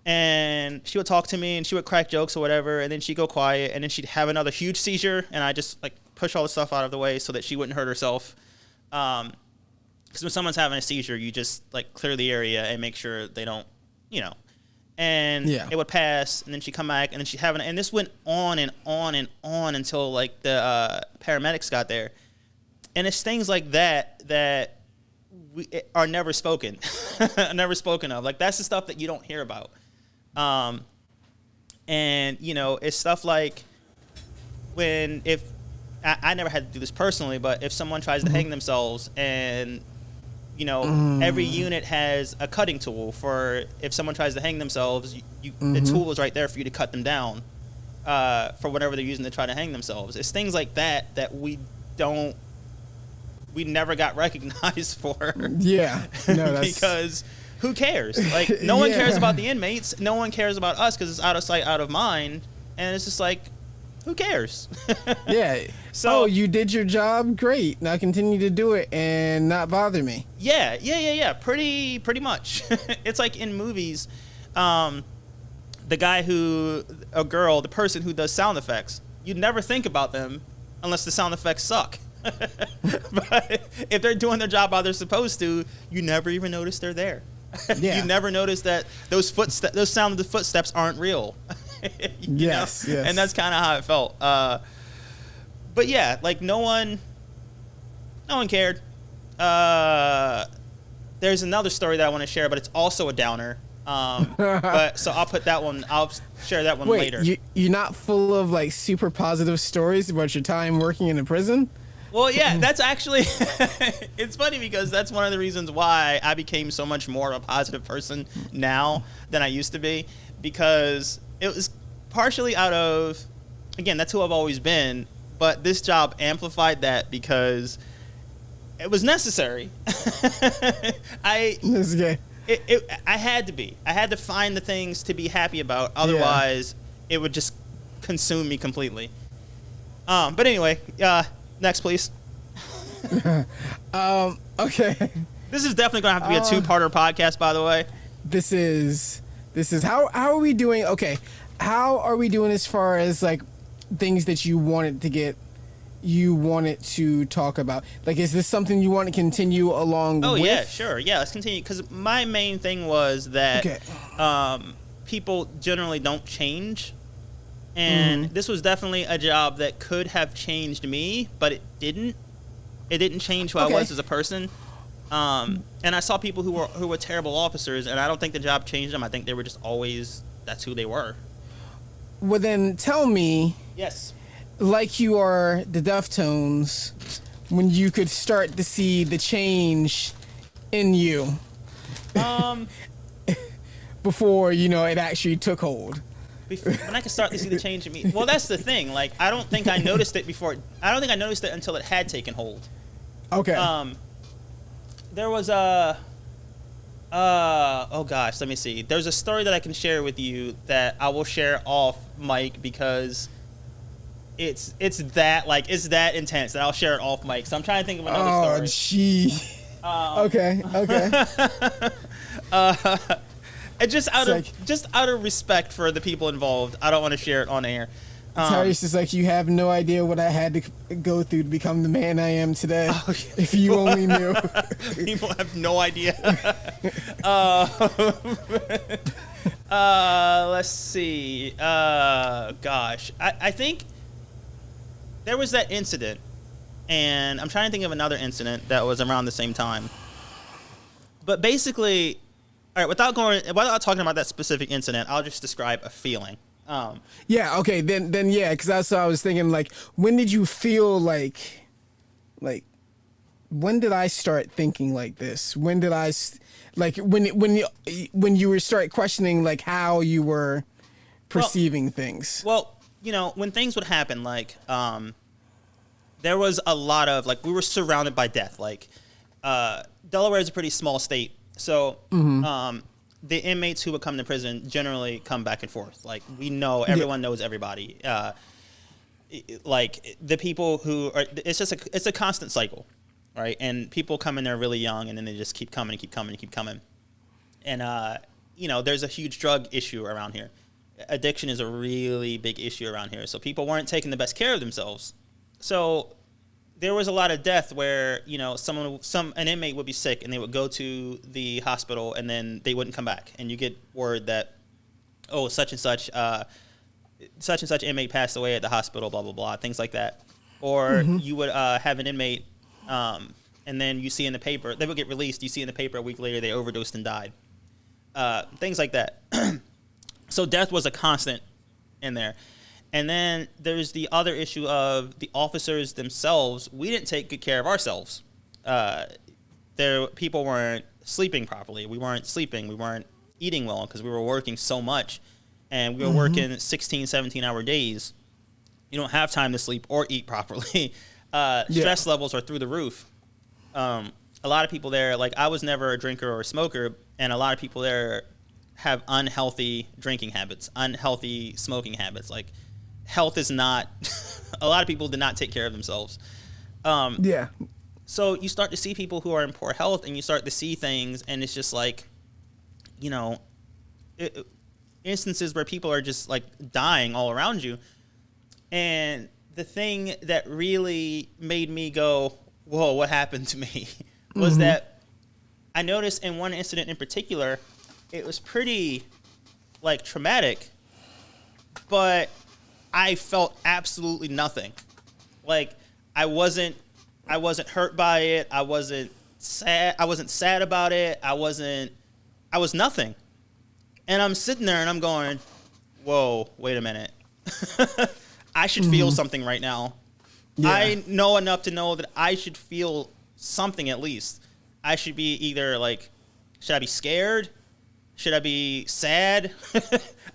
A: And she would talk to me, and she would crack jokes or whatever, and then she'd go quiet, and then she'd have another huge seizure, and I just push all the stuff out of the way so that she wouldn't hurt herself. Because when someone's having a seizure, you just clear the area and make sure they don't, And it would pass, and then she'd come back, and then she'd have and this went on and on and on until the paramedics got there. And it's things like that are never spoken, never spoken of. That's the stuff that you don't hear about. And it's stuff like if I never had to do this personally, but if someone tries to hang themselves, and every unit has a cutting tool for if someone tries to hang themselves, the tool is right there for you to cut them down for whatever they're using to try to hang themselves. It's things like that we never got recognized for. Yeah. No, because who cares? No one cares about the inmates. No one cares about us, because it's out of sight, out of mind. And it's just who cares?
B: Yeah. So you did your job, great. Now continue to do it and not bother me.
A: Yeah. Pretty much. It's like in movies, the person who does sound effects, you'd never think about them unless the sound effects suck. But if they're doing their job how they're supposed to, you never even notice they're there. Yeah. You never notice that those sound of the footsteps aren't real. Yes. And that's kind of how it felt. But yeah, no one No one cared. There's another story that I want to share, but it's also a downer. But so I'll put that one. I'll share that one later.
B: You're not full of like super positive stories about your time working in a prison?
A: Well, yeah, that's actually, it's funny because that's one of the reasons why I became so much more of a positive person now than I used to be, because it was partially out of, again, that's who I've always been, but this job amplified that because it was necessary. I had to be. I had to find the things to be happy about, otherwise it would just consume me completely. But anyway, next, please.
B: Okay.
A: This is definitely gonna have to be a two-parter podcast, by the way.
B: This is how are we doing? Okay, how are we doing as far as like things that you wanted to talk about? Like, is this something you want to continue along with?
A: Oh yeah, sure. Yeah, let's continue, because my main thing was that people generally don't change. And this was definitely a job that could have changed me, but it didn't. It didn't change who I was as a person. And I saw people who were terrible officers, and I don't think the job changed them. I think they were just always, that's who they were.
B: Well, then tell me.
A: Yes.
B: Like you are the Deftones, when you could start to see the change in you. Before, it actually took hold.
A: When I could start to see the change in me. Well, that's the thing. Like, I don't think I noticed it before. I don't think I noticed it until it had taken hold.
B: Okay.
A: There was oh gosh, let me see. There's a story that I can share with you that I will share off mic, because it's that intense that I'll share it off mic. So I'm trying to think of another story.
B: Oh, gee. Okay.
A: And just out of respect for the people involved, I don't want to share it on air.
B: Tyrice is like, you have no idea what I had to go through to become the man I am today. Oh, yeah. If you only knew.
A: People have no idea. Let's see. Gosh, I think there was that incident, and I'm trying to think of another incident that was around the same time. But basically, all right, without talking about that specific incident, I'll just describe a feeling.
B: Yeah, okay, then yeah, because that's what I was thinking. Like, when did you feel like, when did I start thinking like this? When did I, when you were start questioning like how you were perceiving things?
A: Well, when things would happen, like, there was a lot of, like, we were surrounded by death. Like, Delaware is a pretty small state. So, the inmates who would come to prison generally come back and forth. Like, we know, everyone knows everybody. Like, the people who are, it's a constant cycle, right? And people come in there really young, and then they just keep coming and keep coming and keep coming. And, there's a huge drug issue around here. Addiction is a really big issue around here. So people weren't taking the best care of themselves. So there was a lot of death where, an inmate would be sick and they would go to the hospital and then they wouldn't come back. And you get word that, such and such inmate passed away at the hospital, blah, blah, blah, things like that. Or you would have an inmate, and then you see in the paper, they would get released, you see in the paper a week later they overdosed and died. Things like that. So death was a constant in there. And then there's the other issue of the officers themselves. We didn't take good care of ourselves. People weren't sleeping properly. We weren't sleeping. We weren't eating well because we were working so much. And we were working 16, 17-hour days. You don't have time to sleep or eat properly. Stress levels are through the roof. A lot of people there, like, I was never a drinker or a smoker, and a lot of people there have unhealthy drinking habits, unhealthy smoking habits. Like, health is not, a lot of people did not take care of themselves. So you start to see people who are in poor health, and you start to see things, and it's just like, instances where people are just like dying all around you. And the thing that really made me go, whoa, what happened to me was that I noticed in one incident in particular, it was pretty like traumatic, but I felt absolutely nothing. Like, I wasn't I wasn't hurt by it. I wasn't sad. I wasn't sad about it. I was nothing. And I'm sitting there and I'm going, whoa, wait a minute. I should feel something right now. Yeah. I know enough to know that I should feel something at least. I should be either like, should I be scared? Should I be sad?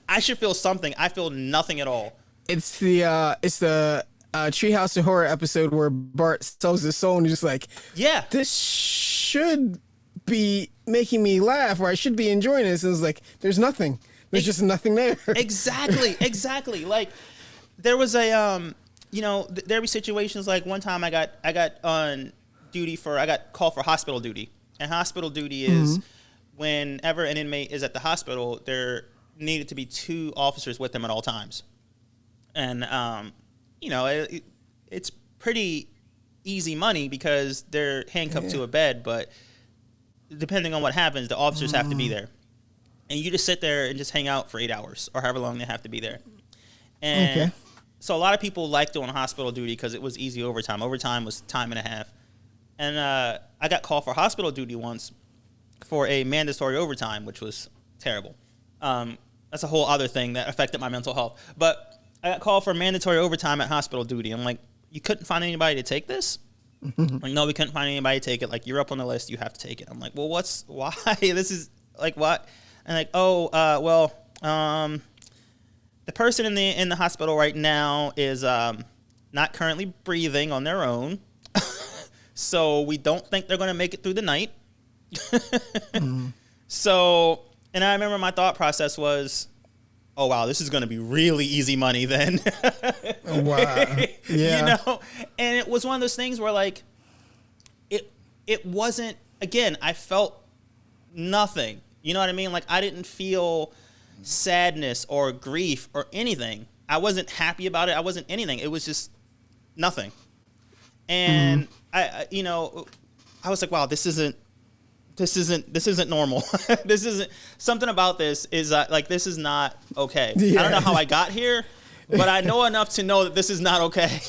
A: I should feel something. I feel nothing at all.
B: It's the Treehouse of Horror episode where Bart sells his soul and he's just like,
A: yeah,
B: this should be making me laugh, or I should be enjoying this. And it's like, there's nothing. There's just nothing there.
A: Exactly. Like, there was a there be situations like one time I got on duty I got called for hospital duty, and hospital duty is whenever an inmate is at the hospital, there needed to be 2 officers with them at all times, and it's pretty easy money because they're handcuffed to a bed, but depending on what happens, the officers have to be there. And you just sit there and just hang out for 8 hours or however long they have to be there. And so a lot of people like doing hospital duty because it was easy overtime. Overtime was time and a half. And I got called for hospital duty once for a mandatory overtime, which was terrible. That's a whole other thing that affected my mental health. But I got called for mandatory overtime at hospital duty. I'm like, you couldn't find anybody to take this? Like, no, we couldn't find anybody to take it. Like, you're up on the list, you have to take it. I'm like, well, why? This is like, what? And like, the person in the hospital right now is not currently breathing on their own. So we don't think they're going to make it through the night. So, and I remember my thought process was, oh, wow, this is going to be really easy money then.
B: Oh, wow. Yeah.
A: And it was one of those things where, like, it wasn't, again, I felt nothing. You know what I mean? Like, I didn't feel sadness or grief or anything. I wasn't happy about it. I wasn't anything. It was just nothing. And I was like, wow, this isn't normal. This isn't, something about this is like, this is not okay. Yeah. I don't know how I got here, but I know enough to know that this is not okay.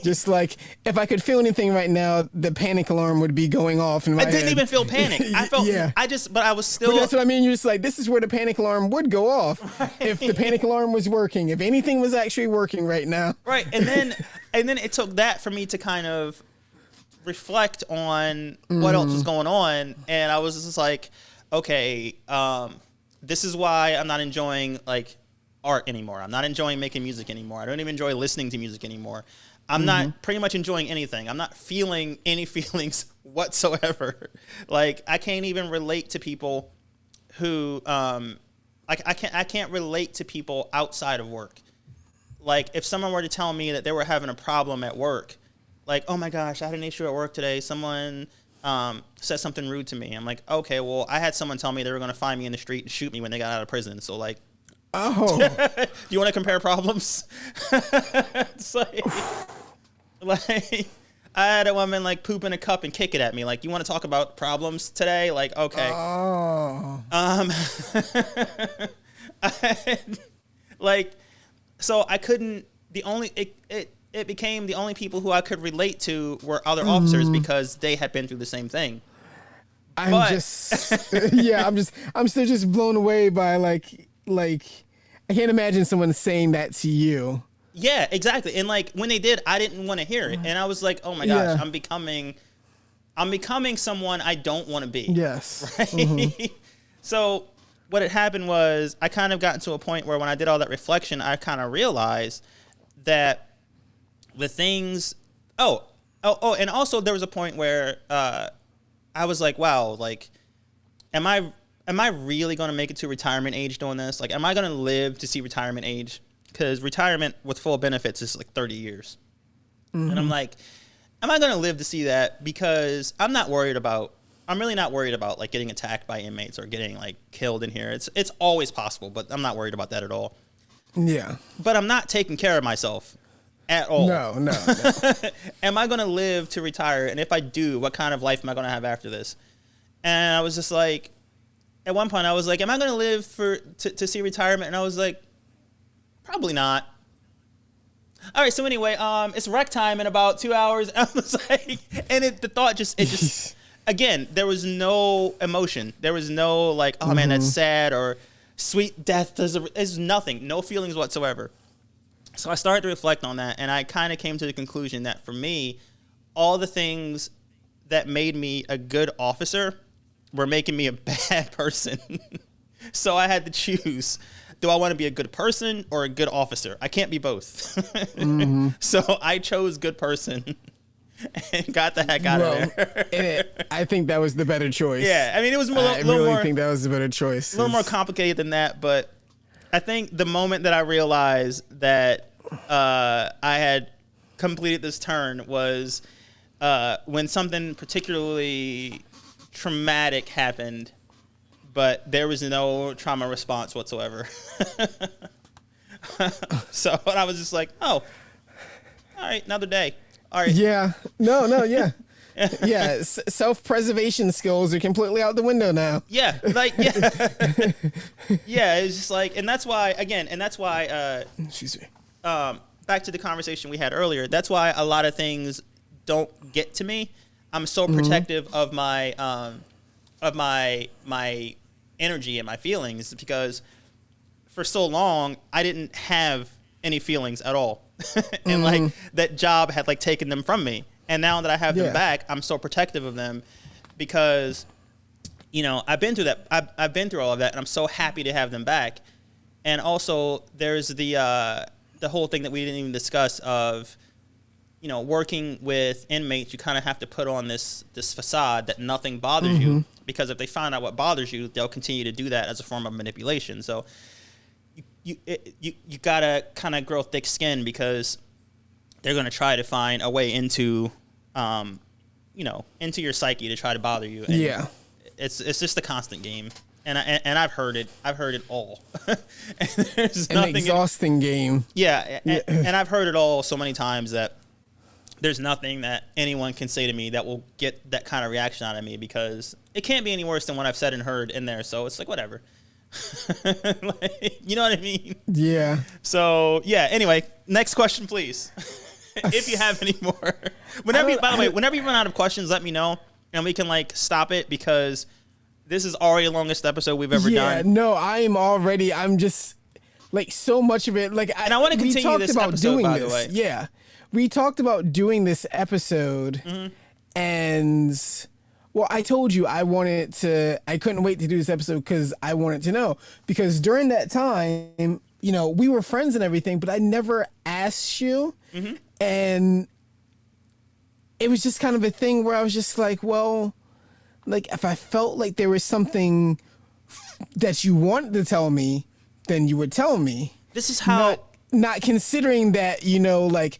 B: Just like, if I could feel anything right now, the panic alarm would be going off in my head.
A: I didn't even feel panic. I felt, but I was still.
B: But that's what I mean. You're just like, this is where the panic alarm would go off. Right. If the panic alarm was working, if anything was actually working right now. Right.
A: And then it took that for me to kind of reflect on what else was going on. And I was just like, okay, this is why I'm not enjoying, like, art anymore. I'm not enjoying making music anymore. I don't even enjoy listening to music anymore. I'm not pretty much enjoying anything. I'm not feeling any feelings whatsoever. Like, I can't even relate to people who I can't relate to people outside of work. Like, if someone were to tell me that they were having a problem at work, like, oh my gosh, I had an issue at work today, someone said something rude to me. I'm like, okay, well, I had someone tell me they were going to find me in the street and shoot me when they got out of prison. So, like,
B: oh.
A: Do you want to compare problems? It's like, I had a woman, like, poop in a cup and kick it at me. Like, you want to talk about problems today? Like, okay.
B: Oh.
A: Like, so I couldn't, it became the only people who I could relate to were other officers because they had been through the same thing.
B: I'm still just blown away by like, I can't imagine someone saying that to you.
A: Yeah, exactly. And like, when they did, I didn't want to hear it. And I was like, oh my gosh, I'm becoming someone I don't want to be.
B: Yes.
A: Right? So what had happened was I kind of got to a point where when I did all that reflection, I kind of realized that the things, and also there was a point where I was like, wow, like, am I really going to make it to retirement age doing this? Like, am I going to live to see retirement age? Because retirement with full benefits is like 30 years. And I'm like, am I going to live to see that? Because I'm really not worried about like getting attacked by inmates or getting like killed in here. It's always possible, but I'm not worried about that at all.
B: Yeah.
A: But I'm not taking care of myself at all.
B: No.
A: Am I going to live to retire? And if I do, what kind of life am I going to have after this? And I was just like, at one point I was like, am I going to live to see retirement? And I was like, probably not. All right, so anyway, it's rec time in about 2 hours. I was like, and the thought just again, there was no emotion. There was no like, oh man, that's sad, or sweet death. There's nothing, no feelings whatsoever. So I started to reflect on that, and I kind of came to the conclusion that for me, all the things that made me a good officer were making me a bad person. So I had to choose. Do I want to be a good person or a good officer? I can't be both. So I chose good person and got the heck out of there.
B: I think that was the better choice.
A: Yeah, I mean, it was
B: I really think that was the better choice.
A: A little more complicated than that, but I think the moment that I realized that I had completed this turn was when something particularly traumatic happened, but there was no trauma response whatsoever. So I was just like, oh, all right, another day. All right.
B: Yeah. No, yeah. Yeah, self-preservation skills are completely out the window now.
A: Yeah, like, yeah. Yeah, it's just like, and that's why,
B: Excuse me.
A: Back to the conversation we had earlier, that's why a lot of things don't get to me. I'm so protective of my energy and my feelings, because for so long I didn't have any feelings at all. And like that job had like taken them from me. And now that I have them back, I'm so protective of them, because, you know, I've been through that. I've been through all of that, and I'm so happy to have them back. And also there's the whole thing that we didn't even discuss of, you know, working with inmates, you kind of have to put on this facade that nothing bothers you, because if they find out what bothers you, they'll continue to do that as a form of manipulation. So you gotta kind of grow thick skin, because they're going to try to find a way into, into your psyche to try to bother you. And it's just a constant game. And I've heard it. I've heard it all. And there's
B: an exhausting game.
A: Yeah, and I've heard it all so many times that there's nothing that anyone can say to me that will get that kind of reaction out of me, because it can't be any worse than what I've said and heard in there. So it's like, whatever. Like, you know what I mean?
B: Yeah.
A: So yeah. Anyway, next question, please. If you have any more. By the way, whenever you run out of questions, let me know, and we can like stop it, because this is already the longest episode we've ever done.
B: Yeah, no, I'm just like so much of it. Like,
A: and I want to continue this episode, by the way.
B: Yeah, we talked about doing this episode, and well, I told you I couldn't wait to do this episode because I wanted to know, because during that time, you know, we were friends and everything, but I never asked you. And it was just kind of a thing where I was just like, well, like if I felt like there was something that you wanted to tell me, then you would tell me.
A: This is how...
B: Not considering that, you know, like,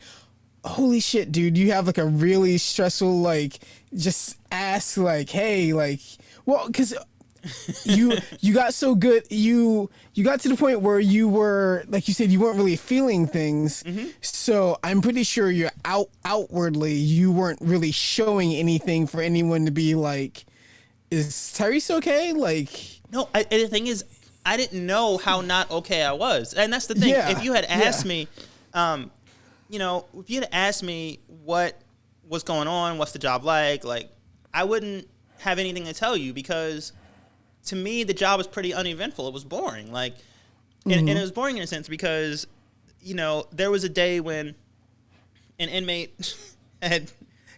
B: holy shit, dude, you have like a really stressful, like, just ask like, hey, like, well, because... you got so good, you got to the point where you were, like you said, you weren't really feeling things. So I'm pretty sure you're outwardly you weren't really showing anything for anyone to be like, is Tyrice okay? Like,
A: no, the thing is, I didn't know how not okay I was, and that's the thing. If you had asked me, you know, if you had asked me what was going on, what's the job like, I wouldn't have anything to tell you, because to me, the job was pretty uneventful. It was boring. Like, and it was boring in a sense because, you know, there was a day when an inmate had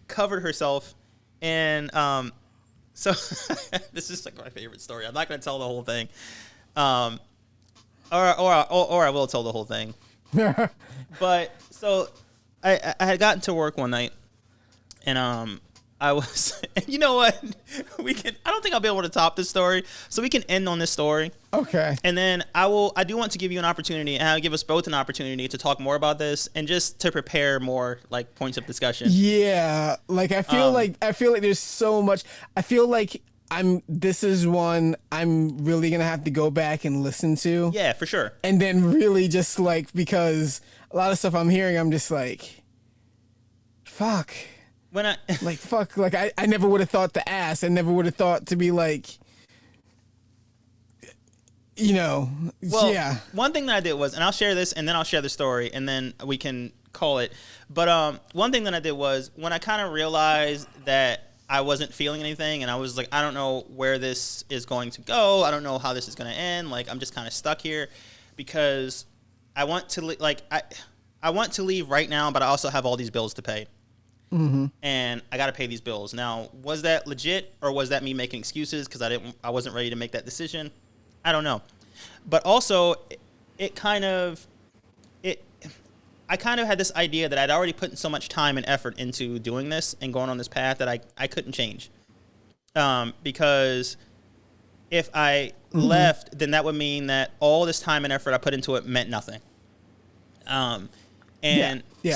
A: covered herself, and so this is like my favorite story. I'm not going to tell the whole thing, or I will tell the whole thing. But so I had gotten to work one night, and I was, you know what? I don't think I'll be able to top this story, so we can end on this story.
B: Okay.
A: And then I do want to give you an opportunity, and I'll give us both an opportunity to talk more about this and just to prepare more like points of discussion.
B: Yeah. Like I feel like there's so much. I feel like this is one I'm really going to have to go back and listen to.
A: Yeah, for sure.
B: And then really just like, because a lot of stuff I'm hearing, I'm just like, fuck. I never would have thought to ask. I never would have thought to be like, you know,
A: well, yeah. One thing that I did was, and I'll share this, and then I'll share the story, and then we can call it. But one thing that I did was when I kind of realized that I wasn't feeling anything, and I was like, I don't know where this is going to go. I don't know how this is going to end. Like, I'm just kind of stuck here because I want to I want to leave right now, but I also have all these bills to pay. Mm-hmm. And I got to pay these bills. Now, was that legit, or was that me making excuses because I wasn't ready to make that decision? I don't know. But also, I kind of had this idea that I'd already put so much time and effort into doing this and going on this path that I couldn't change. Because if I left, then that would mean that all this time and effort I put into it meant nothing.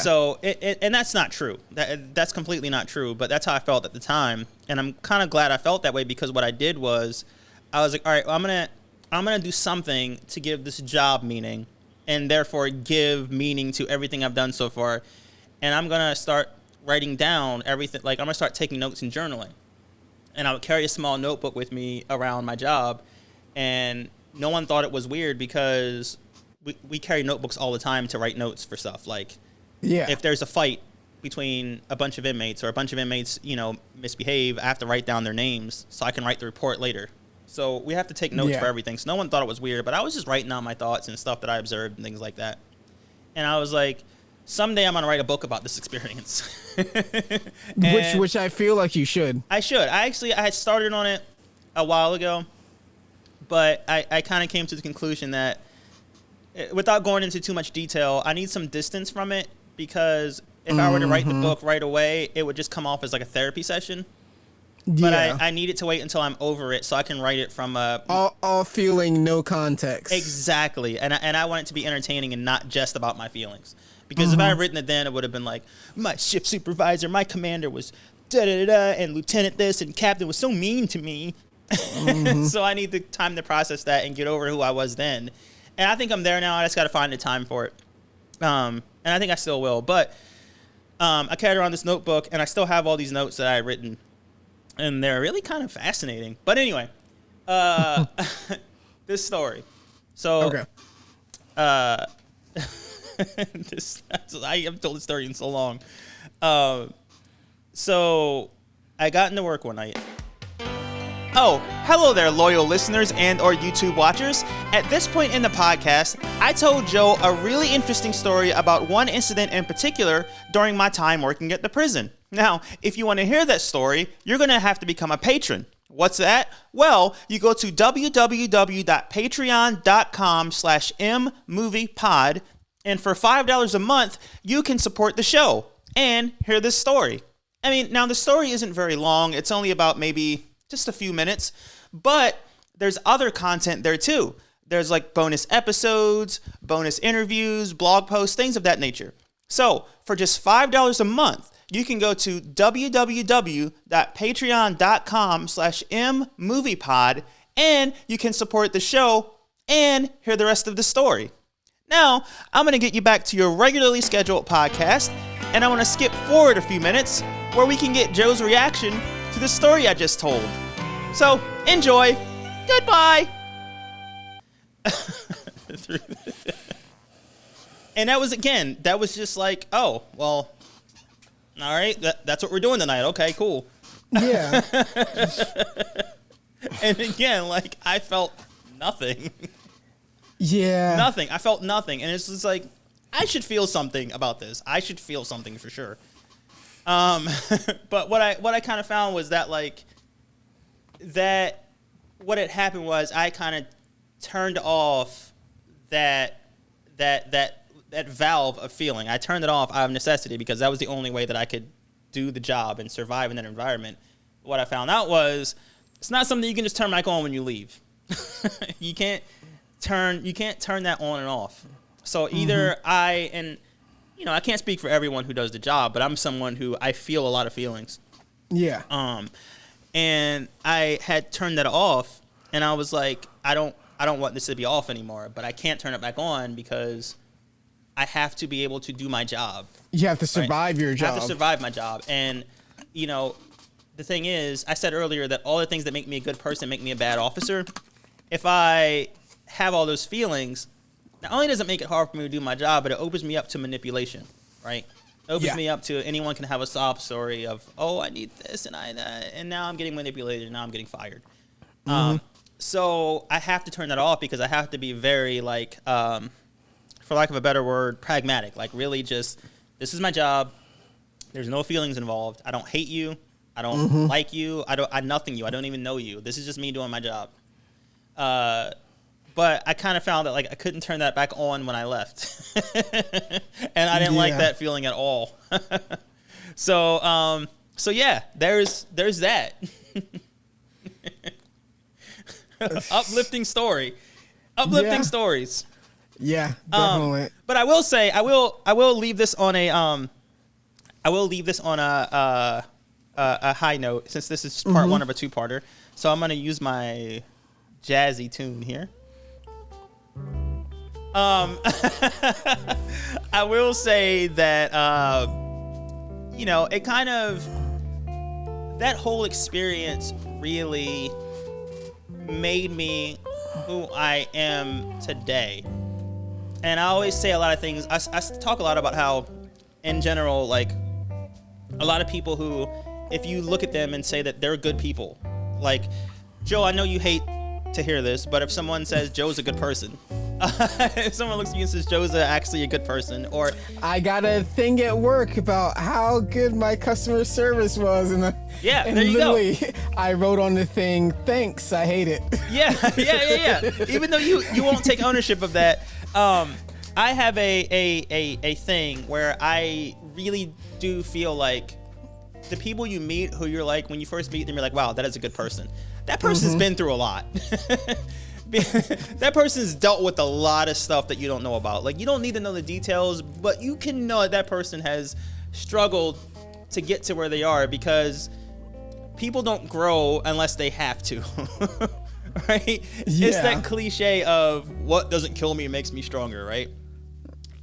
A: So and that's not true. That's completely not true. But that's how I felt at the time, and I'm kind of glad I felt that way because what I did was, I was like, all right, well, I'm gonna do something to give this job meaning, and therefore give meaning to everything I've done so far, and I'm gonna start writing down everything. Like I'm gonna start taking notes and journaling, and I would carry a small notebook with me around my job, and no one thought it was weird because we carry notebooks all the time to write notes for stuff. Like, if there's a fight between a bunch of inmates or a bunch of inmates, misbehave, I have to write down their names so I can write the report later. So we have to take notes for everything. So no one thought it was weird, but I was just writing down my thoughts and stuff that I observed and things like that. And I was like, someday I'm going to write a book about this experience.
B: Which I feel like you should.
A: I should. I had started on it a while ago, but I kind of came to the conclusion that, without going into too much detail, I need some distance from it because if I were to write the book right away, it would just come off as like a therapy session. But I need it to wait until I'm over it so I can write it from
B: all feeling, no context.
A: Exactly. And I want it to be entertaining and not just about my feelings. Because if I had written it then, it would have been like, my shift supervisor, my commander was da-da-da-da, and lieutenant this, and captain was so mean to me. So I need the time to process that and get over who I was then. And I think I'm there now. I just got to find the time for it. And I think I still will. But I carried around this notebook, and I still have all these notes that I had written. And they're really kind of fascinating. But anyway, this story. So,
B: okay.
A: I haven't told this story in so long. So I got into work one night. Oh, hello there, loyal listeners and or YouTube watchers. At this point in the podcast, I told Joe a really interesting story about one incident in particular during my time working at the prison. Now, if you want to hear that story, you're going to have to become a patron. What's that? Well, you go to www.patreon.com/mmoviepod, and for $5 a month, you can support the show and hear this story. I mean, now the story isn't very long. It's only about maybe just a few minutes, but there's other content there too. There's like bonus episodes, bonus interviews, blog posts, things of that nature. So for just $5 a month, you can go to www.patreon.com/mmoviepod, and you can support the show and hear the rest of the story. Now, I'm going to get you back to your regularly scheduled podcast, and I want to skip forward a few minutes where we can get Joe's reaction to the story I just told. So, enjoy. Goodbye. And that was just like, oh, well, all right, that's what we're doing tonight. Okay, cool.
B: Yeah.
A: And again, like, I felt nothing.
B: Yeah.
A: Nothing. I felt nothing. And it's just like, I should feel something about this. I should feel something for sure. But what I kind of found was that, like, that what had happened was I kind of turned off that valve of feeling. I turned it off out of necessity because that was the only way that I could do the job and survive in that environment. What I found out was it's not something you can just turn back on when you leave. You can't turn that on and off. So either I can't speak for everyone who does the job, but I'm someone who I feel a lot of feelings.
B: Yeah.
A: And I had turned that off, and I was like, I don't want this to be off anymore, but I can't turn it back on because I have to be able to do my job.
B: You have to survive your job.
A: I have to survive my job. And, the thing is, I said earlier that all the things that make me a good person make me a bad officer. If I have all those feelings, not only does it make it hard for me to do my job, but it opens me up to manipulation. right? Opens me up to anyone can have a sob story of, oh, I need this, and now I'm getting manipulated, and now I'm getting fired. So I have to turn that off because I have to be very, like, for lack of a better word, pragmatic. Like, really just, this is my job. There's no feelings involved. I don't hate you. I don't like you. I nothing you. I don't even know you. This is just me doing my job. But I kind of found that, like, I couldn't turn that back on when I left. And I didn't like that feeling at all. So yeah, there's that. Uplifting stories.
B: Yeah, definitely.
A: But I will say, I will leave this on a a high note, since this is part one of a two-parter. So I'm gonna use my jazzy tune here. I will say that it kind of, that whole experience really made me who I am today. And I always say a lot of things. I talk a lot about how, in general, like, a lot of people who, if you look at them and say that they're good people, like, Joe, I know you hate to hear this, but if someone says Joe's a good person, if someone looks at you and says Joe's actually a good person, or
B: I got a thing at work about how good my customer service was, and there you go. I wrote on the thing, thanks, I hate it. Yeah.
A: Even though you won't take ownership of that, I have a thing where I really do feel like the people you meet who you're like, when you first meet them, you're like, wow, that is a good person. That person's been through a lot. That person's dealt with a lot of stuff that you don't know about. Like, you don't need to know the details, but you can know that person has struggled to get to where they are, because people don't grow unless they have to. Right? Yeah. It's that cliche of what doesn't kill me makes me stronger, right?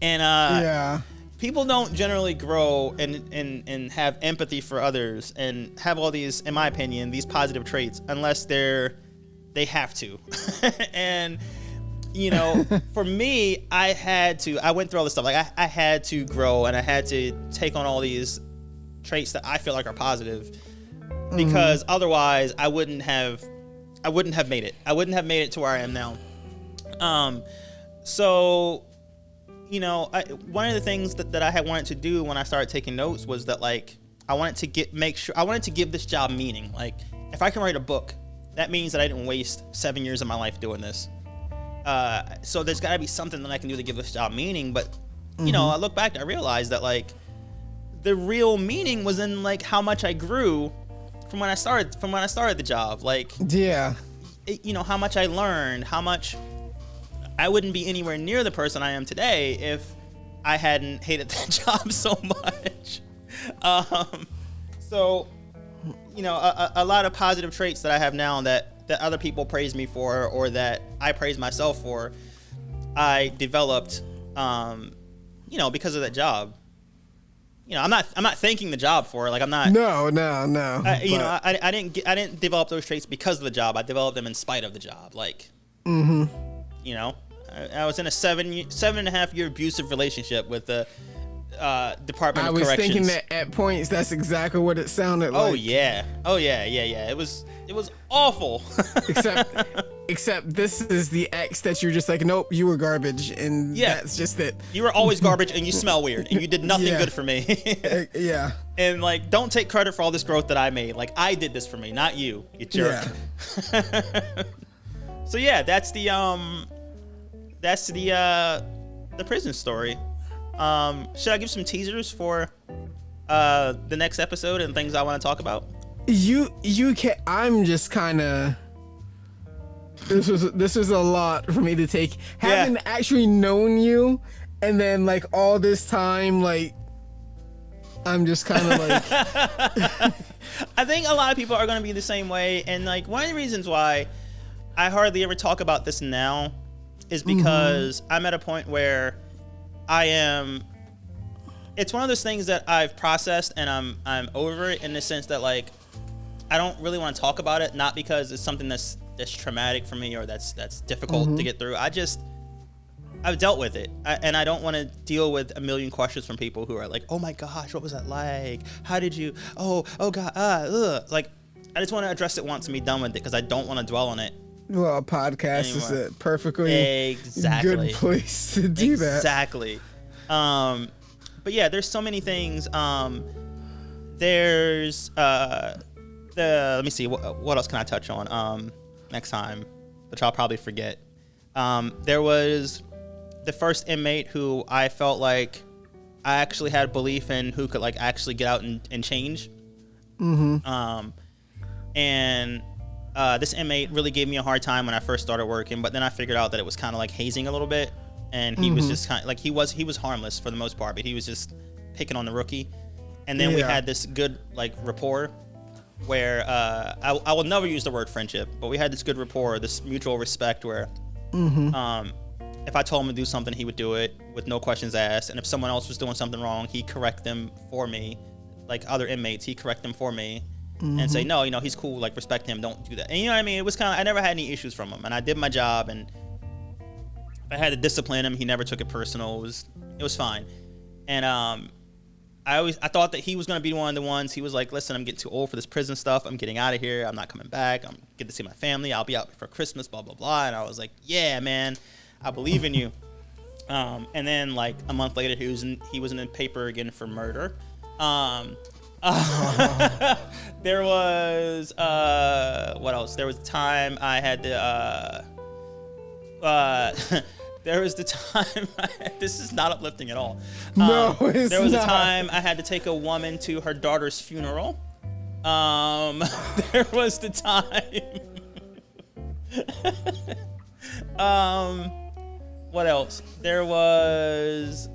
A: And people don't generally grow and have empathy for others and have all these, in my opinion, these positive traits unless they have to. And for me, I went through all this stuff. Like, I had to grow, and I had to take on all these traits that I feel like are positive, because otherwise I wouldn't have made it. I wouldn't have made it to where I am now. So, one of the things that I had wanted to do when I started taking notes was that, like, I wanted to give this job meaning. Like, if I can write a book, that means that I didn't waste 7 years of my life doing this. So there's got to be something that I can do to give this job meaning. But, I look back, I realized that, like, the real meaning was in, like, how much I grew from when I started the job. Like, how much I learned, how much I wouldn't be anywhere near the person I am today if I hadn't hated that job so much. So, a lot of positive traits that I have now that other people praise me for, or that I praise myself for, I developed, because of that job. I'm not thanking the job for it. Like, I'm not.
B: No.
A: I didn't develop those traits because of the job. I developed them in spite of the job. Like, I was in a 7.5 year abusive relationship with the Department of Corrections. I was
B: thinking that at points that's exactly what it sounded like.
A: Oh yeah. It was awful.
B: Except this is the ex that you're just like, nope, you were garbage, and that's just it.
A: You were always garbage, and you smell weird, and you did nothing good for me.
B: Yeah.
A: And, like, don't take credit for all this growth that I made. Like, I did this for me, not you jerk. Yeah. So yeah, that's the prison story. Should I give some teasers for the next episode and things I want to talk about?
B: You can. I'm just kind of. This was a lot for me to take. Having actually known you, and then, like, all this time, like, I'm just kind of like.
A: I think a lot of people are going to be the same way, and, like, one of the reasons why I hardly ever talk about this now is because I'm at a point where I am. It's one of those things that I've processed, and I'm over it, in the sense that, like, I don't really want to talk about it, not because it's something that's traumatic for me or that's difficult to get through. I've dealt with it, and I don't want to deal with a million questions from people who are like, "Oh my gosh, what was that like? How did you? Oh God, like, I just want to address it once and be done with it because I don't want to dwell on it.
B: Well, a podcast is a perfectly good place to do that.
A: Exactly. But yeah, there's so many things. There's let me see, what else can I touch on next time, which I'll probably forget. There was the first inmate who I felt like I actually had belief in, who could like actually get out and change. Mm-hmm. And this inmate really gave me a hard time when I first started working, but then I figured out that it was kind of like hazing a little bit, and he was just kind of like, he was harmless for the most part, but he was just picking on the rookie. And then we had this good like rapport where I will never use the word friendship, but we had this good rapport, this mutual respect where if I told him to do something, he would do it with no questions asked, and if someone else was doing something wrong, he'd correct them for me. Like other inmates, he'd correct them for me. And say, no, he's cool, like, respect him, don't do that. And you know what I mean? It was kind of, I never had any issues from him, and I did my job, and if I had to discipline him, he never took it personal. It was fine. And I thought that he was going to be one of the ones, he was like, listen, I'm getting too old for this prison stuff, I'm getting out of here, I'm not coming back, I'm getting to see my family, I'll be out for Christmas, blah, blah, blah. And I was like, yeah, man, I believe in you. And then, like, a month later, he was in the paper again for murder. There was what else? There was a time I had to there was the time this is not uplifting at all.
B: No, it's
A: there was
B: not.
A: A time I had to take a woman to her daughter's funeral. There was the time what else? There was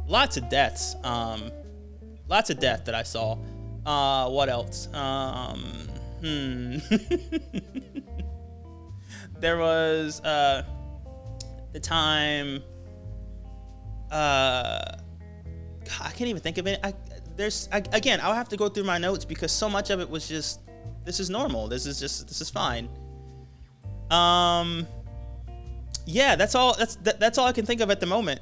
A: lots of deaths. Lots of death that I saw. What else? There was the time. God, I can't even think of it. Again, I'll have to go through my notes because so much of it was just, this is normal. This is fine. Yeah, that's all. That's all I can think of at the moment.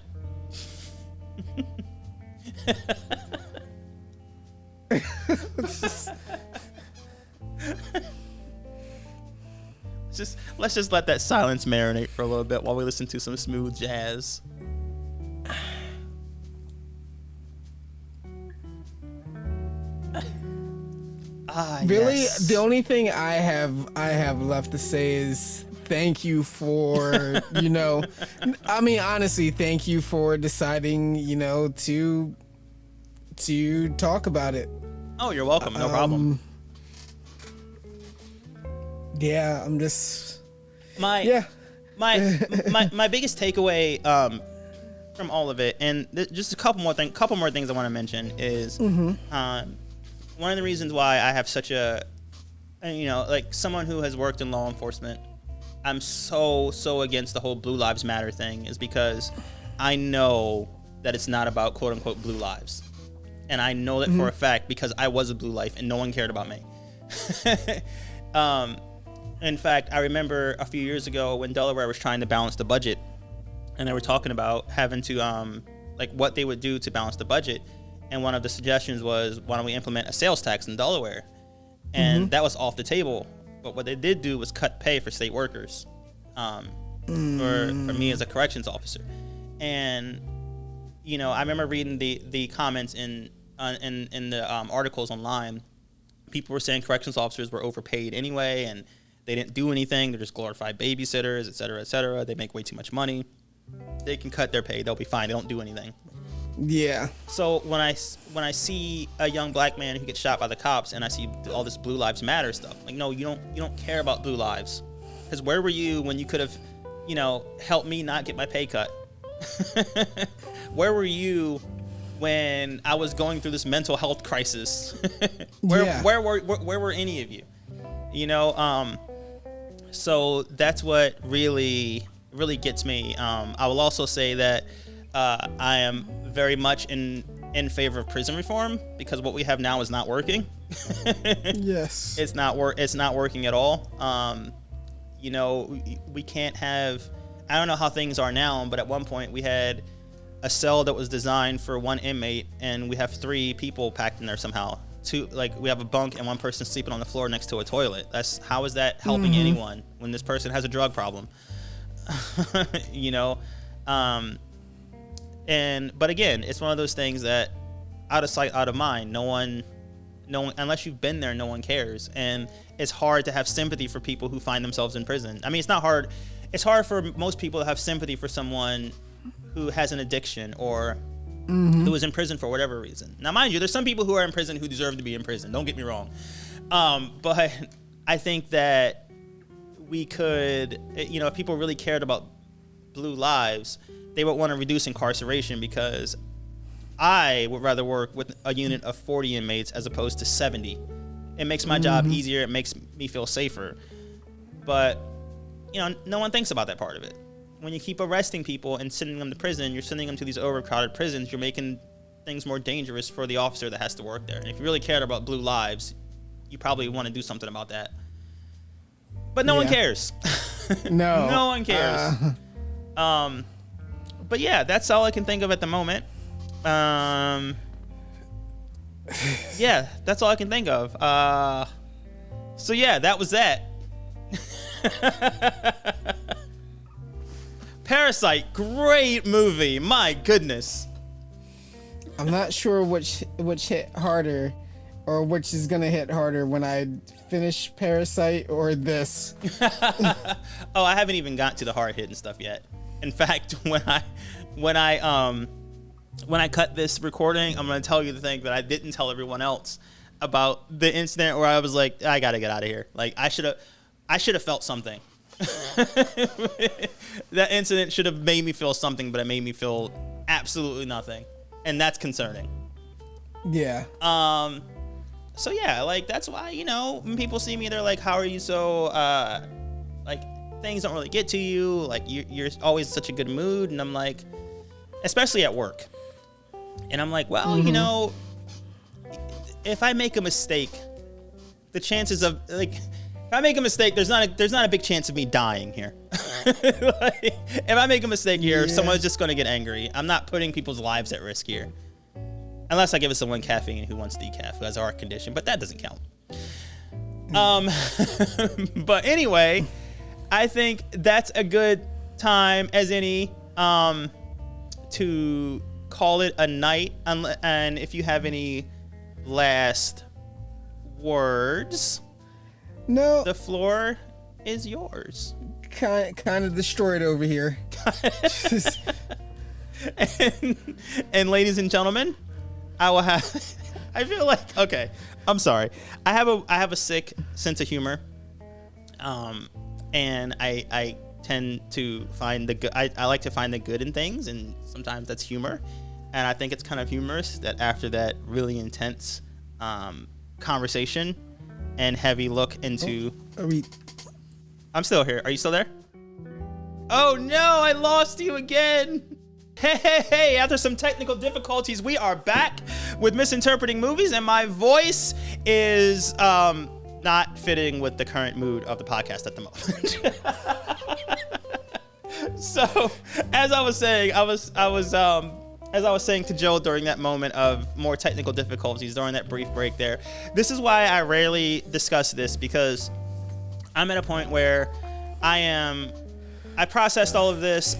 A: Let's just let that silence marinate for a little bit while we listen to some smooth jazz.
B: Really,
A: yes.
B: The only thing I have left to say is thank you for I mean, honestly, thank you for deciding to talk about it.
A: Oh, you're welcome. No problem.
B: Yeah, I'm just
A: my biggest takeaway from all of it, and just a couple more things I want to mention is one of the reasons why I have such a like someone who has worked in law enforcement, I'm so against the whole Blue Lives Matter thing is because I know that it's not about quote unquote blue lives. And I know that for a fact because I was a blue life and no one cared about me. In fact, I remember a few years ago when Delaware was trying to balance the budget and they were talking about having to, like what they would do to balance the budget. And one of the suggestions was, why don't we implement a sales tax in Delaware? And that was off the table. But what they did do was cut pay for state workers for me as a corrections officer. And, I remember reading the comments in the articles online. People were saying corrections officers were overpaid anyway, and they didn't do anything. They're just glorified babysitters, et cetera, et cetera. They make way too much money. They can cut their pay. They'll be fine. They don't do anything.
B: Yeah.
A: So when I see a young black man who gets shot by the cops and I see all this Blue Lives Matter stuff, like, no, you don't care about blue lives. Because where were you when you could have, helped me not get my pay cut? Where were you when I was going through this mental health crisis? Where were any of you? So that's what really gets me. I will also say that I am very much in favor of prison reform because what we have now is not working.
B: Yes.
A: It's not working at all. We can't have I don't know how things are now, but at one point we had a cell that was designed for one inmate, and we have 3 people packed in there somehow. We have a bunk and one person sleeping on the floor next to a toilet. How is that helping anyone when this person has a drug problem? You know, but again, it's one of those things that out of sight, out of mind. No one, unless you've been there, no one cares. And it's hard to have sympathy for people who find themselves in prison. I mean, it's not hard. It's hard for most people to have sympathy for someone who has an addiction or who is in prison for whatever reason. Now, mind you, there's some people who are in prison who deserve to be in prison. Don't get me wrong. But I think that we could, you know, if people really cared about blue lives, they would want to reduce incarceration, because I would rather work with a unit of 40 inmates as opposed to 70. It makes my job easier. It makes me feel safer. But, you know, no one thinks about that part of it. When you keep arresting people and sending them to prison, you're sending them to these overcrowded prisons. You're making things more dangerous for the officer that has to work there. And if you really cared about blue lives, you probably want to do something about that. But no one cares.
B: No.
A: No one cares. But yeah, that's all I can think of at the moment. Yeah, that's all I can think of. So yeah, that was that. Parasite, great movie. My goodness.
B: I'm not sure which hit harder, or which is gonna hit harder when I finish Parasite or this.
A: Oh, I haven't even got to the hard hitting stuff yet. In fact, when I cut this recording, I'm gonna tell you the thing that I didn't tell everyone else about the incident where I was like, I gotta get out of here. Like, I should have felt something. That incident should have made me feel something, but it made me feel absolutely nothing, and that's concerning.
B: Yeah.
A: So yeah, like, that's why, you know, when people see me, they're like, how are you so like, things don't really get to you, like, you're always in such a good mood. And I'm like, especially at work, and I'm like, well, you know, if I make a mistake, the chances of, like, if I make a mistake, there's not a big chance of me dying here. Like, if I make a mistake here, someone's just going to get angry. I'm not putting people's lives at risk here. Unless I give it someone caffeine who wants decaf, who has a heart condition, but that doesn't count. But anyway, I think that's a good time as any to call it a night. And if you have any last words,
B: no,
A: the floor is yours.
B: Kind of destroyed over here.
A: and ladies and gentlemen, I will have. I feel like, okay, I'm sorry. I have a sick sense of humor, and I tend to find the good. I like to find the good in things, and sometimes that's humor. And I think it's kind of humorous that after that really intense conversation and heavy look into. I'm still here. Are you still there? Oh no, I lost you again. Hey, after some technical difficulties, we are back with Misinterpreting Movies, and my voice is not fitting with the current mood of the podcast at the moment. So, as I was saying, as I was saying to Joe during that moment of more technical difficulties during that brief break there, this is why I rarely discuss this, because I'm at a point where I processed all of this.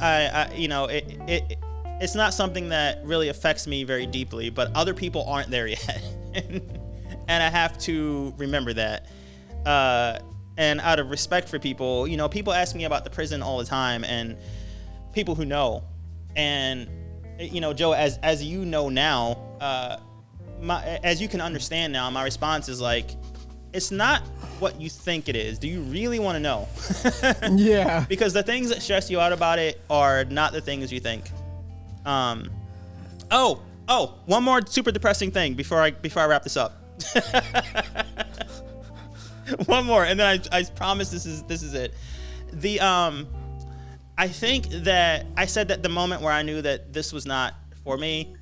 A: It's not something that really affects me very deeply, but other people aren't there yet. And I have to remember that. And out of respect for people, you know, people ask me about the prison all the time, and people who know. And, you know, Joe, as you know now, as you can understand now, my response is like, it's not what you think it is. Do you really want to know?
B: Yeah.
A: Because the things that stress you out about it are not the things you think. One more super depressing thing before I wrap this up. One more, and then I promise this is it. I think that I said that the moment where I knew that this was not for me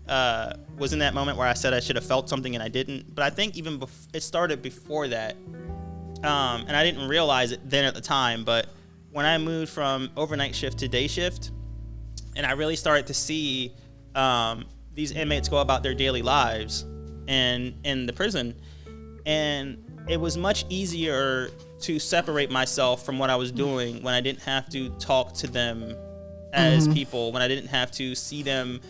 A: was in that moment where I said I should have felt something and I didn't. But I think even it started before that, and I didn't realize it then at the time. But when I moved from overnight shift to day shift, and I really started to see these inmates go about their daily lives and in the prison, and it was much easier to separate myself from what I was doing when I didn't have to talk to them as people, when I didn't have to see them,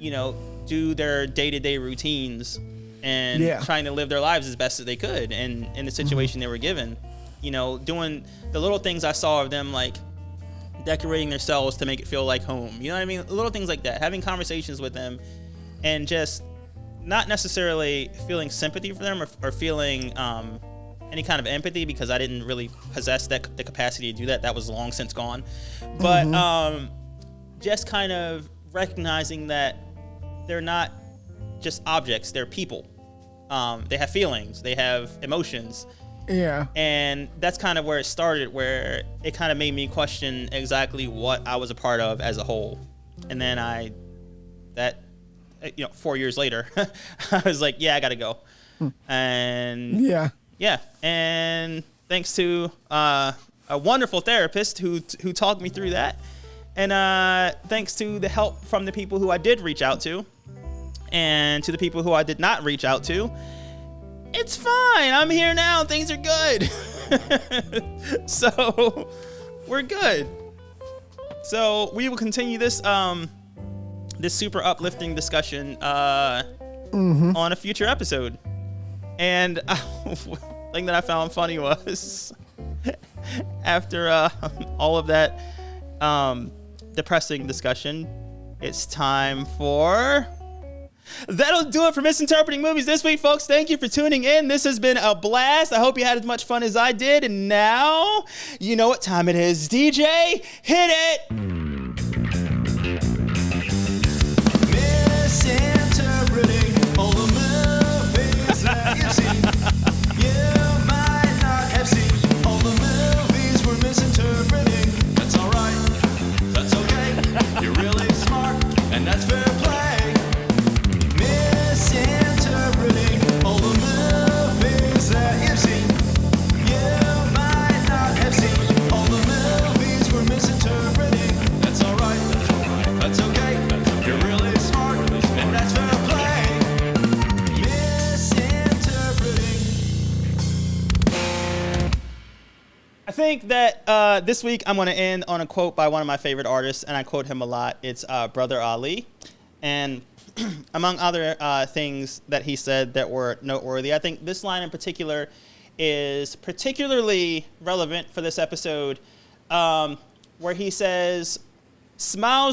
A: do their day-to-day routines and trying to live their lives as best as they could and in the situation they were given. Doing the little things I saw of them, like decorating their cells to make it feel like home. You know what I mean? Little things like that. Having conversations with them and just not necessarily feeling sympathy for them or feeling any kind of empathy, because I didn't really possess the capacity to do that. That was long since gone. But just kind of recognizing that they're not just objects, they're people. They have feelings, they have emotions.
B: Yeah.
A: And that's kind of where it started, where it kind of made me question exactly what I was a part of as a whole. And then 4 years later, I was like, yeah, I gotta go. And yeah. And thanks to a wonderful therapist who talked me through that. And thanks to the help from the people who I did reach out to and to the people who I did not reach out to, it's fine. I'm here now. Things are good. So we're good. So we will continue this this super uplifting discussion on a future episode. And the thing that I found funny was after all of that depressing discussion, it's time for... That'll do it for Misinterpreting Movies this week, folks. Thank you for tuning in. This has been a blast. I hope you had as much fun as I did. And now, you know what time it is. DJ, hit it!
C: Misinterpreting all the movies that you've seen. You might not have seen all the movies we're misinterpreting. That's alright. That's okay. You're really smart, and that's fair play. Misinterpreting all the movies that you've seen. You might not have seen all the movies we're misinterpreting. That's alright. That's okay. You're really smart, and that's fair play. Misinterpreting.
A: I think that this week I'm going to end on a quote by one of my favorite artists, and I quote him a lot. It's Brother Ali. And among other things that he said that were noteworthy, I think this line in particular is particularly relevant for this episode, where he says, smile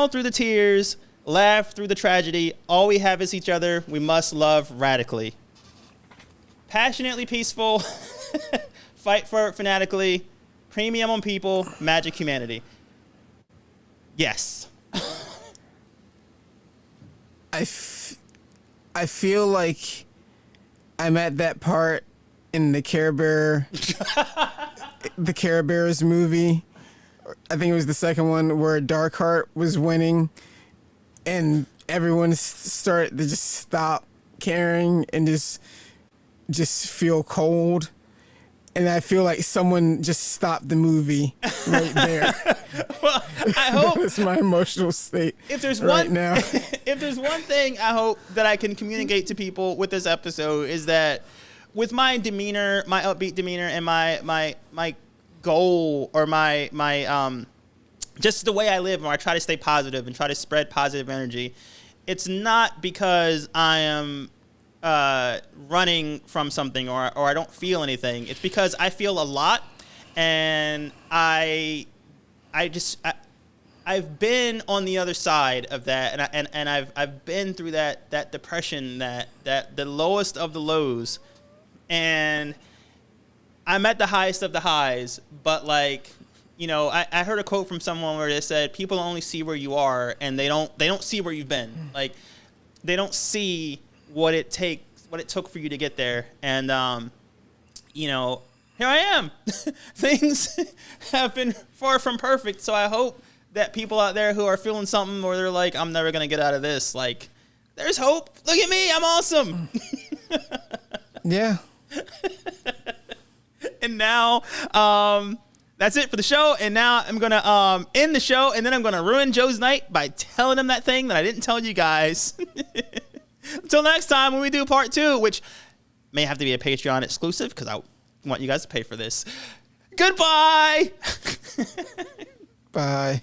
A: through the tears, laugh through the tragedy. All we have is each other. We must love radically. Passionately peaceful, fight for it fanatically, premium on people, magic humanity. Yes.
B: I feel like I'm at that part in the Care Bear, the Care Bears movie. I think it was the second one where Darkheart was winning, and everyone started to just stop caring and just feel cold. And I feel like someone just stopped the movie right there.
A: Well, I hope
B: that's my emotional state.
A: If there's
B: right now,
A: if there's one thing I hope that I can communicate to people with this episode is that with my demeanor, my upbeat demeanor, and my goal or my just the way I live, where I try to stay positive and try to spread positive energy, it's not because I am running from something or I don't feel anything. It's because I feel a lot, and I've been on the other side of that, and I've been through that depression, that the lowest of the lows, and I'm at the highest of the highs. But like, I heard a quote from someone where they said people only see where you are, and they don't see where you've been. Like, they don't see what it took for you to get there. And here I am. Things have been far from perfect, so I hope that people out there who are feeling something where they're like, I'm never gonna get out of this, like, there's hope. Look at me, I'm awesome. Yeah. And now that's it for the show. And now I'm going to end the show, and then I'm going to ruin Joe's night by telling him that thing that I didn't tell you guys. Until next time when we do part 2, which may have to be a Patreon exclusive because I want you guys to pay for this. Goodbye.
B: Bye.